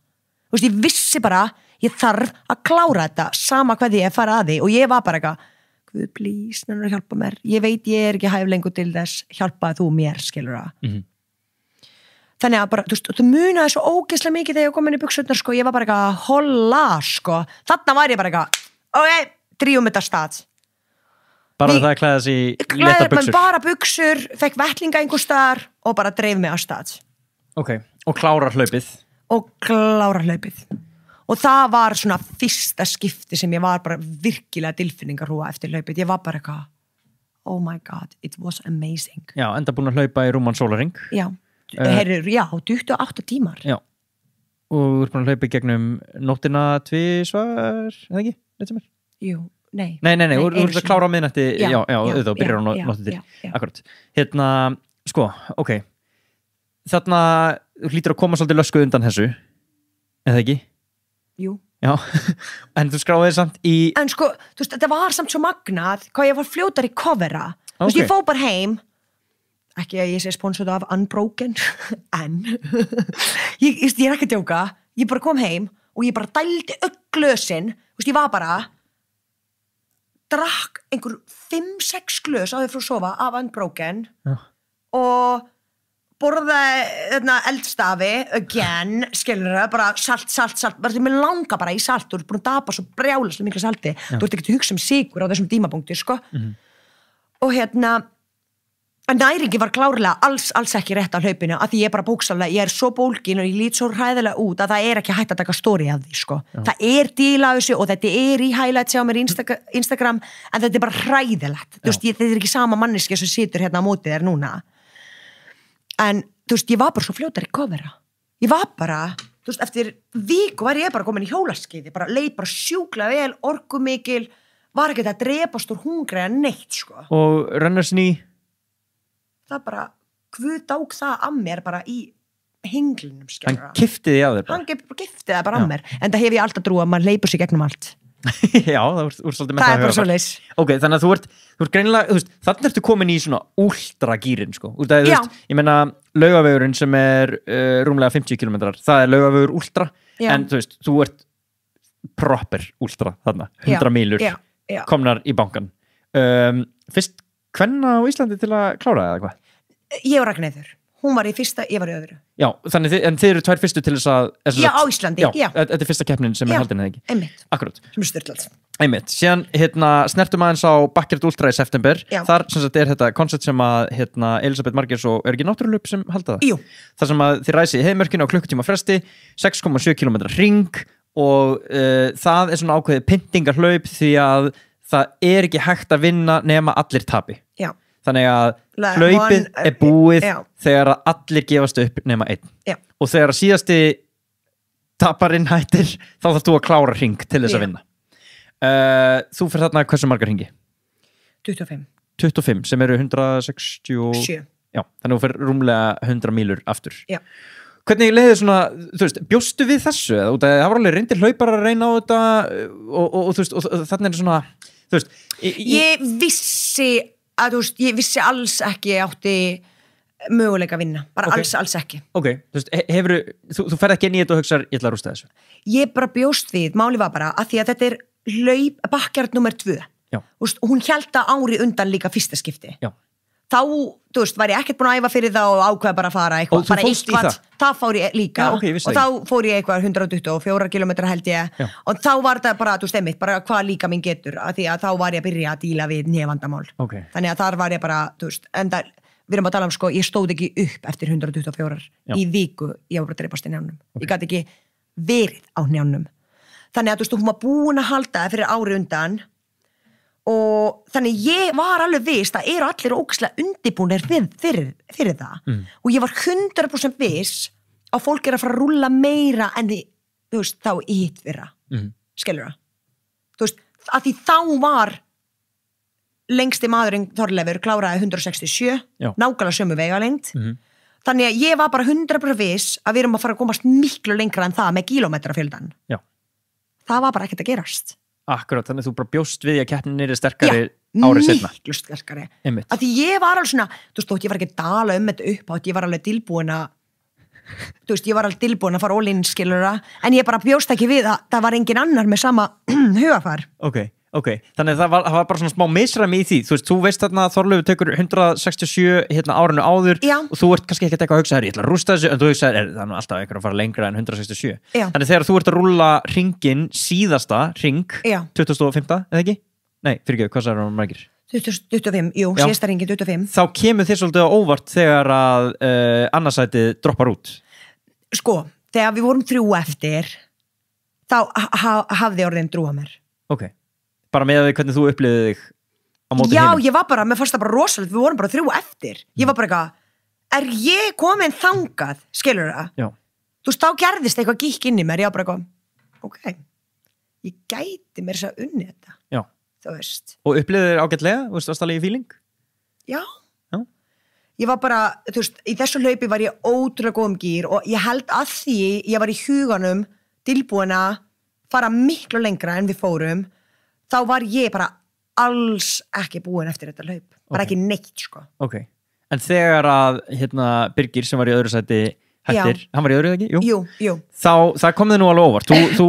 Þú veist, ég vissi bara, ég þarf að klára þetta, sama hvað ég fara að því, og ég var bara eitthvað, Guð, please, nefnir að hjálpa mér, ég veit ég ekki hæf lengur til þess, hjálpaðu þú mér, skilur það. Þannig að bara, þú veist, það munaði svo ógeðslega mikið þegar ég kom inn í buxurnar, sko, ég var bara eitthvað holla, sko, þarna var ég bara eitthvað, ok, drífum þetta stað. Bara það að klæða sig í léttar buxur? Bara buxur, fekk vettlinga einhver staðar og bara dreif mig á stað. Ok, og klárar hlaupið? Og klárar hlaupið. Og það var svona fyrsta skipti sem ég var bara virkilega tilfinningarhúa eftir hlaupið. Ég var bara eitthvað, oh my god, it was amazing. Já, enda búin að hlaupa í rúman sólarhring? Já. Já, 28 tímar. Já, og þú ert búin að hlaupa í gegnum nóttina tvisvar, eða ekki? Jú, nei. Nei, þú ert að klára á miðnætti, já, auðvitað, og byrjar á nóttu til. Akkurat. Sko, ok, þarna þú hlýtur að koma svolítið löskuð undan þessu, eða ekki? Jú. Já, en þú skráðir samt í... En sko, þú veist, þetta var samt svo magnað, hvað ég var fljótar í covera. Þú veist, ég fór bara heim, ekki að ég sé sponsored af Unbroken, en ég er ekki að djóka, ég bara kom heim og ég bara dældi glösin, þú veist, ég var bara drakk einhver 5-6 glös á því frá sofa af Unbroken og borðaði eldstafi again, skilur það, bara salt bara því mér langar bara í salt, þú ert búin að dapa svo brjálaslega mikla salti, þú ert ekki að hugsa sykur á þessum tímapunkti, sko og en næringi var klárlega alls ekki rétt á hlaupinu, að því ég bara bókstaflega, ég er svo bólgin og ég lít svo hræðilega út að það er ekki hægt að taka story af því, sko. Það er díl á þessu og þetta er í highlights á mér Instagram, en þetta er bara hræðilegt. Þú veist, þetta er ekki sama manneski sem situr hérna á móti þér núna. En, þú veist, ég var bara svo fljótar í covera. Ég var bara, þú veist, eftir viku var ég bara komin í hjólaskeiði, bara leið bara sjúklega vel, orkumikil, var ekki að drepast úr hungri eða neitt, sko. Og runnersný? Það bara, Guð dák það að mér bara í henglinum, skilur. Hann kiftið því á þér bara? Hann kiftið það bara að mér, en það hef ég alltaf trú að maður leipur sig gegnum allt. Já, það er svolítið með það er bara svo leys. Ok, þannig að þú ert greinilega, þú veist, þannig ertu komin í svona ultragýrin, sko. Þú veist, ég meina, Laugavegurinn sem er rúmlega 50 kilometrar, það er Laugavegur ultra, en þú veist, þú ert proper ultra þarna, 100 mílur komnar í bankan. Fyrst hvenna á Íslandi til að klára það eða hvað? Ég og Ragnheiður. Hún var í fyrsta, ég var í öðru. Já, þannig en þið eru tvær fyrstu til þess að... Já, á Íslandi, já. Þetta er fyrsta keppnin sem er haldin, eða ekki? Einmitt. Akkurat. Sem er styrlað. Einmitt. Síðan, snertum aðeins á Backyard Ultra í september. Já. Þar, sem sagt, er þetta koncept sem að, Elisabeth Margers og er ekki náttúruhlaup sem halda það? Jú. Þar sem að þið ræsið í heiðmörkinu á klukkutíma fresti, 6,7 km hring og það er svona ákveðið pyntingarhlaup því að það er ekki hægt að vinna nema allir tapi. Já. Þannig að hlaupið er búið þegar að allir gefast upp nema einn. Já. Og þegar að síðasti taparinn hættir, þá þarf þú að klára hring til þess að vinna. Þú fyrir þarna hversu margar hringi? 25. 25, sem eru 167. Já, þannig að þú fyrir rúmlega 100 mílur aftur. Já. Hvernig leiðir svona, þú veist, bjóstu við þessu? Það var alveg reyndir hlaupar að reyna á þetta og þú veist, og þannig er svona, þú veist... Ég vissi alls ekki átti möguleika að vinna, bara Ok. alls ekki. Ok, þú ferð ekki inn í þetta og hugsar, ég ætla að rústa þessu. Ég bara bjóst við, máli var bara að því að þetta bakkjarn nummer 2. Já. Hún hélt að ári undan líka fyrsta skipti. Já. Þá, þú veist, var ég ekkert búin að æfa fyrir það og ákveða bara að fara eitthvað. Og þú fórst í það? Það fór ég líka. Já, ok, ég vissi og þá fór ég eitthvað 124 kilometra held ég. Já. Og þá var það bara, þú veist, einmitt, bara hvað líka minn getur. Að því að þá var ég að byrja að díla við nefandamál. Ok. Þannig að þar var ég bara, þú veist, við erum að tala sko, ég stóð ekki upp eftir 124 í viku, ég var bara að dreipast í njánum. Ok. Ég gat ekki verið á njánum. Þannig að, þú veist, hún var búin að halda það fyrir ári undan og þannig ég var alveg viss það eru allir ógeðslega undirbúnir fyrir það og ég var 100% viss að fólk að fara að rúlla meira en þú veist, þá í hitt fyrra skilur það þú veist, að því þá var lengsti maðurinn Þorleifur kláraði 167 nákvæmlega sömu vegalengd þannig að ég var bara 100% viss að við erum að fara að komast miklu lengra en það með kílómetrafjöldan það var bara ekkert að gerast. Akkurat, þannig að þú bara bjóst við að keppnin er sterkari árið seinna. Miklu sterkari. Einmitt. Að því ég var alveg svona, þú veist, ég var ekki að dala þetta upp átt, ég var alveg tilbúin að þú veist, ég var alveg tilbúin að fara all-in skilura, en ég bara bjóst ekki við að það var engin annar með sama hugafar. Ok, þannig að það var bara svona smá misræmi í því, þú veist, þú veist þarna að Þorleifur tekur 167 árinu áður og þú ert kannski ekkert eitthvað að hugsa ég ætla að rústa þessu, en þú hugsa það er nú alltaf eitthvað að fara lengra en 167 þannig þegar þú ert að rúlla hringinn síðasta hring, 25. eða ekki? Nei, fyrirgefðu, hvað sagði hann margir? 25, jú, síðasta hringin 25 Þá kemur þér svolítið á óvart þegar að annarsætið droppar út Sko, þegar við vorum 3 eftir þá hafði orðin drúa mér Ok bara með því hvernig þú upplifði þig á móti Já, hinum. ég var bara, mér fannst það bara rosalegt við vorum bara 3 eftir, ég var bara eitthvað ég komin þangað, skilur það Já. Þú veist, þá gerðist eitthvað gíkk inn í mér, ég var bara eitthvað ok, ég gæti mér þess að unni þetta Já. þú veist Og upplifði þér ágætlega, þú veist, ástæðlega í fíling? Já. Ég var bara, þú veist, í þessu hlaupi var ég ótrúlega góðum gír og ég held að því ég var í huganum tilbúin að fara miklu lengra en við fórum þá var ég bara alls ekki búin eftir þetta hlaup, bara ekki neitt sko. Ok, en þegar að Birgir sem var í öðru sæti hættir, hann var í öðru ekki? Jú. Það kom þið nú alveg óvart, þú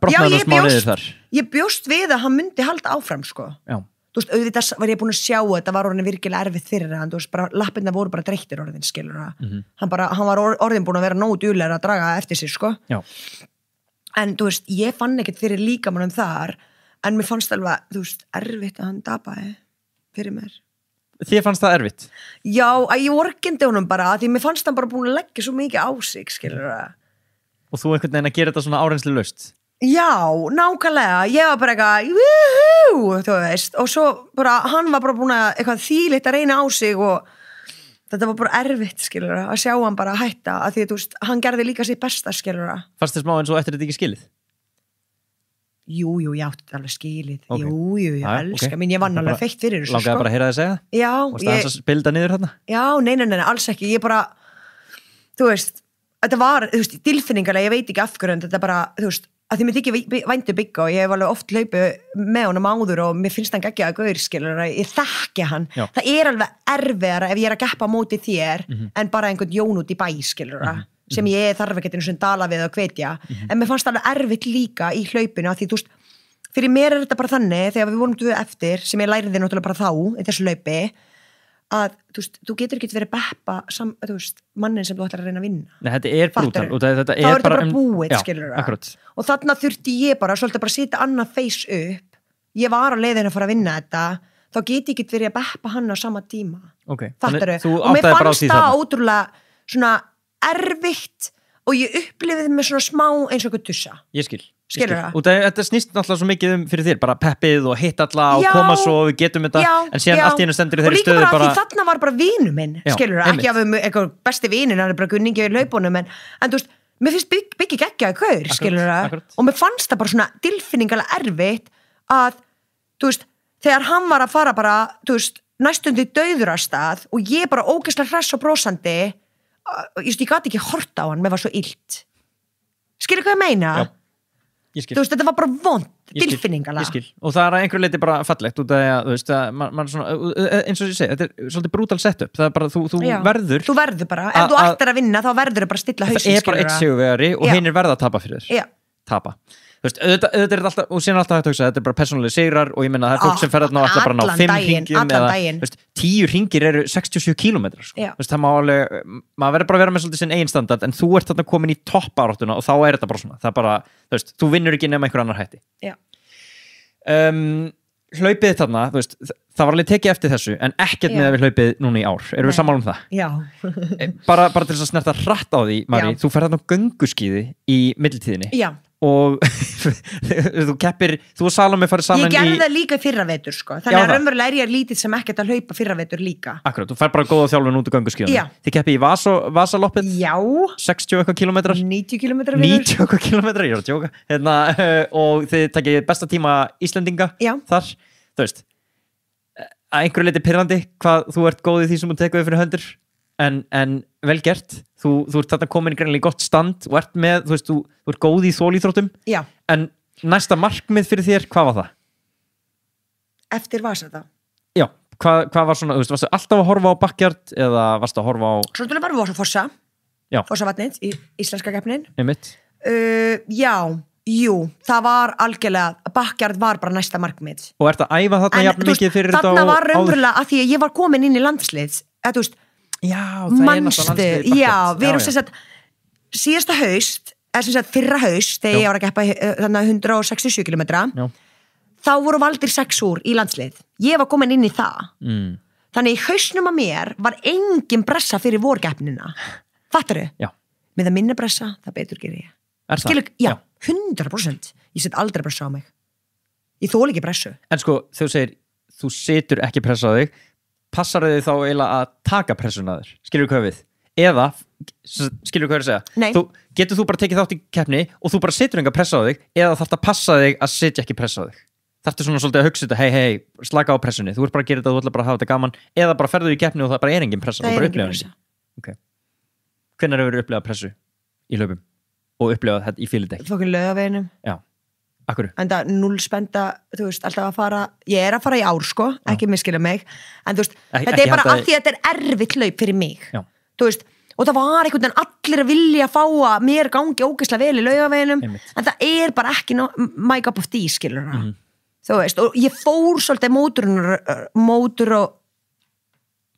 brotnaði nú smá niður þar. Ég bjóst við að hann myndi halda áfram sko. Já. Þú veist, auðvitað var ég búin að sjá að þetta var orðin virkilega erfitt fyrir hann, þú veist, bara lappirna voru bara dreyktir orðin, skilur það. Hann var orðin búin að vera nógu duglegur að draga eftir sig sko. Já. En þú veist, ég fann ekkert fyrir líkamannum þar en mér fannst alveg, þú veist, erfitt að hann dapaði fyrir mér. Þér fannst það erfitt? Já, að ég vorkendi honum bara, því mér fannst hann bara búin að leggja svo mikið á sig, skilur það. Og þú einhvern veginn að gera þetta svona áreynslu laust? Já, nákvæmlega, ég var bara eitthvað, þú veist, og svo bara, hann var bara búin að eitthvað þýlitt að reyna á sig og þetta var bara erfitt, skilur það, að sjá hann bara hætta, að því, þú veist, hann gerði líka sitt besta, skilur það. Fannst þér smá eins og eftir þetta ekki skilið? Jú, ég átti þetta alveg skilið. Okay. Jú, ég elska mín, ég vann alveg feitt fyrir þessu. Langaði bara að heyra þið segja? Já. Og staðans að spilda niður hérna? Já, nei, alls ekki. Ég bara, þú veist, þetta var, þú veist, tilfinningarlega, ég veit ekki af hverju, en þetta bara, þú veist, að því mér þykir væntu Bigga og ég hef alveg oft hlaupið með honum áður og mér finnst hann geggjaður gaur, skilur, ég þekki hann. Já. Það er alveg erfiðara ef ég er að geppa á móti þér en bara einhvern Jón út í bæ, skilur, sem ég þarf ekki einu dala við að hvetja. En mér fannst alveg erfitt líka í hlaupinu að því, þú veist, fyrir mér er þetta bara þannig þegar við vorum 2 eftir sem ég læriði náttúrulega bara þá í þessu hlaupi að þú getur ekki verið beppa þú veist, mannin sem þú ætlar að reyna að vinna. Nei, þetta er brútal og þetta er bara búið, skilur það. Og þarna þurfti ég bara svolítið bara að setja annað face upp. Ég var á leiðinu að fara að vinna þetta, þá get ég ekki verið að beppa hann á sama tíma. Okay. Fattaru? Og mér fannst það ótrúlega svona erfitt og ég upplifði mig svona smá eins og eitthvað tussa. Ég skil. Skilur það? Og þetta snýst náttúrulega svo mikið fyrir þér, bara peppið og hitt alla og koma svo og við getum þetta, en síðan allt í einu stendur í þeirri stöðu bara... Og líka bara því þarna var bara vinu minn, skilur það, ekki af eitthvað besti vinin, hann er bara gunningi í laupunum, en þú veist, mér finnst Biggi geggjaður gaur, skilur það, og mér fannst það bara svona tilfinningalega erfitt að, þú veist, þegar hann var að fara bara, þú veist, næstundi dauður af stað og ég bara ógeðslega hress og brosandi, ég gat ekki horft á hann, mér var svo illt. Skilur hvað ég meina? Ég skil. Þú veist, þetta var bara vond, Ég skil. tilfinningalega. Ég skil. Og það að einhverju leiti bara fallegt út af því að, þú veist, að man svona, eins og ég segi, þetta er svolítið brútal setup. Það er bara, þú Já. verður, Þú verður bara, ef þú ættir að vinna þá verður þú bara að stilla hausinn, það er bara eitt sigurvegari og Já. hinir verða að tapa fyrir þér. Já, Tapa. Þú veist, auðvitað er þetta alltaf, og síðan alltaf hægt að hugsa, þetta er bara persónulega sigrar og ég meina það er fólk sem fer þarna og ætla bara að ná Allan 5 daginn, hringjum allan eða, daginn. þú veist, 10 hringir eru 67 kílómetrar, sko. Já. Þú veist, það má alveg, maður verður bara að vera með svolítið sinn eigin standard, en þú ert þarna komin í toppáráttuna og þá er þetta bara svona, það er bara, þú veist, þú vinnur ekki nema einhver annar hætti. já. Hlaupið þarna, þú veist, það var alveg tekið eftir þessu, en ekkert með að við hlaupið núna í ár. Erum við sammála um það? Já. Bara til þess að snerta hratt á því, Mari, Já. þú fer þarna á gönguskíði í millitíðinni. Já. Og þú keppir, þú og Salome farið saman Ég gerði það líka í fyrravetur, sko. Þannig Já, að það. raunverulega er ég lítið sem ekkert að hlaupa fyrravetur líka. Akkurat, þú fær bara góða þjálfun út á gönguskíðunum. Já. Þið keppið í Vasaloppið, Já. 60 eitthvað kílómetrar, 90 kilometrar 90 eitthvað kílómetrar, ég er að djóka, og þið takið besta tíma Íslendinga Já. þar, þú veist, að einhverju leiti pirrandi hvað þú ert góð í því sem þú tekur við fyrir höndur, en vel gert, þú ert þarna komin í greinilega í gott stand og ert með, þú veist, þú ert góð í þolíþróttum, Já. en næsta markmið fyrir þér, hvað var það? Eftir vasa það. Já, hvað var svona, þú veist, varstu alltaf að horfa á backyard eða varstu að horfa á Svo til að bara Fossa. Já. Fossavatnið í íslenska keppnin. einmitt? Já, jú, það var algjörlega, backyard var bara næsta markmið. Og ert að æfa þarna jafn þú veist, mikið fyrir þetta þarna var áður? raunverulega að því að ég var komin inn í landslið, eða þú veist, Já, það manstu, já, við erum já. sem sagt síðasta haust, eða sem sagt fyrra haust þegar Já. ég var að keppa þannig 167 kilometra, Já. þá voru valdir 6 úr í landslið, ég var komin inn í það, þannig í haustnum að mér var engin pressa fyrir vorkeppnina, fattaru? Já. Með það minna pressa, það betur gerir ég. Er það? Skilur, já, 100%, ég set aldrei pressa á mig, ég þoli ekki pressu. En sko, þegar þú segir, þú setur ekki pressa á þig, passar þig þá eiginlega að taka pressuna þér, skilur hvað við? Eða, skilur hvað ég er að segja? Nei. Getur þú bara tekið þátt í keppni og þú bara setur enga pressa á þig, eða þarf að passa þig að setja ekki pressa á þig? Þarftu svona svolítið að hugsa þetta, hei, slaka á pressunni, þú ert bara að gera þetta, þú ætla bara að hafa þetta gaman, eða bara ferðu í keppni og það bara er engin pressa, Það þú er bara engin upplifar pressa. Okay. Hvenær hefur upplifað pressu í hlaupum og upplifað þetta í fíludekk? Fokkin Laugaveginum. Já, akkur? En það null spenda, þú veist, alltaf að fara, ég er að fara í ár sko, ekki miskilja mig, en þú veist, þetta ekki er bara halda af því að þetta er erfitt hlaup fyrir mig, Já. þú veist, og það var einhvern veginn allir að vilja fá að mér gangi ógeðslega vel í Laugaveginum, Einmitt. en það er bara ekki my cup of tea, skilur það, þú veist, og ég fór svolítið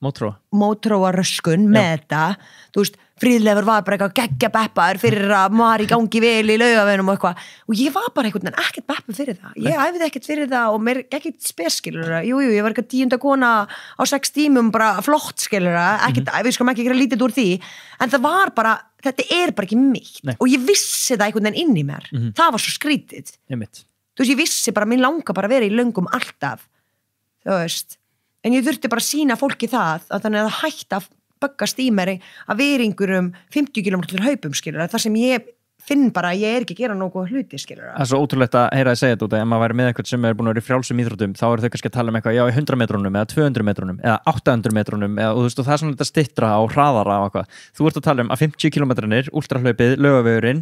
mótróaröskun með þetta, þú veist, Fríðleifur var bara eitthvað geggja beppaður fyrir að Mari gangi vel í Laugaveginum og eitthvað, og ég var bara einhvern veginn ekkert beppuð fyrir það, ég æfði ekkert fyrir það og mér ekkert speskilur, jú, ég var eitthvað 10. kona á 6 tímum, bara flott skilur, ekkert, við skulum ekki gera lítið úr því, en það var bara, þetta er bara ekki mitt, Nei. og ég vissi það einhvern veginn inn í mér, það var svo skrítið, Einmitt. þú veist, ég vissi bara, mér langar bara að vera í löngum alltaf, þú veist, en ég þurfti bara að sína fólki það, að þannig að það hætti að böggast í mér að vera einhverjum 50 km haupum, skilur, þar sem ég finn bara að ég er ekki að gera nógu hluti, skilur. Það er svo ótrúlegt að heyra að segja þetta út að ef maður væri með eitthvað sem er búin að vera í frjálsum íþróttum þá eru þau kannski að tala um eitthvað, já, í 100 metrunum eða 200 metrunum eða 800 metrunum eða, og þú veist, og það er svona þetta styttra og hraðara og eitthvað. Þú ert að tala um að 50 kilometranir, últrahlaupið, Laugavegurinn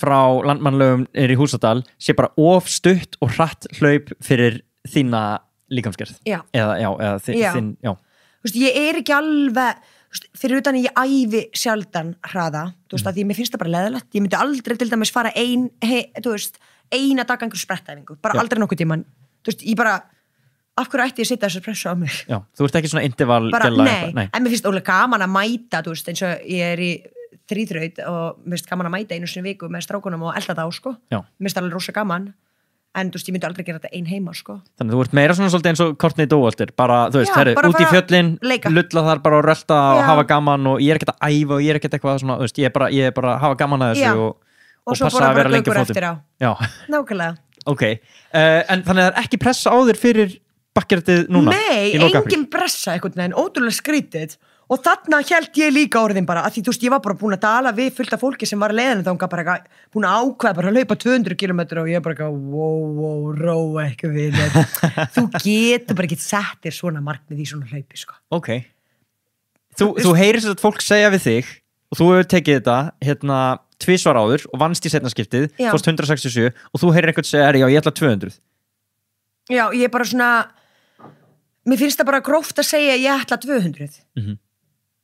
frá Landmannlaugum í Húsadal sé bara of stutt og hratt hlaup fyrir þína líkamsgerð. Já. Eða þinn, já. Þú veist, ég er ekki alveg, þú veist, fyrir utan ég æfi sjaldan hraða, þú veist, að því mér finnst það bara leðilegt, ég myndi aldrei til dæmis fara þú veist, eina dag einhver sprettæfingu, bara aldrei nokkuð tíman, þú veist, ég bara, af hverju ætti ég að setja þessar pressu á mig? Já, þú ert ekki svona interval Bara, gæla nei, en mér finnst ólega gaman að mæta, þú veist, eins og ég er í þríþraut og mér finnst gaman að mæta einu sinni í viku með strákunum og elda þá, sko, Já. mér finnst alveg rosa gaman, en þú veist, ég myndi aldrei gera þetta ein heima, sko. Þannig að þú ert meira svona svolítið eins og Courtney Dauwalter, bara, þú veist, Já, bara út í fara fjöllin, leika. lulla þar bara og rölta og Já. hafa gaman og ég er ekkert að æfa og ég er ekkert eitthvað svona, þú veist, ég er bara að hafa gaman að Já. þessu og svo passa bara að vera lengi á göngur fótum. eftir á. Já, Nákvæmlega. ok. En þannig að það er ekki pressa á þér fyrir bakkertið núna? Nei, í lokapríl? engin pressa einhvern veginn, ótrúlega skrítið og þarna held ég líka orðin bara að því þú veist, ég var bara búin að tala við fullt af fólki sem var leiðin þangað bara eitthvað, búin að ákveða bara að hlaupa 200 km og ég bara eitthvað, wow, róa ekki við þú getur bara ekki sett þér svona markmið í svona hlaupi, sko. Ok. Þú heyrir þess að fólk segja við þig og þú hefur tekið þetta, tvisvar áður og vannst í seinna skiptið, Já. fórst 167 og þú heyrir einhvern segja, já, ég ætla 200. Já, ég er bara svona mér finnst það bara gróft að segja ég ætla 200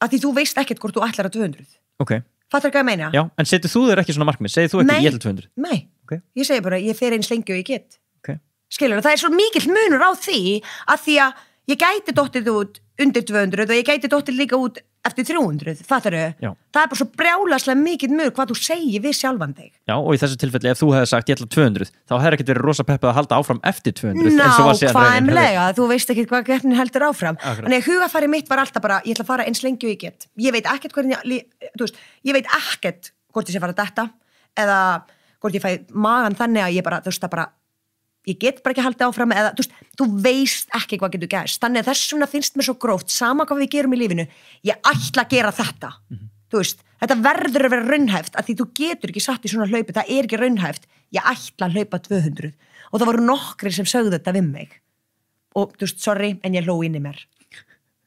af því þú veist ekkert hvort þú ætlar að 200 Ok, fattar hvað ég meina? já, en setur þú þér ekki svona markmið? Segir þú ekki, Nei. ég ætla 200? Nei, Ok. ég segi bara ég fer eins lengi og ég get Ok, skilur, það er svo mikill munur á því að því að ég gæti dottið út undir 200 og ég gæti dottið líka út eftir 300, fattar Já. það er bara svo brjálaslega mikill munur hvað þú segir við sjálfan þig já, og í þessu tilfelli, ef þú hefði sagt ég ætla 200, þá hefði ekkert verið rosa peppið að halda áfram eftir 200, eins og var síðan raunin. nákvæmlega, þú veist ekki hvað keppnin heldur áfram Akkurat. en hugafæri mitt var alltaf bara, ég ætla að fara eins lengi og ég get ég veit ekkert hvernig ég veit ekkert hvort ég sé fara að detta eða hvort ég fæ magan þannig að ég bara, þú veist það bara ég get bara ekki haldið áfram eða, þú veist ekki hvað getur gerst þannig að þess vegna finnst mér svo gróft sama hvað við gerum í lífinu, ég ætla að gera þetta þú veist, þetta verður að vera raunhæft að því þú getur ekki satt í svona hlaupi það er ekki raunhæft, ég ætla að hlaupa 200 og það voru nokkri sem sögðu þetta við mig og þú veist, sorry, en ég hló inn í mér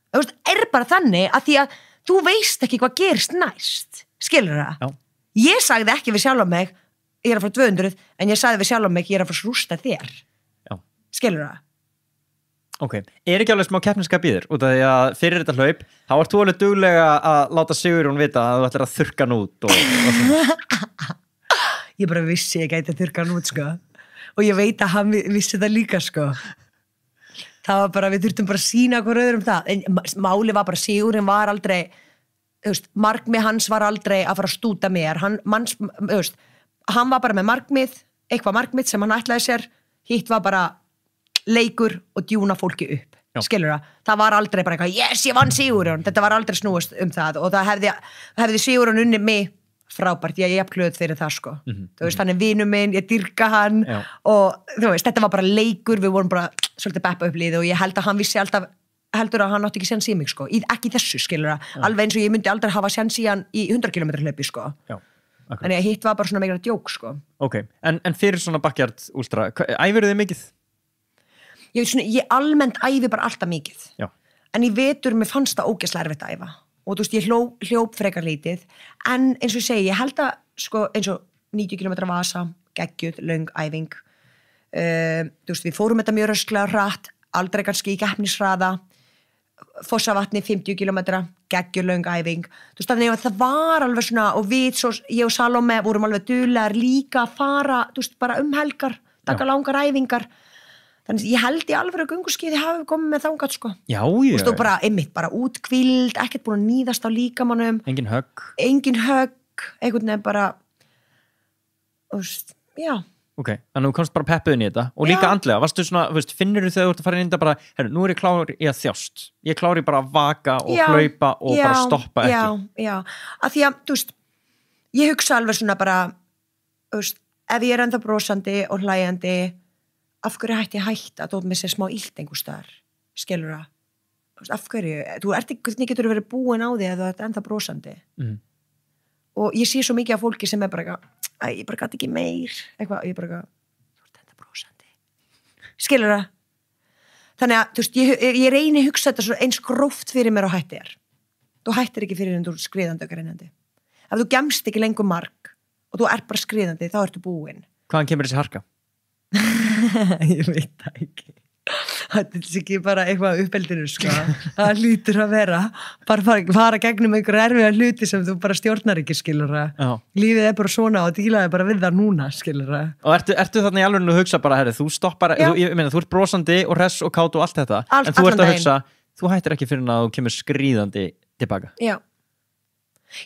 þú veist, er bara þannig að því að þú veist ekki hvað gerist næst skilur það? Já. Ég sagði ekki við sjálf mig ég er að fara 200, en ég sagði við sjálf mig ég er að fara að rústa þér Já. skilur það? Ok, er ekki alveg smá keppniskap í þér út af því að fyrir þetta hlaup þá ert þú alveg duglega að láta Sigurjón vita að þú ætlar að þurrka hann út og svona. Ég bara vissi ég gæti að þurrka hann út sko og ég veit að hann vissi það líka sko það var bara, við þurftum bara að sína hver öðrum það, en máli var bara Sigurjón var aldrei, þú veist, markmið hans var aldrei að fara að stúta mér þú veist, hann var bara með markmið, eitthvað markmið sem hann ætlaði sér, hitt var bara leikur og djúna fólki upp Já. skilur það var aldrei bara eitthvað yes, ég vann Sigurjón, þetta var aldrei snúist það og það hefði Sigurjón unni mig frábært, ég er jafnglöð fyrir það sko þú veist, hann er vinur minn, ég dyrka hann Já. og þú veist, þetta var bara leikur við vorum bara svolítið beppa upp liði og ég held að hann vissi alltaf heldur að hann átti ekki séns í mig sko, ekki þessu skilur alveg eins og ég myndi aldrei hafa séns í hann í 100 km hlaupi sko Já, akkurat. þannig að hitt var bara svona meira djók sko Ok, en fyrir svona backyard úlstra, æfirðu þið mikið? ég almennt æfi bara alltaf mikið Já. en í vetur mér fannst það ógeðslega erfitt að æfa og þú veist, ég hljóp frekar lítið en eins og ég segi, ég held að sko, eins og 90 km vasa geggjuð, löng æfing þú veist, við fórum þetta mjög rösklega hratt, aldrei kannski í keppnishraða Fossavatni 50 km geggjuð, löng æfing þú veist, þannig að það var alveg svona og við, svo, ég og Salome vorum alveg duglegar líka að fara, þú veist, bara helgar taka langar æfingar þannig að ég held í alveg að gönguskíði hafi komið með þangað sko Já, Þú veist, og bara, einmitt, bara útkvíld, ekkert búin að níðast á líkamannum, engin högg. einhvern veginn bara, þú veist, já. Ok, þannig að þú komst bara peppuð inn í þetta og líka Já. andlega, varstu svona, þú veist, finnur þú þegar þú ert að fara inn í þetta bara, herru, nú er ég klár í að þjást, ég er klár í bara að vaka og hlaupa og bara stoppa ekki. Já, að því að, þú veist, ég hugsa alveg svona bara, þú veist, ef ég er ennþá brosandi og hlæjandi, af hverju hætti ég hætta að dótt með sér smá illt einhver staðar, skilur það? Þú veist, af hverju, þú ert ekki, hvernig getur þú verið búin á því að þú ert ennþá brosandi? Og ég sé svo mikið af fólki sem er bara eitthvað, ég bara gæti ekki meir, eitthvað, ég bara eitthvað, þú ert ennþá brosandi. Skilur það? Þannig að, þú veist, ég reyni að hugsa þetta svo eins gróft fyrir mér og hætti er. Þú hættir ekki fyrir en þú ert skriðandi og greinandi. Ef þú gemst ekki lengur mark og þú ert bara skriðandi, þá ertu búin. Hvaðan kemur þessi harka? Ég veit það ekki. Þetta er ekki bara eitthvað uppeldinu sko. Það lítur að vera bara fara gegnum einhver erfiða hluti sem þú bara stjórnar ekki, skilur það. Já. Lífið er bara svona og dílaði bara við það núna, skilur það. Og ertu þarna í alveg að hugsa bara, herri, þú stoppar, ég meina, þú ert brosandi og hress og kátt og allt þetta, en þú ert að hugsa, þú hættir ekki fyrir að þú kemur skríðandi tilbaka. Já.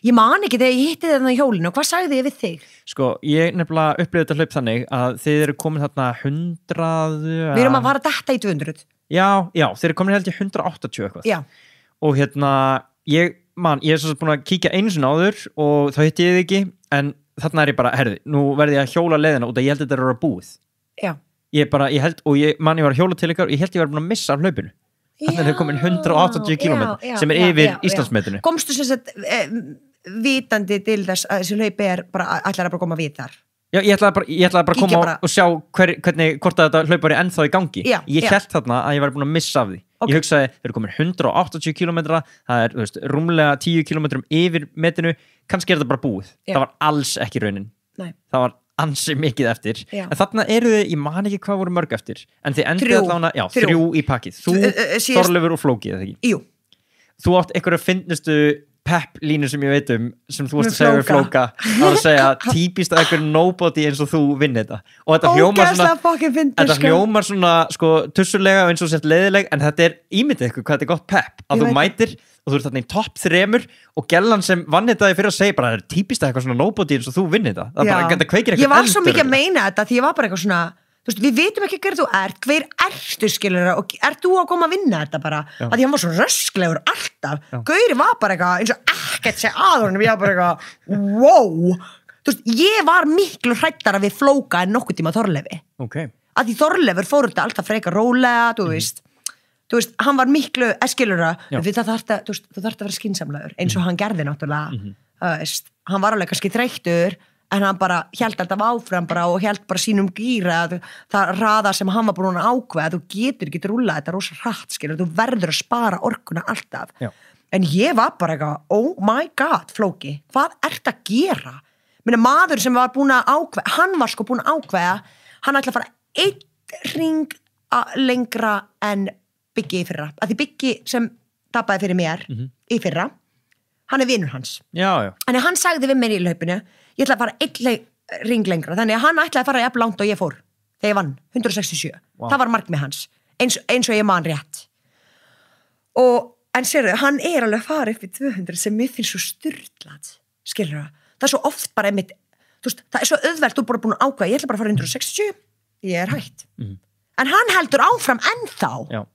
Ég man ekki þegar ég hitti þarna í hjólinu og hvað sagði ég við þig? Sko, ég nefnilega upplifði þetta hlaup þannig að þið eru komin þarna 100... Við erum að fara þetta í 200. Já, þið eru komin held í 180 eitthvað. Já. Og hérna, ég er svo búin að kíkja einu sinni áður og þá hitti ég þið ekki, en þarna er ég bara, herði, nú verði ég að hjóla leiðina út að ég held þetta er að búið. Já. Ég var að hjóla til ykkar og ég held ég var búin að missa af hlaupinu. Þannig að þau komin 180 km sem er yfir Íslandsmetinu. Komstu sem sagt vitandi til þess að þessi hlaupi er bara, ætlar að bara koma við þar? Já, ég ætlaði bara að koma og sjá hvernig, hvort að þetta hlaup var ennþá í gangi. Ég hélt þarna að ég var búin að missa af því. Ég hugsaði, þeir eru komin 180 kilometra, það þú veist, rúmlega 10 kilometrum yfir metinu, kannski þetta bara búið. Það var alls ekki raunin. Nei. Það var ansi mikið eftir. En þarna eru þið, ég man ekki hvað voru mörg eftir, en þið endið allavega, 3 í pakkið. Þú, Þorleifur og Flóki, eða ekki? Jú. Þú átt einhverja finnustu pep-línu sem ég veit sem þú varst að segja við Flóka að segja típist að einhver nobody eins og þú vinni þetta og þetta hljómar svona sko tussulega og eins og sért leiðileg en þetta ímyndið ykkur hvað þetta gott pep að þú mætir og þú ert þarna í topp 3 og gellan sem vann þetta fyrir að segja bara það típist að eitthvað svona nobody eins og þú vinni þetta það bara þetta kveikir eitthvað ég var svo mikið að meina þetta því ég var bara eitthvað svona þú veist, við vitum ekki hver þú ert, hver ertu skilur og ert þú að koma að vinna þetta bara að því hann var svo rösklegur alltaf Gauri var bara eitthvað eins og ekkert segja að honum, ég var bara eitthvað wow, þú veist, ég var miklu hrættara við Flóka en nokkuð tíma Þorleifi að því Þorleifur fór þetta alltaf frekar rólega, þú veist, hann var miklu, skilur þú þarft að vera skynsamlegur eins og hann gerði náttúrulega hann var alveg kannski þreyttur en hann bara hélt alltaf áfram bara og hélt bara sínum gýra það raða sem hann var búin að ákveða þú getur ekki rúlla þetta rosa hratt skilur þú verður að spara orkuna alltaf en ég var bara eitthvað, oh my god Flóki, hvað ert að gera? Minna maður sem var búin að ákveða hann var sko búin að ákveða hann ætla að fara 1 hring lengra en Biggi í fyrra að því Biggi sem tapaði fyrir mér í fyrra hann vinur hans en hann sagði við mér í hlaupinu ég ætla að fara 1 hring lengra þannig að hann ætlaði að fara jafn langt og ég fór þegar ég vann, 167 það var markmið hans, eins og ég man rétt en sérðu, hann alveg farið upp í 200 sem mér finnst svo sturlað skilur það svo oft bara einmitt veist, það svo auðvelt, þú er bara búin að ákveða ég ætla bara að fara 160, ég hætt en hann heldur áfram ennþá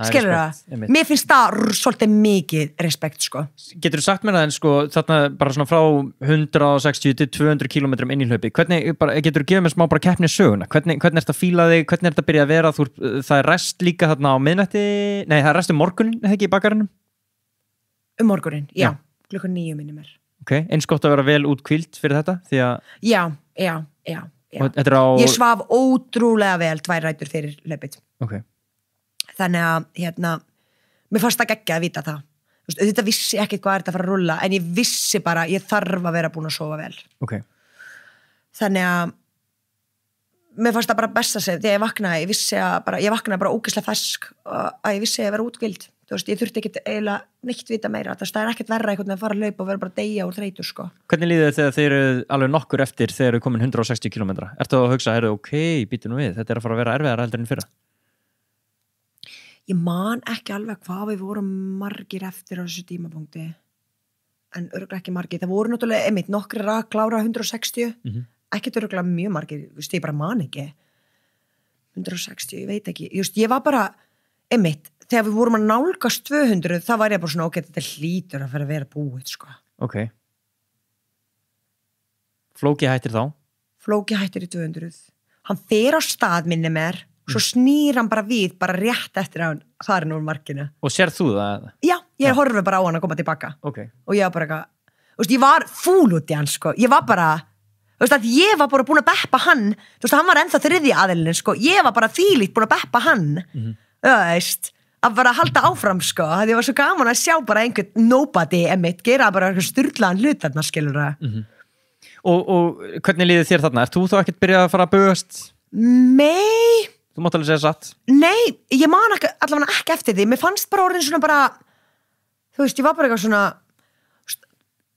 skilur það, mér finnst það svolítið mikið respekt sko Getur þú sagt mér það en sko þarna bara svona frá 160 til 200 kilometrum inn í hlaupi hvernig, getur þú gefið mér smá bara keppni söguna hvernig er þetta að fíla þig, hvernig er þetta að byrja að vera það rest líka þarna á miðnætti nei það rest morgun, ekki í bakarinnum morgunin, já. Klukkan 9 minnum eins gott að vera vel útkvíld fyrir þetta því að já. Ég svaf ótrúlega vel 2 rætur fyrir hlaupið þannig að mér fannst það geggjað að vita það þetta vissi ekkert hvað þetta að fara að rulla en ég vissi bara, ég þarf að vera búin að sofa vel þannig að mér fannst það bara best að segja þegar ég vaknaði ég vaknaði bara ógeðslega fersk að ég vissi að ég vera útgild ég þurfti ekkert eiginlega neitt vita meira það ekkert verra einhvern veginn að fara að hlaupa og vera bara að deyja úr þreytu sko. Hvernig líður þegar þeir eru alveg nokkur eftir þegar eru komin 160 km ertu að hugsa, býtu nú við þetta að fara að vera erfiðar heldur en fyrra Ég man ekki alveg hvað við vorum margir eftir á þessu tímapunkti en örugglega ekki margir það voru náttúrulega einmitt nokkrir að klára 160 ekkert örugglega mjög margir ég bara man ekki 160, ég veit ekki ég var bara, einmitt þegar við vorum að nálgast 200 þá var ég bara svona þetta hlýtur að vera búið sko. Flóki hættir þá? Flóki hættir í 200 hann fer á stað minni mér svo snýr hann bara við, bara rétt eftir að hann farin úr markinu. Og sér þú það? Já, ég horfði bara á hann að koma tilbaka. Og ég var bara eitthvað, ég var fúl út í hann, sko. Ég var bara, ég var bara búin að beppa hann. Hann var ennþá 3. aðilinn, sko. Ég var bara þvílíkt búin að beppa hann. Að bara halda áfram, sko. Það var svo gaman að sjá bara einhvern nobody emitt, gera bara eitthvað sturlaðan hlut þarna, skilur það. Og hvernig líður þér þarna? Ert þú þá ekkert byrjað að fara að bugast? Nei. Þú mátt alveg segja satt. Nei, ég man allavega ekki eftir því. Mér fannst bara orðin svona bara, ég var bara eitthvað svona,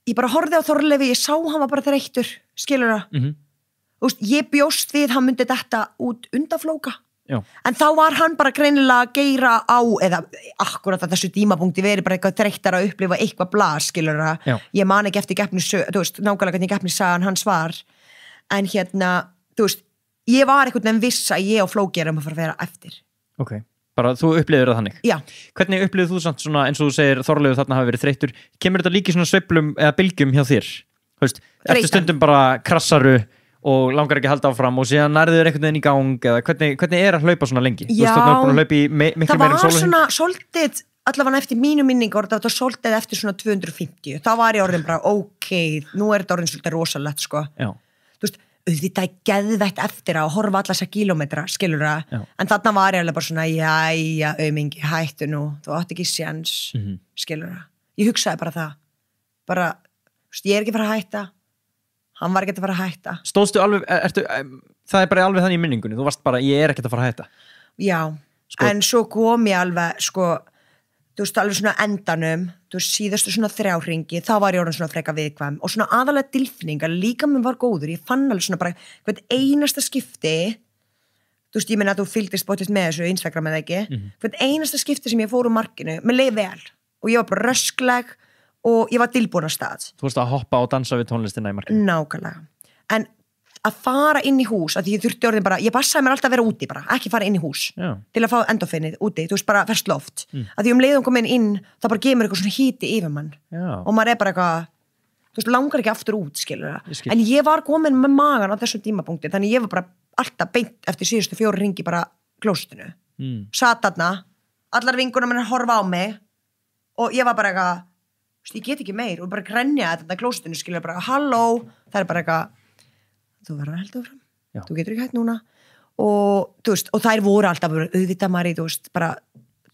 ég bara horfði á Þorleifi, ég sá hann var bara þreyttur, skilur það. Ég bjóst við, hann myndi þetta út undan Flóka. En þá var hann bara greinilega að geyra á, eða akkurat að þessu tímapunkti verið bara eitthvað þreyttar að upplifa eitthvað blas, skilur það. Ég man ekki eftir nákvæmlega hvernig keppnissagan hans var. En ég var einhvern veginn viss að ég og Flóki erum að fara að vera eftir. Bara þú upplifir það þannig? Já. Hvernig upplifir þú samt svona eins og þú segir Þorleifur þarna hafi verið þreyttur? Kemur þetta líka í svona sveiflum eða bylgjum hjá þér? Eftir stundum bara krassaru og langar ekki að halda áfram og síðan nærður einhvern veginn í gang eða hvernig að hlaupa svona lengi? Já. Þú hlaupa í miklu meira það var svona svolítið, allavega eftir mínu minningu það var svolítið eftir svona 250 þá var ég orðin bara nú er þetta orðin svolítið rosalegt sko. auðvitað geðveitt eftir að horfa alla þessa kílómetra, skilur það, Já. en þarna var ég alveg bara svona, jæja, aumingi, hættu nú, þú átt ekki séns, skilur það. Ég hugsaði bara það, bara, ég er ekki að fara að hætta, hann var ekki að fara að hætta. Stóðstu alveg, það bara alveg þannig í minningunni, þú varst bara, ég er ekkert að fara að hætta. Já, en svo kom ég alveg, þú veist, alveg svona endanum, þú veist, síðastu svona 3 hringi, þá var ég orðin svona freka viðkvæm og svona aðalega tilfinningar, líka mér var góður, ég fann alveg svona bara hvern einasta skipti, þú veist, ég meina að þú fylgdist bóttist með þessu Instagram eða ekki, hvern einasta skipti sem ég fór úr markinu, mér leið vel og ég var bara röskleg og ég var tilbúin á stað. Þú veist að hoppa og dansa við tónlistina í markinu. Nákvæmlega. En að fara inn í hús, að ég þurfti orðin bara, ég passaði mér alltaf að vera úti bara, ekki fara inn í hús til að fá endorfinið úti, þú veist bara ferskt loft að því leiðum komin inn, það bara gemur eitthvað svona híti yfir mann og maður er bara eitthvað, þú veist, langar ekki aftur út, skilur það, en ég var komin með magan á þessum tímapunkti, þannig ég var bara alltaf beint eftir síðustu 4 hringi bara klóstinu, sat þarna allar vingunum minna horfa á mig og ég var bara eitthvað, þú veist, ég get ekki meir og bara grenja þetta klóstinu, skilur bara, halló, það er bara eitthvað þú verður að halda áfram, þú getur ekki hægt núna og, þú veist, og þær voru alltaf auðvitað Mari, þú veist, bara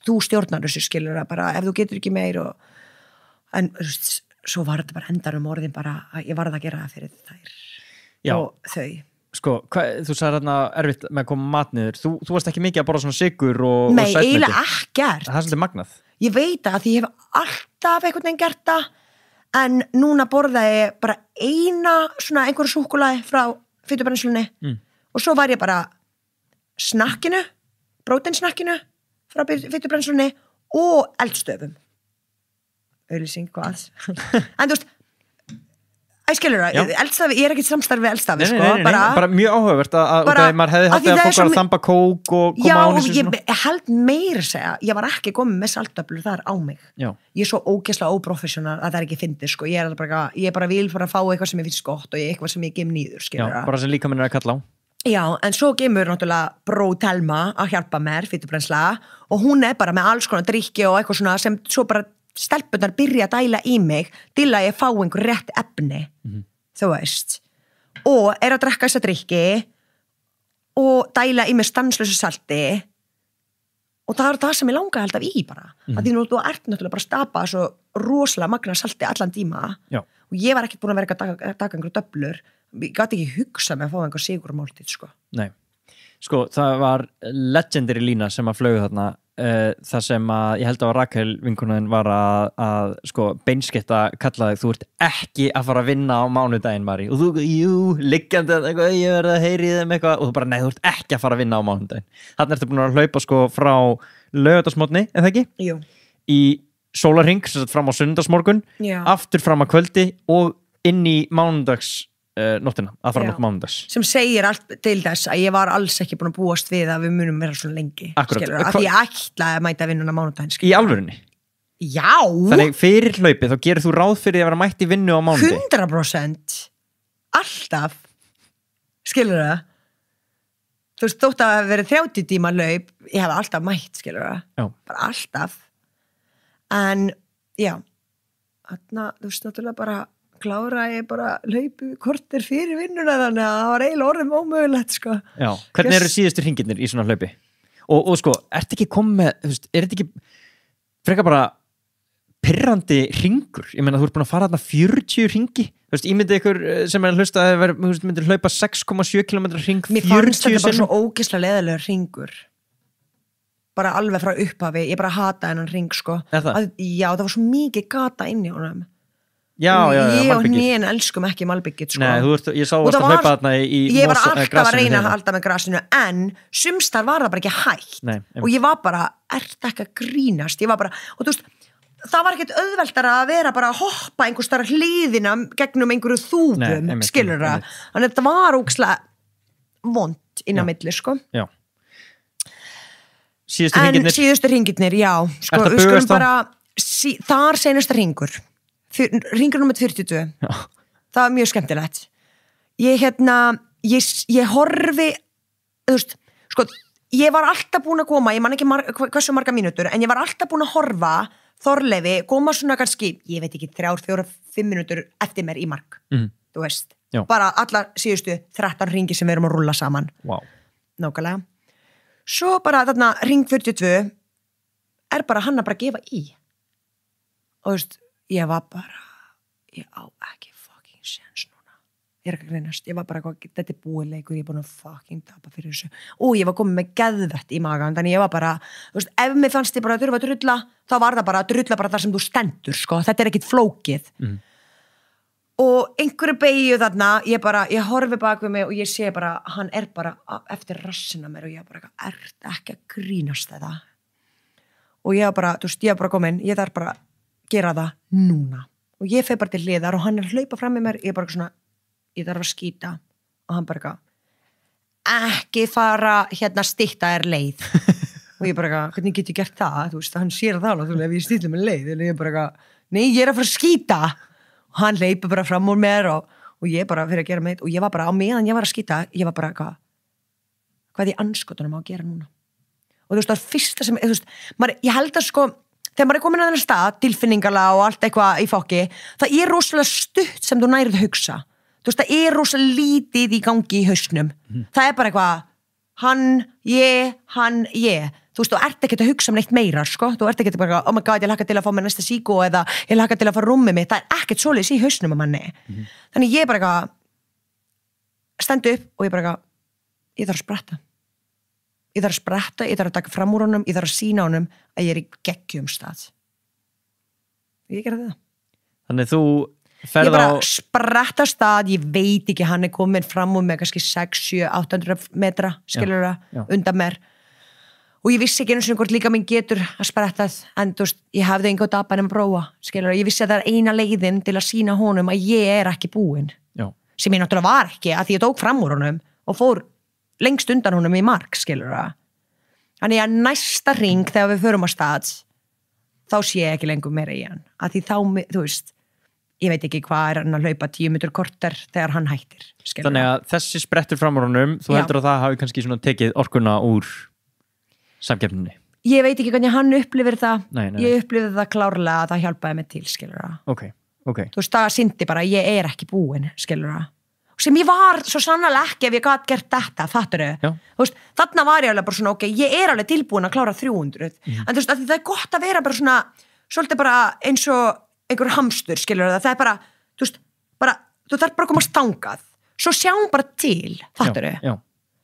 þú stjórnar þessu, skilur það, bara ef þú getur ekki meir en, þú veist, svo var þetta bara endanum orðin bara að ég varð að gera það fyrir þær og þau. Sko, þú sagði þarna erfitt með að koma mat niður, þú varst ekki mikið að borða svona sykur og Nei, sætmeti. eiginlega ekkert. Það er svolítið magnað. Ég veit að því ég hef alltaf einhvern veginn gert það en núna borðaði ég bara eina svona einhverju súkkulaði frá fitubrennslunni og svo var ég bara snakkinu, próteinsnakkinu frá fitubrennslunni og eldstöfum auðlýsing hvað en þú veist skilur það, eldstafi, ég er ekki samstarf við eldstafi Nei, bara mjög áhugavert að maður hefði haldið að fólk var að þamba kók og koma á þessu Já, ég held meira segja, ég var ekki komin með saltöflur þar á mig ég er svo ógeðslega óprofessional að það er ekki fyndið, sko, ég bara vil fara að fá eitthvað sem ég finnst gott og eitthvað sem ég gem nýður, skilur það bara sem líka minn er að kalla á Já, en svo gemur náttúrulega Bró Telma að hjálpa mér, fitubrennsla og hún er bara með alls konar drykki og eitthvað svona sem svo bara stelpunar byrja að dæla í mig til að ég fá einhver rétt efni þú veist og er að drekka þessa drykki og dæla í mig stanslösu salti og það er það sem ég langa alltaf í bara að því nú þú ert náttúrulega bara að stapa svo rosalega magna salti allan tíma og ég var ekkert búin að vera að taka einhverju döflur ég gat ekki hugsa með að fá einhver sigurmáltíð sko. Nei, sko það var legendary lína sem að flögu þarna það sem að ég held að Rakel vinkonuðin var að sko beinsketta kallaði þú ert ekki að fara að vinna á mánudaginn Mari og þú, liggjandi eitthvað, ég verði að heyri þeim eitthvað og þú bara, nei þú ert ekki að fara að vinna á mánudaginn þannig ertu búin að hlaupa sko frá laugardagsmorgni, eða ekki? Jú. Í sólarhring, sem sagt fram á sunnudagsmorgun aftur fram að kvöldi og inn í mánudags nóttina, að fara nótt mánudags sem segir allt til þess að ég var alls ekki búin að búast við að við munum vera svona lengi skilur, að ég ætlaði að mæta vinnuna mánudaginn í alvörunni? Já! Þannig fyrir hlaupið, þá gerir þú ráð fyrir að vera mætt í vinnu á mánudegi? 100% alltaf skilur það þú veist, þótt að vera 30 tíma hlaup ég hef alltaf mætt, skilur það bara alltaf en já þarna, þú veist, náttúrulega bara klára ég bara hlaupu kortir fyrir vinnuna þannig að það var eiginlega orðum ómögulegt sko. Já, hvernig eru síðustu hringirnir í svona hlaupi? Og sko, ertu ekki komið með, þú veist, er þetta ekki frekar bara pirrandi hringur? Ég meina, þú ert búin að fara þarna 40 hringi, þú veist, ímyndið ykkur sem er að hlusta að þú myndir hlaupa 6,7 km hring 40 Mér fannst þetta bara svo ógeðslega leiðilegur hringur bara alveg frá upphafi, ég bara hata hennan hring sko. Já, það var svo mikið gata inn í honum Já, ég og hnén elskum ekki malbyggið sko. Nei, ég sá að hlaupa þarna í ég var alltaf að reyna að halda með grasinu en sumstar var það bara ekki hægt og ég var bara, ert ekki að grínast ég var bara, og þú veist það var ekkert auðveldara að vera bara að hoppa einhver starf hliðina gegnum einhverju þúfum, skilur það þannig að þetta var ógeðslega vont inn á milli sko. Já Síðustu hringirnir, já sko, við skulum bara þar seinasta hringur hringur nummer 42 það var mjög skemmtilegt ég horfi þú veist, sko ég var alltaf búin að koma, ég man ekki hversu marga mínútur, en ég var alltaf búin að horfa Þorleifi, koma svona kannski ég veit ekki, 3, 4, 5 mínútur eftir mér í mark þú veist, Já. bara allar síðustu 13 ringi sem við erum að rúlla saman Wow. nákvæmlega svo bara þarna ring 42 er bara hann að bara gefa í og þú veist ég var bara ég á ekki fucking séns núna ég er ekki að greinast, ég var bara þetta er búið leikur, ég er búin að fucking tapa fyrir þessu og ég var komin með geðvett í magan þannig ég var bara, þú veist, ef mér fannst ég bara að þurfa að drulla, þá var það bara að drulla bara þar sem þú stendur, sko, þetta er ekkit flókið og einhverju beigju þarna, ég horfi bak við mig og ég sé bara, hann er bara eftir rassina mér og ég bara, ert ekki að grínast þetta og ég bara, þú veist, ég bara komin, ég þarf bara að gera það núna og ég fer bara til hliðar og hann er að hlaupa fram með mér, ég bara svona, ég þarf að skýta og hann bara ekki fara hérna stytta er leið og ég bara, hvernig get ég gert það, þú veist, hann sér það alveg, ef ég stýtla með leið, en ég bara, nei, ég er að fara að skýta og hann hleypur bara fram úr mér og ég bara fyrir að gera með og ég var bara, á meðan ég var að skýta ég var bara, hvað ég anskotunum á að gera núna og þú veist, það fyrsta sem, þú veist, ég held að sko þegar maður er komin að þennan stað, tilfinningalega og allt eitthvað í fokki, það er rosalega stutt sem þú nærið að hugsa þú veist, það er rosalega lítið í gangi í hausnum það er bara eitthvað hann, ég þú veist, þú ert ekki að hugsa neitt meira, sko þú ert ekki að bara, oh my god, ég hlakka til að fá mér næsta síkó eða ég hlakka til að fá rúmið mitt það er ekkert svoleiðis í hausnum á manni þannig ég bara eitthvað stendu upp og ég bara eitthvað ég þarf að spretta, ég þarf að taka fram úr honum ég þarf að sýna honum að ég er í geggjum stað ég gerði það Þannig þú ég ferð bara á spretta af stað, ég veit ekki hann er komin fram úr með kannski 6, 7, 800 metra skilur já. undan mér og ég vissi ekki einu sinni hvort líka minn getur að sprettað en þú veist, ég hafði einhvern dapan að prófa skilur, ég vissi að það er eina leiðin til að sýna honum að ég er ekki búin Já. sem ég náttúrulega var ekki, að því ég tók fram úr honum og fór lengst undan honum í mark skilur þannig að næsta ring þegar við förum á stað þá sé ég ekki lengur meira í hann að því þá, þú veist ég veit ekki hvað er hann að hlaupa 10 metur korter þegar hann hættir skilur. Þannig að þessi sprettur fram úr honum þú Já. heldur að það hafi kannski svona tekið orkuna úr samkeppninni ég veit ekki hvernig hann upplifir það Nei. ég upplifir það klárlega að það hjálpaði mig til skilur Ok þú veist, það syndi bara að ég er ekki búin skilur sem ég var svo sannarlega ekki ef ég gat gert þetta, fattur Já. þú veist, þarna var ég alveg bara svona ok, ég er alveg tilbúin að klára 300 en þú veist, að það er gott að vera bara svona svolítið bara eins og einhver hamstur, skilur það er bara, þú veist, bara þú þarf bara að koma stangað, svo sjáum bara til fattur Já.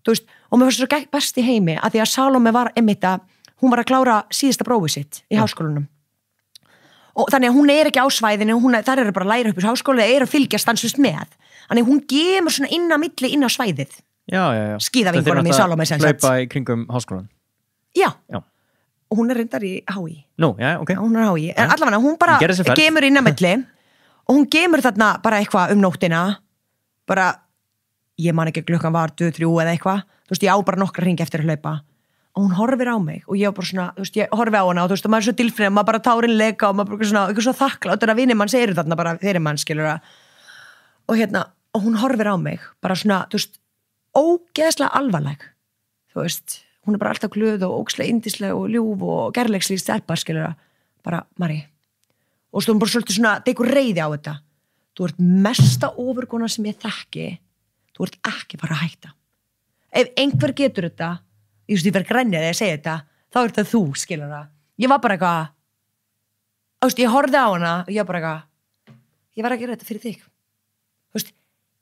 þú veist, og mér finnst svo best í heimi að því að Salome var einmitt að hún var að klára síðasta prófið sitt í háskólanum og þannig að hún er ekki á svæðinu þar eru bara að læra upp í háskóla er að fylgja stansvist með þannig hún gemur svona inn á milli inn á svæðið Já. skíðavingunum í Salome sem sagt hlaupa í kringum háskólan já, Já. og hún er reyndar í HÍ Nú, já, ok hún er HÍ, en allavega hún bara Hún gerði sér ferð. gemur inn á milli og hún gemur þarna bara eitthvað nóttina bara, ég man ekki klukkan var 2, 3 eða eitthvað, þú veist, ég á bara nokkra hringi eftir að hlaupa og hún horfir á mig og ég var bara svona, þú veist, ég horfi á hana og þú veist, og maður er svo tilfrið, maður bara tárin leka og maður bara svona, eitthvað svo þakkláttur að vinir mann segir þarna bara fyrir mann, skilur og hérna, og hún horfir á mig bara svona, þú veist, ógeðslega alvarleg, þú veist hún er bara alltaf glöð og ógeðslega yndisleg og ljúf og gerlegslega stelpa, skilur bara, Mari og þú veist, hún bara svolítið svona, tekur reiði á þetta þú ert mesta ofurkona sem ég þekki þú ert ekki bara að hætta ef einhver getur þetta ég verð grænið þegar ég segi þetta þá er þetta þú, skilur ég var bara eitthvað þú veist, ég horfði á hana og ég var bara eitthvað ég var að gera þetta fyrir þig þú veist,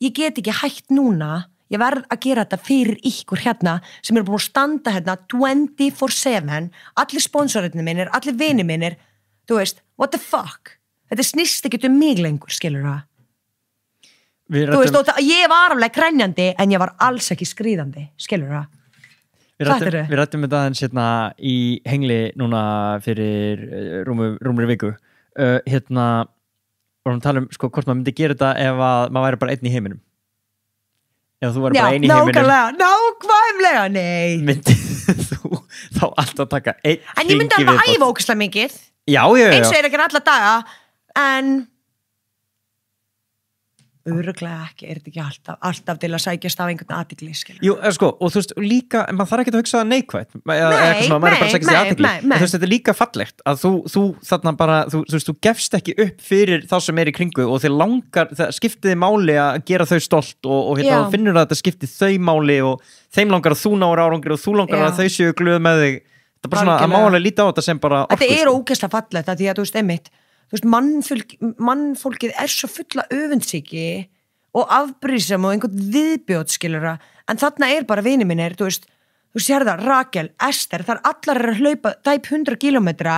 ég get ekki hætt núna ég verð að gera þetta fyrir ykkur hérna sem eru búin að standa hérna 24/7 allir sponsorinni mínir, allir vinir mínir þú veist, what the fuck þetta snýst ekki mig lengur, skilur þú veist, og ég var alveg grænjandi en ég var alls ekki skríðandi, skilur Við rættum þetta aðeins hérna í hengli núna fyrir rúmri viku hérna vorum að tala sko hvort maður myndi gera þetta ef að maður væri bara einn í heiminum ef þú væri bara einn í heiminum nákvæmlega, nei myndi þú þá alltaf taka einn en ég myndi alltaf æfa ógeðslega mikið já eins og er að gera alla daga en Örugglega ekki, þetta ekki alltaf til að sækjast af einhvern athygli, skilur. Jú, sko, og þú veist, líka, maður þarf ekki að hugsa það neikvætt, eða eitthvað svona, maður bara að sækjast í athygli, en þú veist, þetta er líka fallegt að þú þarna bara, þú veist, þú gefst ekki upp fyrir þá sem í kringu og þið langar, það skiptiði máli að gera þau stolt og hérna, þú finnur að þetta skipti þau máli og þeim langar að þú náir árangri og þú langar að þau séu glöð með þig, þetta er bara svona að máli líta á þetta sem bara orku. Þetta er ógeðslega fallegt, því að þú veist, einmitt, þú veist, mannfólkið er svo fulla öfundsýki og afbrýðsam og einhvern viðbjót, skilur en þarna er bara vini mínir, þú sér það, Rakel, Ester, það allar að hlaupa tæp 100 kilometra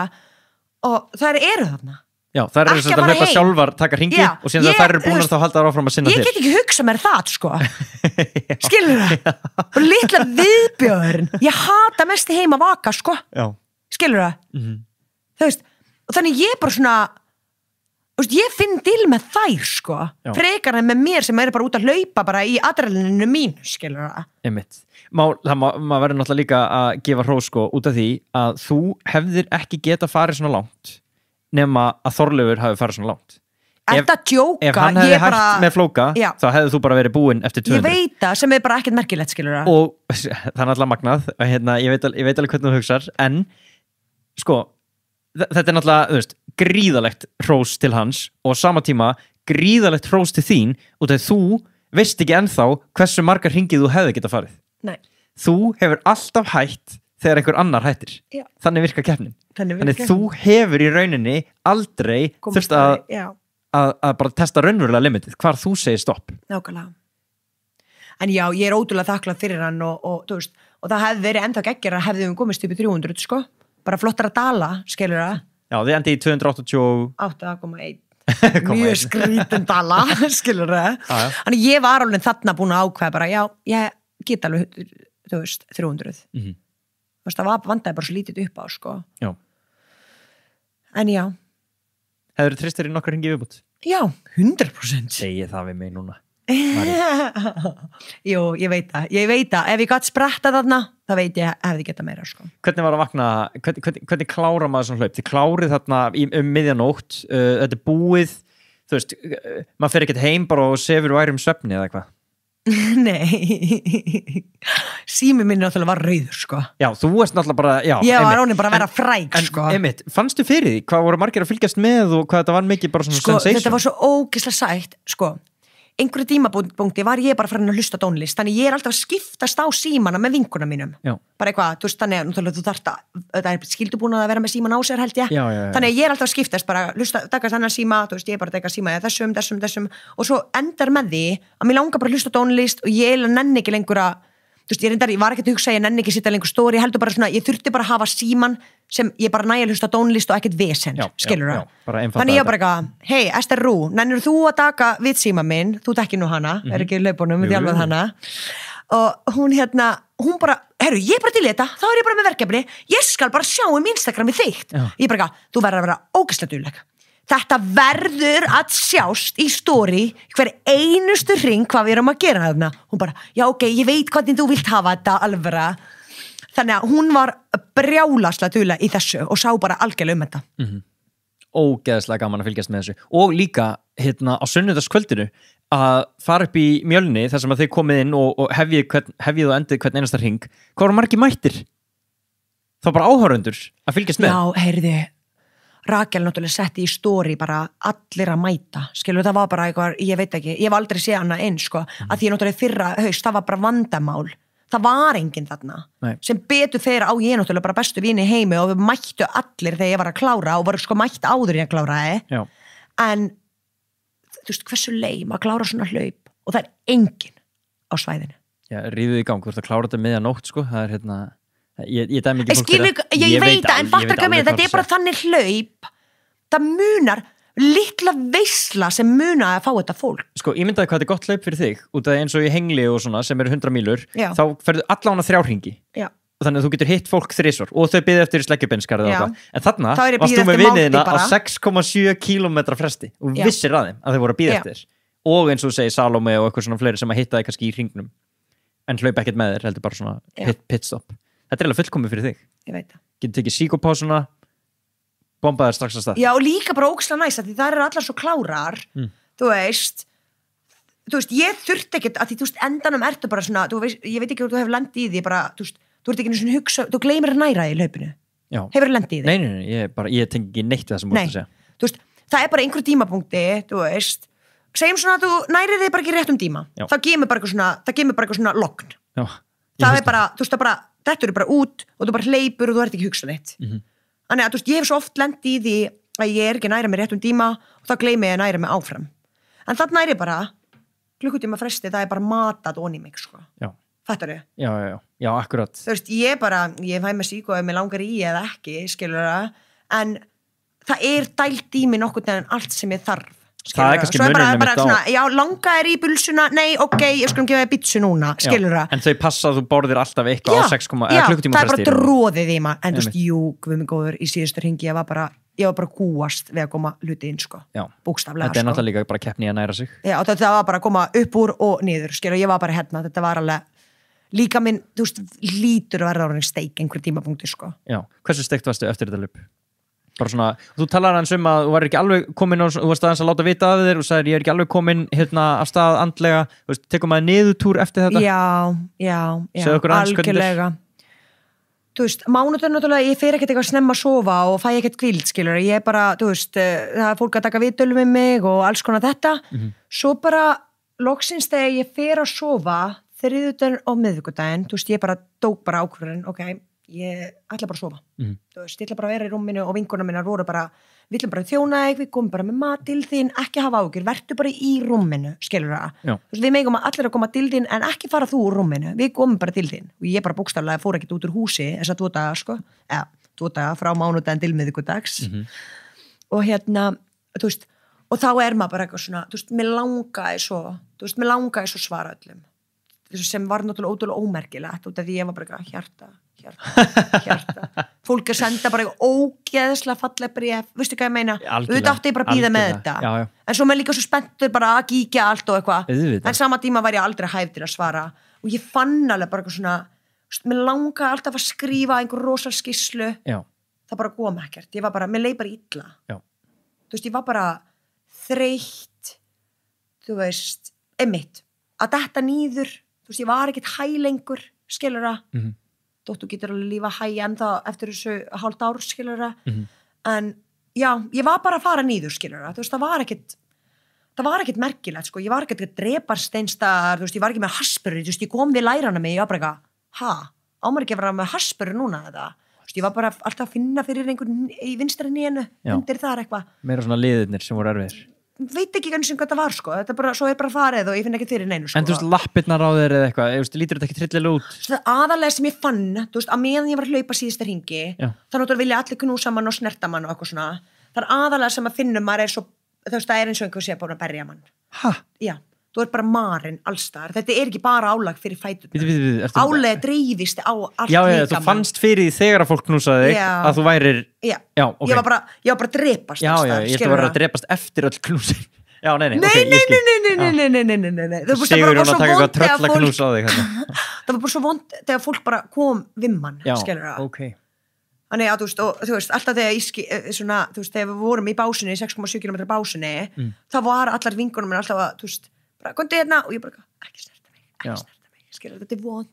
og þær eru þarna. Já, þær eru að hlaupa sjálfar, taka hringi og síðan þær eru búin að þá halda þær áfram að sinna þér. Ég get ekki hugsað mér það, sko. Skilur og litla viðbjóðurinn, ég hata mest í heima vaka, sko. Já. Skilur þú veist, og þannig ég bara svona ég finn til með þær, sko, frekar en með mér sem bara út að hlaupa bara í adrenalininu mín, skilur það. Einmitt. Maður verður náttúrulega líka að gefa hrós, sko, út af því að þú hefðir ekki geta farið svona langt nema að Þorleifur hafi farið svona langt. Þetta djóka, ef hann hefði hægt með Flóka, þá hefði þú bara verið búinn eftir 200. Ég veit það, sem er bara ekkert merkilegt, skilur það. Og það er náttúrulega magnað, ég veit alveg hvernig þú hugsar, en, sko, þetta er náttúrulega, þú veist, gríðalegt hrós til hans og á sama tíma gríðalegt hrós til þín út af þú veist ekki ennþá hversu margar hringið þú hefði geta farið. Nei. Þú hefur alltaf hætt þegar einhver annar hættir. Já. Þannig virkar keppnin. Þannig þú hefur í rauninni aldrei þurft að bara testa raunverulega limitið, hvar þú segir stopp. Nákvæmlega. En já, ég er ótrúlega þakklát fyrir hann og þú veist, og það hefði verið ennþá geggjara að hefði komist upp í 300, sko. Bara flottar að dala, skilur það. Já, þið endi í 288,1. Mjög skrítin dala, skilur það. Þannig ég var alveg þarna búin að ákveða bara, já, ég get alveg, þú veist, 300. Þú veist, það vandaði bara svo lítið upp á, sko. Já. En já. Hefur þið tristir í nokkar hringi viðbútt? Já, 100%. Segi það við mig núna. Jú, ég veit það, ef ég gætt spretta þarna þá veit ég hefði geta meira, sko. Hvernig var að vakna, hvernig klára maður svona hlaup? Þið klárið þarna miðjanótt, þetta er búið, þú veist, maður fer ekkert heim bara og sefur værum svefni eða eitthvað? Nei, sími minn náttúrulega var rauður, sko. Já, þú varst náttúrulega bara, já. Ég var ránin bara að vera fræk, sko. Einmitt, fannstu fyrir því, hvað voru margir að fylgjast með og hvað þetta var mikið bara svona sensation? Þetta var svo ógeðslega sætt, sko. Einhverju tímapunkti var ég bara farin að hlusta tónlist, þannig ég er alltaf að skiptast á símana með vinkuna mínum. Já. Bara eitthvað, þú veist, þannig að þú þarft það er skildubúnað að vera með síman á sér, held ég. Já. Þannig að ég er alltaf að skiptast, bara hlusta, takast annan síma, þú veist, ég er bara að taka síma þessum og svo endar með því að mér langar bara að hlusta tónlist og ég nenni ekki lengur að, þú veist, ég var ekki að hugsa, ég nenni ekki að sitja lengur stóri, ég heldur bara svona, ég þurfti bara að hafa síman sem ég bara næja að hlusta tónlist og ekkert vesen, skilur það. Þannig ég bara eitthvað, hei, Ester Rú, nennir þú að taka við síma minn, þú tekki nú hana, er ekki í laupunum, við þjálfað hana, og hún bara, herru, ég er bara til þetta, þá er ég bara með verkefni, ég skal bara sjá Instagrami þitt. Ég bara eitthvað, þú verður að vera ógeðslega dugleg. Þetta verður að sjást í story hver einustu hring hvað við erum að gera þarna. Hún bara, já ok, ég veit hvernig þú vilt hafa þetta alveg. Þannig að hún var brjálaslega dugleg í þessu og sá bara algjörlega þetta. Ógeðslega gaman að fylgjast með þessu. Og líka á sunnudagskvöldinu að fara upp í Mjölni þar sem að þið komið inn og hefjið og endið hvern einasta hring. Hvað voru margir mættir? Það var bara áhorfendur að fylgjast með. Já, heyrðu. Rakel náttúrulega setti í story bara allir að mæta, skilur, það var bara eitthvað, ég veit ekki, ég hef aldrei séð hana einn, sko, að því náttúrulega fyrra haust, það var bara vandamál, það var enginn þarna. Nei. Sem betur þeirra á ég náttúrulega bara bestu vini heimi og við mættu allir þegar ég var að klára og voru sko mætt áður ég að kláraði, en þú veist, hversu leim að klára svona hlaup og það er enginn á svæðinu. Já, ríðuð í gang, þú ert að klára þetta miðjanótt, sko, það er Ég dæmi ekki fólk fyrir það. Ég veit það, en fattar hvað meina, þetta er bara þannig hlaup, það munar litla veisla sem munar að fá þetta fólk. Sko, ég myndaði hvað þetta er gott hlaup fyrir þig, út af eins og í Hengli og svona sem eru 100 mílur, þá ferðu allána 3 hringi. Já. Þannig að þú getur hitt fólk 3 og þau biðu eftir sleggjubeinskarið og eitthvað. En þarna varst þú með viniðina á 6,7 kilometra fresti og vissir að þeim að þau voru að bíða eftir. Og eins og þú segir Salome og eitthvað svona fleiri sem að hitta þig kannski í hringnum. En hlaup ekkert með þér, heldur bara svona pitstop. Þetta er alveg fullkomið fyrir þig. Ég veit það. Getur tekið síkopásuna, bombaðir strax að stað. Já, og líka bara ógeðslega næs, því það eru allar svo klárar, þú veist, þú veist, ég þurfti ekkert að því, þú veist, endanum ertu bara svona, ég veit ekki hvort þú hefur lent í því, bara, þú veist, þú ert ekki einu svona hugsa, þú gleymir að næra í hlaupinu. Já. Hefur lent í því? Nei, ég tengi ekki neitt við það sem múst að segja. Þú veist, það bara einhver tímapunkti, þú veist, segjum svona að þú nærið þig bara ekki rétt tíma. Já. Það kemur bara eitthvað svona logn. Já. Það bara, þú veist, þetta eru bara út og þú bara hleypur og þú ert ekki hugsað neitt. Þannig að, þú veist, ég hef svo oft lent í því að ég ekki næra mig rétt tíma og þá gleymi ég að næra mig áfram. En það næri bara klukkutíma fresti, það bara matað onni mig, sko. Já. Fattarðu? Já, akkurat. Þú veist, ég fæ mig síku ef mig langar í eða ekki, skilur það, en það dælt í mig nokkurn veginn allt sem ég þarf. Það kannski munurinn bara svona, já, langar í bulsuna, nei, ok, ég skulum gefa þér bitsu núna, skilur það. En þau passa að þú borðir alltaf eitthvað á 6 klukkutíma fresti. Já, það bara dróðið í maður, en þú veist, guð mig góður, í síðustu hringi, ég var bara gúast við að koma hluti inn, sko. Já. Bókstaflega, þetta náttúrulega líka bara keppni að næra sig. Já, og þetta var bara að koma upp úr og niður, skilur, ég var bara hérna, þetta var alveg líka minn, þú veist, lítur að verða orðin steik einhver tímapunkti, sko. Já, hversu steikt varstu eftir þetta hlaup? Bara svona, þú talar hans að þú var ekki alveg komin og þú varst aðeins að láta vita af þér og sagðir ég ekki alveg komin af stað andlega, þú veist, tekum maður niðurtúr eftir þetta? Já, algjörlega. Þú veist, mánudag náttúrulega, ég fer ekkert eitthvað snemma að sofa og fæ ekkert hvíld, skilur, ég bara, þú veist, það er fólk að taka viðtölu með mig og alls konar þetta, svo bara loksins þegar ég fer að sofa þriðjudaginn og miðvikudaginn, þú veist, ég bara tók bara ákvörðun, ok, ég ætla bara að sofa. Þú veist, ég ætla bara að vera í rúminu og vinkonum minnar voru bara, við ætlum bara að þjóna þig, við komum bara með mat til þín, ekki hafa áhyggjur, vertu bara í rúminu, skilur það. Þú veist, við megum allir að koma til þín en ekki fara þú úr rúminu, við komum bara til þín. Og ég bara bókstaflega fór ekkert út úr húsi þessa 2 daga, sko, 2 daga frá mánudaginn til miðvikudags. Og hérna, þú veist, og þá maður bara eitthvað svona, þú veist, mér langaði svo svara öllum. Sem var náttúrulega ótrúlega ómerkilegt út af því ég var bara hjarta fólk senda bara ógeðslega falleg bréf, veistu hvað ég meina auðvitað átti ég bara að bíða með þetta en svo með líka svo spenntur bara að kíkja allt og eitthvað en sama tíma var ég aldrei hæf til að svara og ég fann alveg bara eitthvað svona mér langaði alltaf að skrifa einhver rosal skýrslu það bara kom ekkert, ég var bara, mér leið bara illa þú veist, ég var bara þreytt þú veist, einmitt að detta nýður þú veist, ég var ekkert hæ lengur, skilur það. Dóttu getur alveg lífa hæ ennþá eftir þessu hálft ár, skilur það. En já, ég var bara að fara nýður, skilur það. Þú veist, það var ekkert merkilegt, sko. Ég var ekkert að drepast einstar, þú veist, ég var ekki með haspurur, þú veist, ég kom við lærana mig, ég var bara eitthvað, ámar ekki að vera með haspurur núna þetta. Þú veist, ég var bara alltaf að finna fyrir einhvern í vinstri nénu, undir þar eitthvað. Meira svona liðirnir sem voru erfiðir. Veit ekki eins og hvað það var, sko. Þetta bara, svo bara farið og ég finn ekki fyrir neinu, sko. En þú veist, lappirnar á þeir eða eitthvað, lítur þetta ekki trillilega út? Það aðalega sem ég fann, þú veist, að meðan ég var að hlaupa síðasta hringi, þá náttúrulega vilja allir knúsa mann og snerta mann og eitthvað svona. Það aðalega sem að finnum maður svo, þú veist, það eins og einhver sé búin að berja mann. Já, þú bara marinn allstar. Þetta ekki bara álag fyrir fæturnar. Álag dreifist á allt líkamann. Já, þú fannst fyrir því þegar að fólk knúsaði þig að þú værir... Já, okay. Ég var bara að drepast. Já, ég ætti að vera að drepast eftir öll knúsin. Já, nei. Sigur hún að taka eitthvað tröll að knúsa á þig. Það var bara svo vond þegar fólk bara kom vimman, skilur það. Ok. Þannig að, þú veist, alltaf þegar þú veist, þegar við vorum í básinni, 6,7 km básinni, þá var allar vinkonum minn alltaf að, þú veist, bara, kontið hérna, og ég bara, ekki snerta mig, skilur, þetta vond.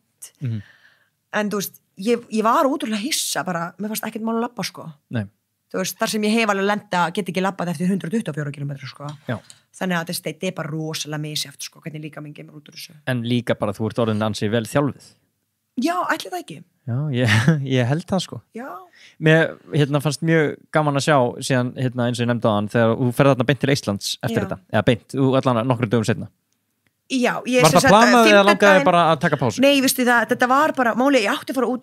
En, þú veist, ég var útrúlega hissa bara, mér fannst ekkert mál að labba, sko. Nei. Þú veist, þar sem ég hef alveg lenda, get ekki labbað eftir 124 km, sko. Já. Þannig að þetta bara rosalega misjæft, sko, hvernig líka minn gemur út úr þessu. En líka bara, þú ert orðin ansið vel þjálfið. Já, ætli það ekki. Já, ég held það, sko. Já. Mér fannst mjög gaman að sjá síðan, eins og ég nefndi á hann, þegar þú ferði þarna beint til Íslands eftir þetta. Eða beint, þú allan nokkrum dögum seinna. Já, var það planað eða langaði bara að taka pásu? Nei, veistu það, þetta var bara málið, ég átti að fara út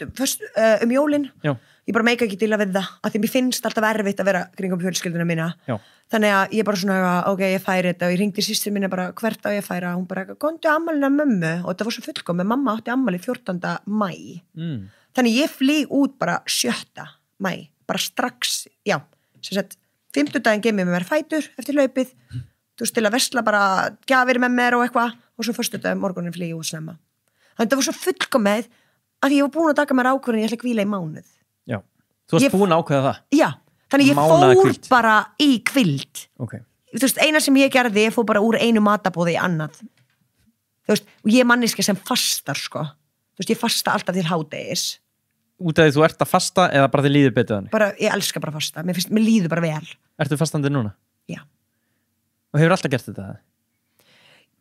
jólin. Já. Ég bara meika ekki til að við það, af því mér finnst alltaf erfitt að vera kringum fjölskylduna mína. Já. Þannig að ég bara svona, ok, ég færi þetta og ég hringdi systur minna bara, hvert á ég að færa? Hún bara, komdu ammælina mömmu og þetta var svo fullkomið, mamma átti ammæli 14. maí. Þannig ég flýg út bara 7. maí, bara strax, já, sem sagt, 50 daginn gemið með mér fætur eftir hlaupið, þú veist, til að versla bara gjafir með mér og eitthvað og svo fyrstu daginn morgunin flýg út snemma. Þannig það var svo fullkomið að ég var búin að taka mér ákvörðin ég ætla að hvíla í mánuð. Já, þú varst búin að ákveða það? Já, þannig ég fór bara í hvíld. Okay. Þú veist, eina sem ég gerði, ég fór bara úr einu matabóði í annað þú veist, og ég er manneska sem fastar sko, þú veist, ég fasta alltaf til hádegis Út af því þú ert að fasta eða bara þið líður betur þannig? bara, ég elska bara að fasta, mér líður bara vel Ertu fastandi núna? já, Og hefur alltaf gert þetta?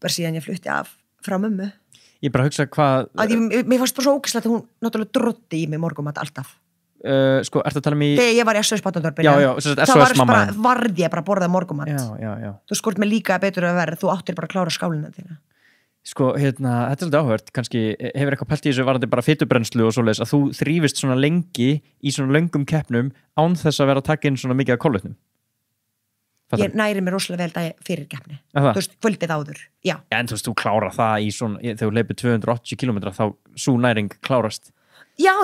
bara síðan ég flutti af frá mömmu Ég bara hugsa hvað mér fannst bara svo ógeðslegt að hún náttúrulega droddi í mig morgumat alltaf sko, ertu að tala í þegar ég var í SOS-bátandorfinu Já, SOS mamma varð ég bara að borða morgumat Já þú skort mig líka betur að verð, þú áttir bara að klára skálina þína Sko, þetta er svolítið áhört, kannski hefur eitthvað pælt í þessu varandi bara fitubrennslu og svoleiðis að þú þrífist svona lengi í svona löngum keppnum án þess að vera að taka inn svona mikið af kolvetnum. Ég næri mér rosalega vel það fyrir keppni. Þú veist, kvöldið áður, já. En þú veist, þú klárar það í svona, þegar þú leipir 280 km þá svo næring klárast. Já,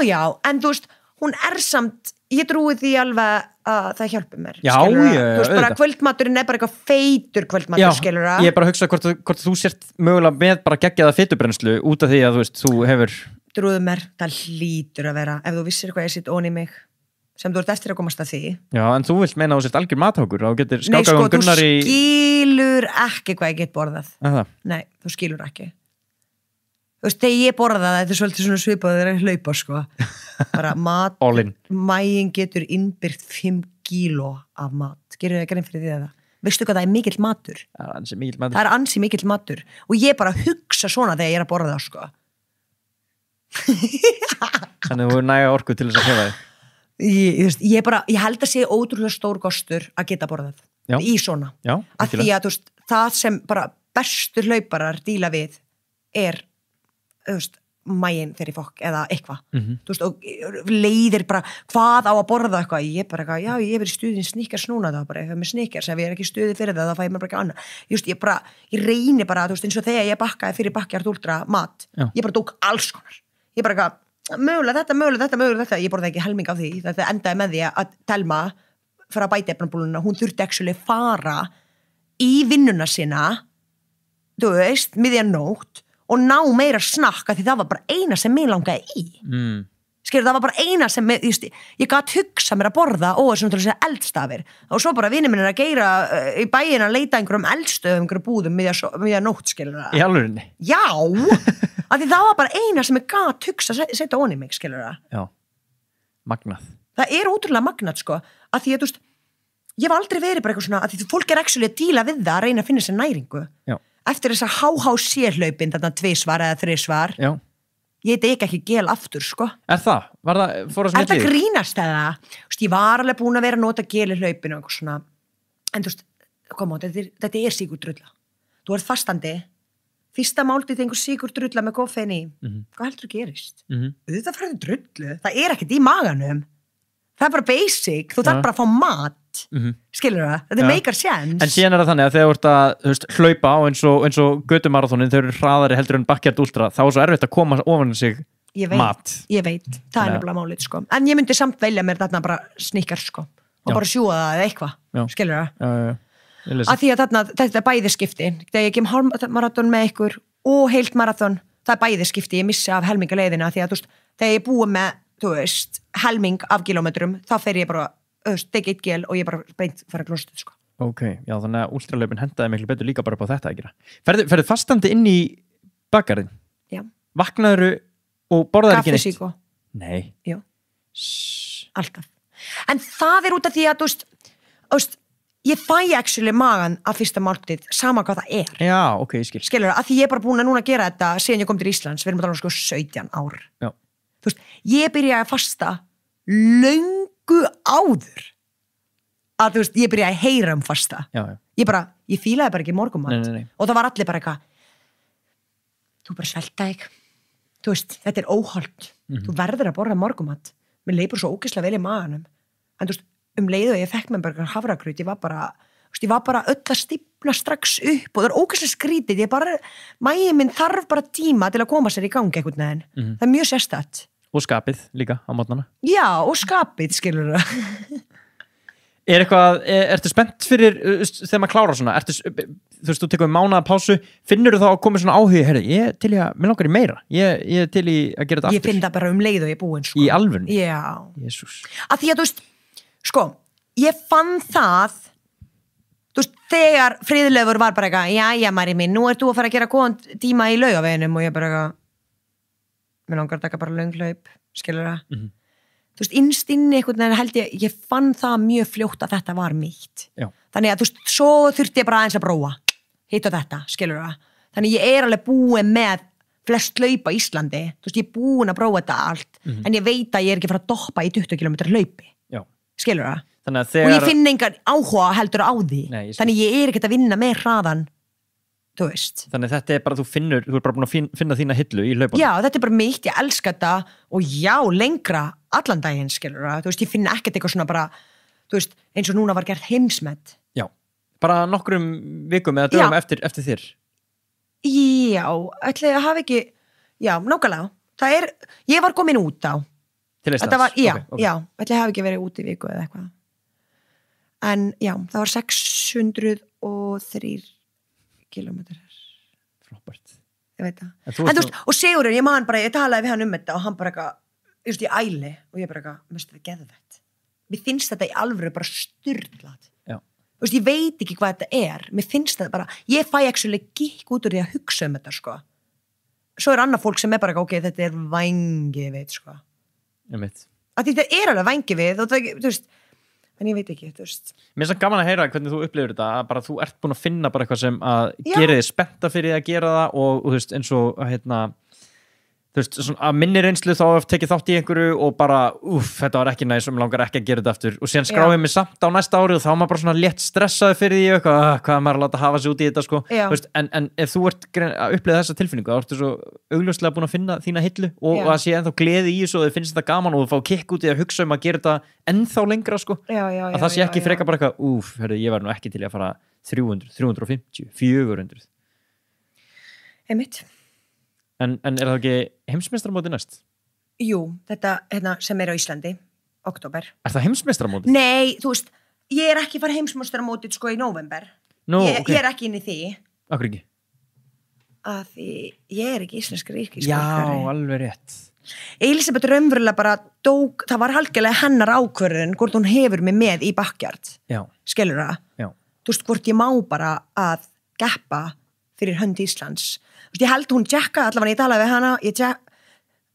en þú veist, hún samt, ég trúi því alveg að það hjálpi mér. Já, þú veist, bara kvöldmaturinn bara eitthvað feitur kvöldmatur, skilur það. Ég er bara að hugsa hvort þú sért mögulega með bara geggjaða fitubrennslu út af því að þú veist, þú hefur Trúðu mér, það hlýtur að vera ef þú vissir hvað ég sitt ón í mig sem þú ert eftir að komast að því. Já, en þú vilt meina að þú sért algjör mathákur og getur Nei, skákað þú skilur ekki hvað ég get borðað. Nei, þú skilur ekki. Þú veist, þegar ég borða það, þetta er svolítið svona svipað þegar ég hlaupa, sko. Bara mat, mægin getur innbyrt 5 kíló af mat. Gerðu það grein fyrir því það? Veistu hvað það er mikill matur? Það er ansi mikill matur. Og ég bara hugsa svona þegar ég er að borða það, sko. Þannig þú er næga orku til þess að hefa þig. Ég held að sé ótrúlega stór kostur að geta borðað í svona. Já, að því að það sem bara bestur hlauparar díla við er mægin fyrir fólk eða eitthvað og leiðir bara hvað á að borða eitthvað ég bara eitthvað, já ég verið í stuðin snikkars núna þá bara, ef ég með snikkars, ef ég er ekki stuði fyrir það þá fæ ég mér bara ekki annað ég reyni bara, eins og þegar ég bakkaði fyrir Backyard Ultra mat, ég bara tók alls konar, ég bara eitthvað mögulega þetta, ég borði ekki helming af því þetta endaði með því að Telma frá bætefnabúluna, hún þurfti actually fara í vinnuna sína þú veist, miðjan nótt og ná meira snakka því það var bara eina sem mig langaði í skilur, það var bara eina sem ég gat hugsa mér að borða og þessum til að segja eldstafir og svo bara vinur minn að geyra í bæinn að leita einhverjum eldstöðum, einhverjum búðum miðja nótt, skilur það. Í alvörinni? Já, af því það var bara eina sem ég gat hugsa að setja onni mig, skilur það. Já, magnað. Það er ótrúlega magnað, sko, að því að ég hef aldrei verið bara eitthvað svona, að því fólk er actually að díla við það að reyna að finna sér næringu. Já. Eftir þess að HHC-hlaupin, þarna 2 eða 3 Já. Ég tek ekki gel aftur, sko. Er það? Var það, fór það sem þetta grínast eða? Ég var alveg búin að vera að nota gel í hlaupinu og eitthvað svona. En þú veist, koma á, þetta er sigurdrulla. Þú ert fastandi, fyrsta máltið einhver sigurdrulla með koffein í. Hvað heldur þú gerist? Þetta færði drullu. Það er ekkert í maganum. Það er bara basic. Þú þarf bara að fá mat. Skilur það? Þetta meikar séns. En síðan er það þannig að þegar þú ert að hlaupa á eins og götumarathónin, þeir eru hraðari heldur en Backyard Ultra, þá er svo erfitt að koma ofan sig mat. Ég veit, það er nefnilega málið, sko. En ég myndi samt velja mér þarna bara snikkar, sko. Og bara sjúga það eða eitthvað. Skilur það? Já. Að því að þarna, þetta er bæði skipti. Þegar ég kem hálfmarathon með ykkur og heilt marathon, það er bæði skipti. Ég missi af helminga leiðina því að þegar ég búi með, helming af kilometrum, þá fer ég bara tek 1 gel og ég bara beint fara að klósta, sko. Ok, já, þannig að últralaupin hendaði miklu betur líka bara på þetta að gera. Ferðu fastandi inn í bakgarðin? Já. Vaknaðuru og borðaður ekki neitt? Kaffisíko. Nei. Já. Alltaf. En það er út af því að, ég fæ actually magan af fyrsta máltið, sama hvað það er. Já, ok, ég skil. Skilur, að því ég er bara búin að núna gera þetta síðan ég kom til Íslands, við erum að tala 17 ár. Já. Ég byrjaði að fasta löngu áður að ég byrjaði að heyra fasta. Já. Ég fílaði bara ekki morgunmat. Nei. Og það var allir bara eitthvað þú bara svelta ekki þetta er óholt, þú verður að borða morgunmat. Mér leið bara svo ógeðslega vel í maganum en leið og ég fekk mér bara hafragraut, ég var bara öll að stífna strax upp og það er ógeðslega skrítið, maginn minn þarf bara tíma til að koma sér í gangi einhvern veginn. Það er mjög sérstætt. Og skapið líka á mótnana. Já, og skapið, skilur það. Ertu spennt fyrir þegar maður klárar svona? Þú tekur mánaða pásu, finnur þú þá að koma svona áhugi, mér langar í meira. Ég er til í að gera þetta aftur. Ég finn það bara leið og ég er búin, sko. Í alvörunni? Já. Jesús. Að því að ég fann það þú veist, þegar Friðleifur var bara eitthvað, jæja Mari minn, nú ert þú að fara að gera góðan tíma í Laugaveginum og ég bara eitthvað, mér langar að taka bara lönghlaup, skilur það. Þú veist, innst inni einhvern veginn held ég fann það mjög fljótt að þetta var mitt. Já. Þannig að þú veist, svo þurfti ég bara aðeins að prófa, hitt og þetta, skilur það. Þannig ég alveg búin með flest hlaup á Íslandi, þú veist, ég búin að prófa þetta allt, en ég veit að ég ekki að fara að doppa í 20 km hlaupi, skilur það. Og ég finn engan áhuga heldur á því. Nei, þannig ég ekki að vinna með hraðan, þú veist. Þannig þetta bara, þú er bara búin að finna þína hillu í hlaupunum. Já, þetta bara mitt, ég elska þetta og já, lengra allan daginn, skilur það. Þú veist, ég finn ekkert eitthvað svona bara, þú veist, eins og núna var gert heimsmet. Já, bara nokkrum vikum eða dögum eftir þér. Já, ætli að hafa ekki, já, nákvæmlega. Ég var komin út á. Til Íslands? Já, ætli að hafa ekki verið út í viku eða eitthvað. En já, það var 603 kilometrar. Frábært. Ég veit það. En þú veist, og Sigurður, ég talaði við hann þetta og hann bara eitthvað, just í æli og ég bara eitthvað, mér finnst þetta geðveikt. Mér finnst þetta í alvöru bara sturlað. Já. Þú veist, ég veit ekki hvað þetta er. Mér finnst þetta bara, ég fæ actually gikk út úr því að hugsa þetta, sko. Svo annað fólk sem bara eitthvað, ok, þetta er vængið við, sko. Ég veit. Þetta alveg vængið við og það, þú veist, en ég veit ekki, þú veist. Mér finnst það gaman að heyra hvernig þú upplifir þetta, að bara þú ert búin að finna bara eitthvað sem að gera þig spennta fyrir því að gera það og þú veist, eins og þú veist, svona, að minni reynslu þá hef tekið þátt í einhverju og bara, þetta var ekki næs og mér langar ekki að gera þetta aftur og síðan skráði mig samt á næsta ári og þá var maður bara svona létt stressaði fyrir því eitthvað, hvað maður að láta hafa sig út í þetta, sko. Veist, en ef þú ert að upplifa þessa tilfinningu, þá ertu svo augljóslega búin að finna þína hillu og að sé ennþá gleði í þessu og þið finnst þetta gaman og þú fá kikk út í að hugsa að gera þetta ennþá lengra, sko. Að það sé ekki freka bara eitthvað, ég var nú ekki til að fara 300, 350, 400. Einmitt. En er það ekki heimsmeistaramóti næst? Jú, þetta sem á Íslandi, október. Er það heimsmeistaramóti? Nei, þú veist, ég ekki fara heimsmeistaramóti sko í nóvember. Ég ekki inn í því. Akkur ekki? Að því ég ekki íslenskri ríki. Já, alveg rétt. Elisabeth raunverulega bara það var algjörlega hennar ákvörðun hvort hún hefur mig með í backyard. Já. Skilur það? Já. Þú veist, hvort ég má bara að geppa fyrir hönd Íslands. Þú veist, ég held hún tjekka, allavega ég talaði við hana,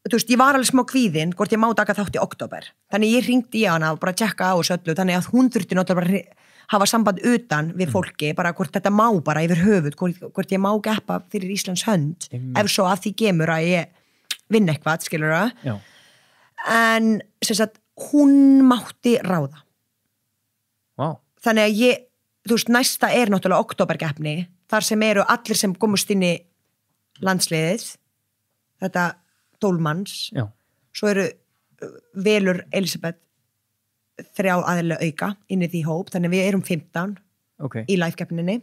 þú veist, ég var alveg smá kvíðin hvort ég má taka þátt í október. Þannig ég hringdi í hana og bara tjekka á þessu öllu, þannig að hún þurfti náttúrulega bara hafa samband utan við fólki, bara hvort þetta má bara yfir höfuð, hvort ég má geppa fyrir Íslands hönd, ef svo að því gemur að ég vinna eitthvað, skilur það. Já. En, sem sagt, hún mátti ráða. Wow. Þannig að þú veist, næsta náttúrulega októberkeppni, þar sem eru allir sem komust inn í landsliðið, þetta 12 manns. Já. Svo velur Elisabeth 3 aðila auka inn í því hóp, þannig við erum 15 í live-keppninni.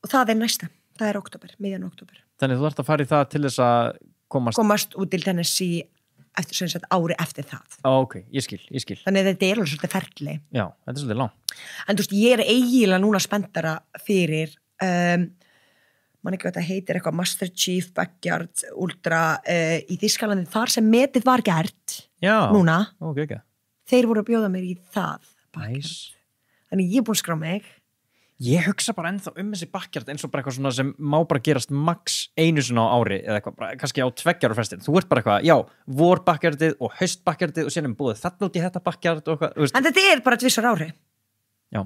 Og það næsta, það október, miðjan október. Þannig þú ert að fara í það til þess að komast út til Tennessee eftir, sem sagt, ári eftir það. Ok, ég skil. Þannig að þetta alveg svolítið ferli. Já, þetta svolítið langt. En þú veist, ég eiginlega núna spenntara fyrir man ekki hvað það heitir, eitthvað Master Chief Backyard Ultra í Þýskalandi, þar sem metið var gert. Já. Núna. Okay. Þeir voru að bjóða mér í það. Nice. Þannig ég er búin að skrá mig. Ég hugsa bara ennþá þessi backyard eins og bara eitthvað svona sem má bara gerast max einu sinna á ári eða eitthvað, bara, kannski á 2 ára festin. Þú ert bara eitthvað, já, vor backyardið og haust backyardið og síðan búið þarna út í þetta backyard og eitthvað. En þetta er bara 2 ári. Já.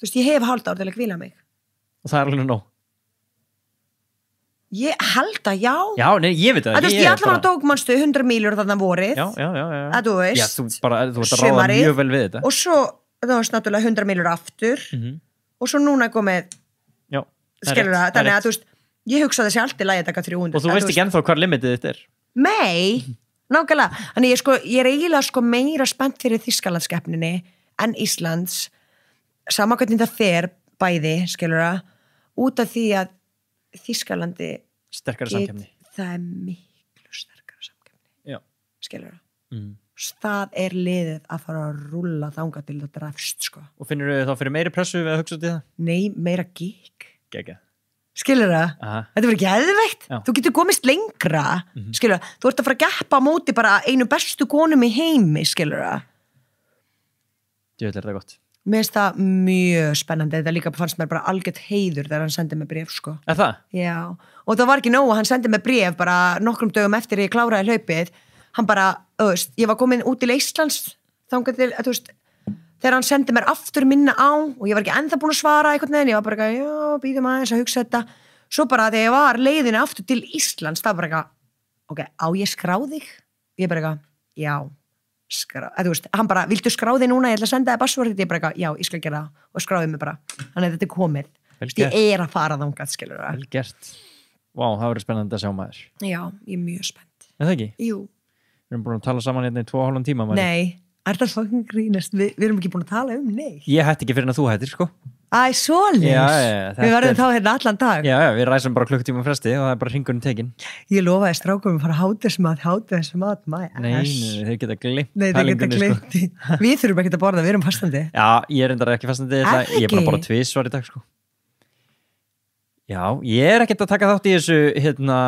Þú veist, ég hef hálft ár til að hvíla mig. Og það alveg nóg. Ég held að já. Já, nei, ég veit það. Þú veist, ég allavega tók mannstu 100 mílur þarna vorið. Já. Að þú veist. Já, þú ert að ráða mjög vel við þetta. Og svo, það var náttúrulega 100 mílur aftur. Og svo núna komið, skilur það, þannig að þú veist, ég hugsaði þessi allt í lagi að taka 300. Og þú veist ekki ennþá hvað limitið þitt er? Nei, nákvæmlega. Þannig ég er eiginlega meira spennt fyrir Þýskalandskeppninni en Íslands, sama hvernig það fer bæði, skilur það, út af því að Þýskalandi sterkara samkeppni. Það er miklu sterkara samkeppni. Já. Skilur það. Það er liðið að fara að rúlla þangað til það drefst, sko. Og finnur þau þá fyrir meiri pressu við að hugsa til það? Nei, meira gík. Gekka. Skilur það? Þetta verður ekki eðveikt. Þú getur komist lengra. Skilur það? Þú ert að fara að geppa á móti bara einu bestu konum í heimi, skilur það? Djöfull er það gott. Mér finnst það mjög spennandi, þetta líka fannst mér bara algjört heiður þegar hann sendi mér bréf sko. Það? Já, og það var ekki nóg að hann sendi mér bréf bara nokkrum dögum eftir ég kláraði hlaupið, hann bara, þú veist, ég var komin út til Íslands þangað til, þú veist, þegar hann sendi mér aftur minna á og ég var ekki ennþá búin að svara einhvern veginn, ég var bara, já, býðum aðeins að hugsa þetta, svo bara þegar ég var leiðinu aftur til Íslands, það var bara, ok, á ég skrá þig? Ég bara, já. Þú veist, hann bara, viltu skráði núna, ég ætla að senda þig passwordið, ég bara, já, ég skal gera það og skráði mig bara, þannig að þetta er komið ég að fara þangað, skilur það Vel gert, vá, það verður spennandi að sjá maður já, ég er mjög spennt það ekki? Jú. Við erum búin að tala saman hérna í 2,5 tíma Mari. Nei, er það fucking grínast við erum ekki búin að tala neitt ég hætti ekki fyrir en að þú hættir, sko Æ, svoleiðis, við verðum þá hérna allan dag já, við ræsum bara klukkutíma fresti og það er bara hringurinn tekin ég lofaði strákum að fara hádegismat nei, þeir geta glimt nei, þeir geta glimt við þurfum ekki að borða, við erum fastandi já, ég er endar ekki fastandi ég er bara að borða tvisvar í dag, sko já, ég er ekkert að taka þátt í þessu hérna,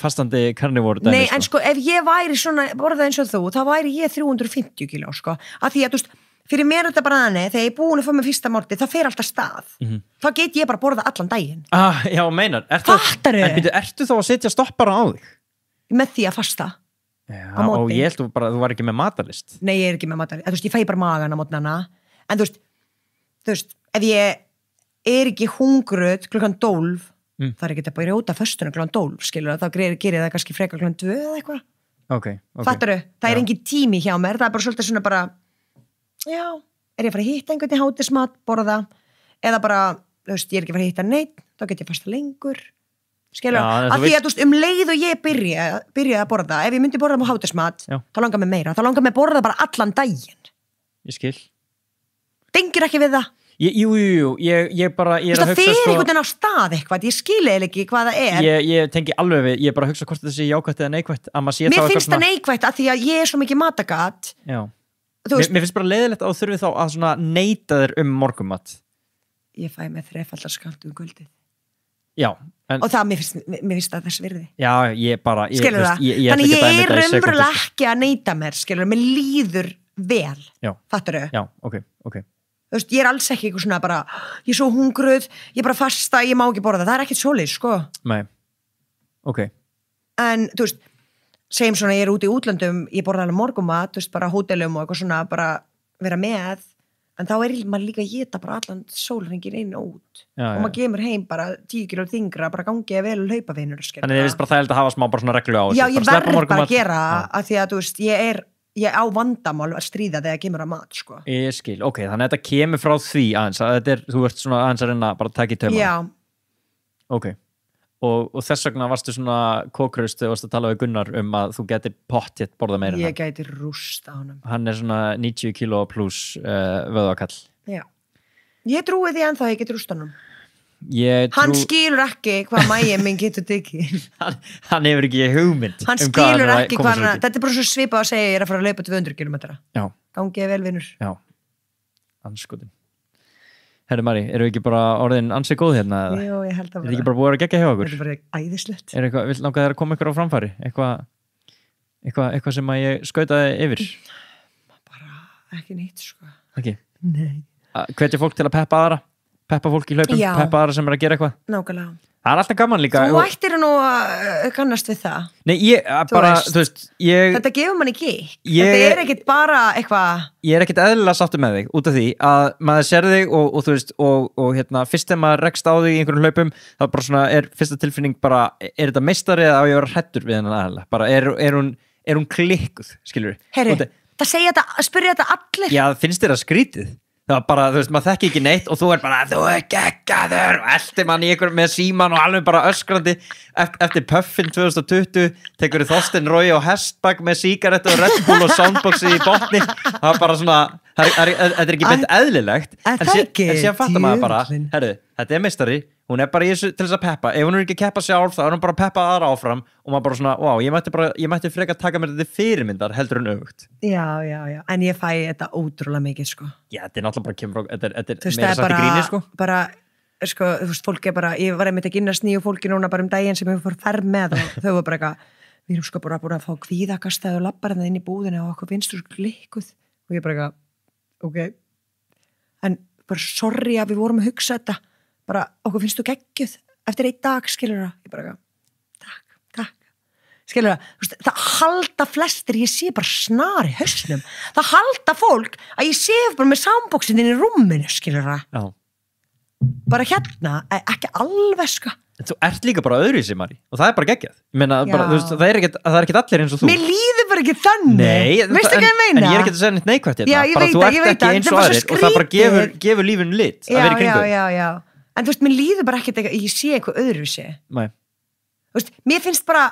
fastandi karnivóru nei, en sko, ef ég væri svona borðað eins og þú, þá væri ég 350 kíló, sko, af því að, þú veist fyrir mér er þetta bara þannig, þegar ég er búin að fá mig fyrsta máltið, það fer alltaf stað. Þá get ég bara borða allan daginn. Já, meinar. Fattaru? En ertu þá að setja stoppara á þig? Með því að fasta. Já, og ég held bara, þú var ekki með matarlist. Nei, ég er ekki með matarlist. Þú veist, ég fæ bara magan á mótnana. En þú veist, ef ég er ekki hungruð klukkan 12, það er ekki að bara rjóta föstuna klukkan 12, skilur það, þá gerir það kannski frekar klukkan 2 eða eitthvað. Okay. Fattaru? Það er engin tími hjá mér, það er bara svolítið svona bara já, er ég að fara að hitta einhvern í hádegismat, borða, eða bara, þú veist, ég er ekki að fara að hitta neitt, þá get ég fasta lengur, skilur, af því að, þú veist, leið og ég byrja að borða, ef ég myndi borða á hádegismat, þá langar mér meira, þá langar mér borða bara allan daginn. Ég skil. Dengir ekki við það? Jú, ég bara, ég er að hugsa það fer einhvern veginn á stað eitthvað, ég skil eða ekki hvað það er. Ég tengi alveg við, ég er bara að hugsa hvort það sé jákvætt eða neikvætt, að maður sé þá mér finnst það neikvætt af því að ég er svo mikið matagat. Já. Mér finnst bara leiðilegt að þú þurfið þá að svona neita þér morgumat. Ég fæ með 3-faldar skammt kvöldið. Já. Og það, mér finnst það þess virði. Já, ég bara... Skilur það? Þannig ég er raunverulega ekki að neita mér, skilur, mér líður vel. Já. Fattarðu? Já, ok. Þú veist, ég er alls ekki eitthvað svona bara, ég er svo hungruð, ég bara fasta, ég má ekki borða það er ekkert svoleiðis, sko. Nei. Ok. En, þú veist, segjum svona, ég er út í útlöndum, ég borða alveg morgumat, þú veist, bara hótelum og eitthvað svona, bara vera með, en þá er maður líka að geta bara allan sólringin inn og út. Og maður kemur heim bara 10 kíló þingra, bara gangið vel og hlaupa vinur. Þannig ég veist bara það að hafa smá bara svona reglu á þessu. Já, ég verður bara að gera, að því að, þú veist, ég á vandamál að stríða þegar kemur að mat, sko. Ég skil, ok, þannig að þetta kemur frá því aðeins, að þetta þú ert svona aðeins að reyna bara að taka í taumana. Já. Ok, og þess vegna varstu svona kókraust þegar varstu að tala við Gunnar að þú getur pottþétt borða meira en hann. Ég gæti rústa honum. Hann er svona 90 kíló pluss vöðvakall. Já. Ég trúi því ennþá að ég geti rústa honum. Hann skilur ekki hvað mægin minn getur tekið. hann hefur ekki hugmynd. Hann skilur ekki hvað hann, þetta er bara svo svipað að segja ég er að fara að laupa 200 kilometra. Já. Gangið vel vinnur. Já, anskotin. Herri Mari, eru við ekki bara orðin ansið góð hérna? Jú, ég held að bara. Er ekki bara búið að gegja hjá okkur? Þetta er bara æðislegt. Er eitthvað, vil langar þér að koma ykkur á framfæri? Eitthvað sem að ég skautaði yfir? Bara ekki neitt, sko. Ekki? Nei. Hvetja fólk til að peppa aðra? Peppa fólk í hlaupum, peppa aðra sem er að gera eitthvað. Nákvæmlega. Það er alltaf gaman líka. Þú ættir nú að kannast við það. Nei, þú veist, þetta gefur manni gikk. Þetta er ekkit bara eitthvað. Ég er ekkit eðlilega sáttur með þig út af því að maður sér þig og þú veist, og hérna, fyrst þegar maður rekst á þig í einhverjum hlaupum, þá bara svona fyrsta tilfinning bara, er þetta meistari eða á ég að vera hræddur við hennan aðeins? Bara, er hún klikkuð, skilur við? Herri, það segja þetta, spyrja þetta allir. Já, finnst þér það skrítið? Það var bara, þú veist, maður þekki ekki neitt og þú er bara, þú er geggjaður og eldir mann í ykkur með síman og alveg bara öskrandi eftir Puffin 2020 tekur Þorsteinn Rói á hestbak með sígarettu og Red Bull og soundboxi í botni. Það var bara svona, þetta er ekki beint eðlilegt en síðan fattar maður bara, herru, þetta er meistari, hún er bara í þessu til þess að peppa, ef hún er ekki að keppa sjálf þá er hún bara að peppa aðra áfram og maður bara svona, wow, ég mætti frekar taka mér þetta fyrirmyndar heldur en öfugt. Já, en ég fæ þetta ótrúlega mikið, sko. Já, þetta er náttúrulega bara kemur frá, þetta er meira satt í gríni, sko. Bara, sko, þú veist, fólk er bara, ég var einmitt að kynast nýju fólki núna bara daginn sem hefur fór ferð með og þau var bara eitthvað, við erum sko bara búin að fá kvíðakast þegar þú lappar inn í búðinu og okkur finnst þú klikkuð og ég bara eitthvað, ok, en bara sorry að við vorum að hugsa þetta bara, okkur finnst þú geggjuð eftir 1 dag, skilur það ég bara, takk skilur það, það halda flestir ég sé bara snar í hausnum það halda fólk að ég sé bara með soundboxin inn í rúminu, skilur það bara hérna, ekki alveg sko. Þú ert líka bara öðruvísi, Mari, og það bara geggjað. Ég meina, bara, þú veist, það er ekkert allir eins og þú. Mér líður bara ekki þannig. Nei, veistu hvað ég meina? En ég er ekki að segja neitt neikvætt hérna. Já, ég veit þú það, ég ert veit ekki það. eins og aðrir og það bara gefur lífinu lit að vera í kringum. Já. En þú veist, mér líður bara ekkert eitthvað, ég sé eitthvað öðruvísi. Nei. Þú veist, mér finnst bara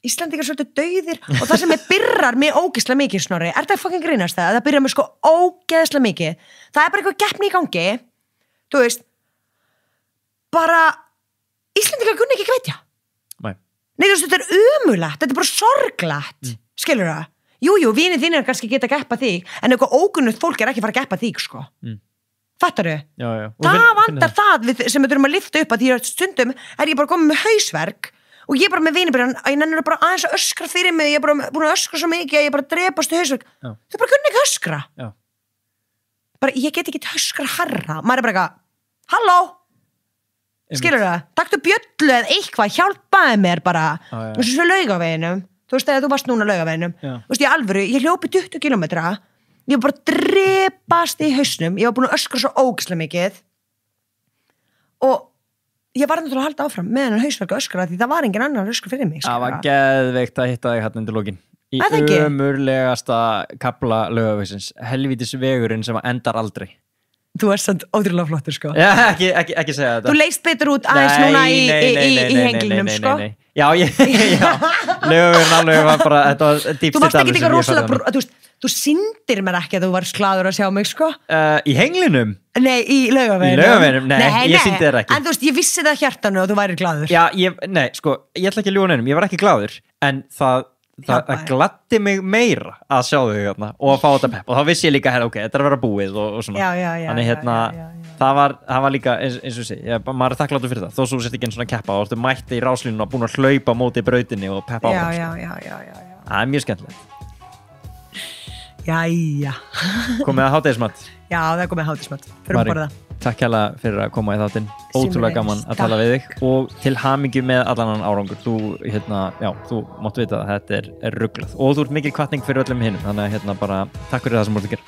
Íslendingar svolítið dauðir og það sem byrrar mig ógeðslega mikið, Snorri, er það fucking grínast það byrjar mig sko ógeðslega mikið. Það er bara eitthvað keppni í gangi, þú veist, bara Íslendingar kunni ekki hvetja. Nei, þú veist, þetta er ömulegt, þetta er bara sorglegt, skilur það? Jú, vinir þínir kannski geta geppað þig, en eitthvað ókunnugt fólk er ekki fara að geppa þig, sko. Fattaru? Já. Það vandar það sem við þurfum að lyfta upp að því að stundum er ég bara komið með hausverk og ég bara með vinibyrjan að ég nennir bara aðeins að öskra fyrir mig, ég er bara búin að öskra svo mikið að ég bara drepast í hausverk. Þau bara kunni ekki öskra. Bara, ég get ekki öskra harra. Maður er bara eitthvað, halló? Skilur það? Taktu bjöllu eða eitthvað, hjálpaði mér bara. Þú veist, svo Laugaveginum. Þú veist, þegar þú varst núna Laugaveginum. Þú veist, ég alvöru, ég hljópi 20 kilometra. Ég var bara að drepast í hausnum. Ég var búin að öskra svo ógeðslega mikið. Og ég var náttúrulega að halda áfram með hennar hausverk að öskra því það var engin annar að öskra fyrir mig. Það var geðveikt að hitta þig hérna undir lokin. Í ömurlegasta kafla Laugavegsins. Helvítis vegurinn sem endar aldrei. Þú ert samt ótrúlega flottur, sko. Já, ekki segja þetta. Þú leist betur út aðeins núna í henglinum, sko. Já, Laugavegurinn alveg var bara, þetta var dýpsti dalur sem ég farið. Þú varst ekki eitthvað rosalega, þú sýndir mér ekki að þú varst glaður að sjá mig, sko. Í henglinum? Nei, í Laugaveginum. Í Laugaveginum? Nei, ég sýndi þér ekki. En þú veist, ég vissi það hjartanu og þú værir glaður. Já, ég ætla ekki að ljúga neinum, ég var ekki glaður, en það gladdi mig meira að sjá þau hérna og að fá þetta pepp og þá vissi ég líka, ok, þetta er að vera búið og svona. Þannig það var líka, eins og sé, maður er þakkláttur fyrir það, þó svo sett ekki einn svona keppa og þú mætti í ráslínuna búin að hlaupa móti brautinni og peppa á það. Já. Það er mjög skemmtilegt. Jæja. Komið að hádegismat. Já, það er komið að hádegismat. Fyrir að borða það. Takk hérlega fyrir að koma í þáttinn. Ótrúlega gaman að tala við þig og til hamingju með allan árangur. Þú máttu vita að þetta er rugglað og þú ert mikil hvatning fyrir öllum hinum, þannig að bara takk fyrir það sem voruð að gera.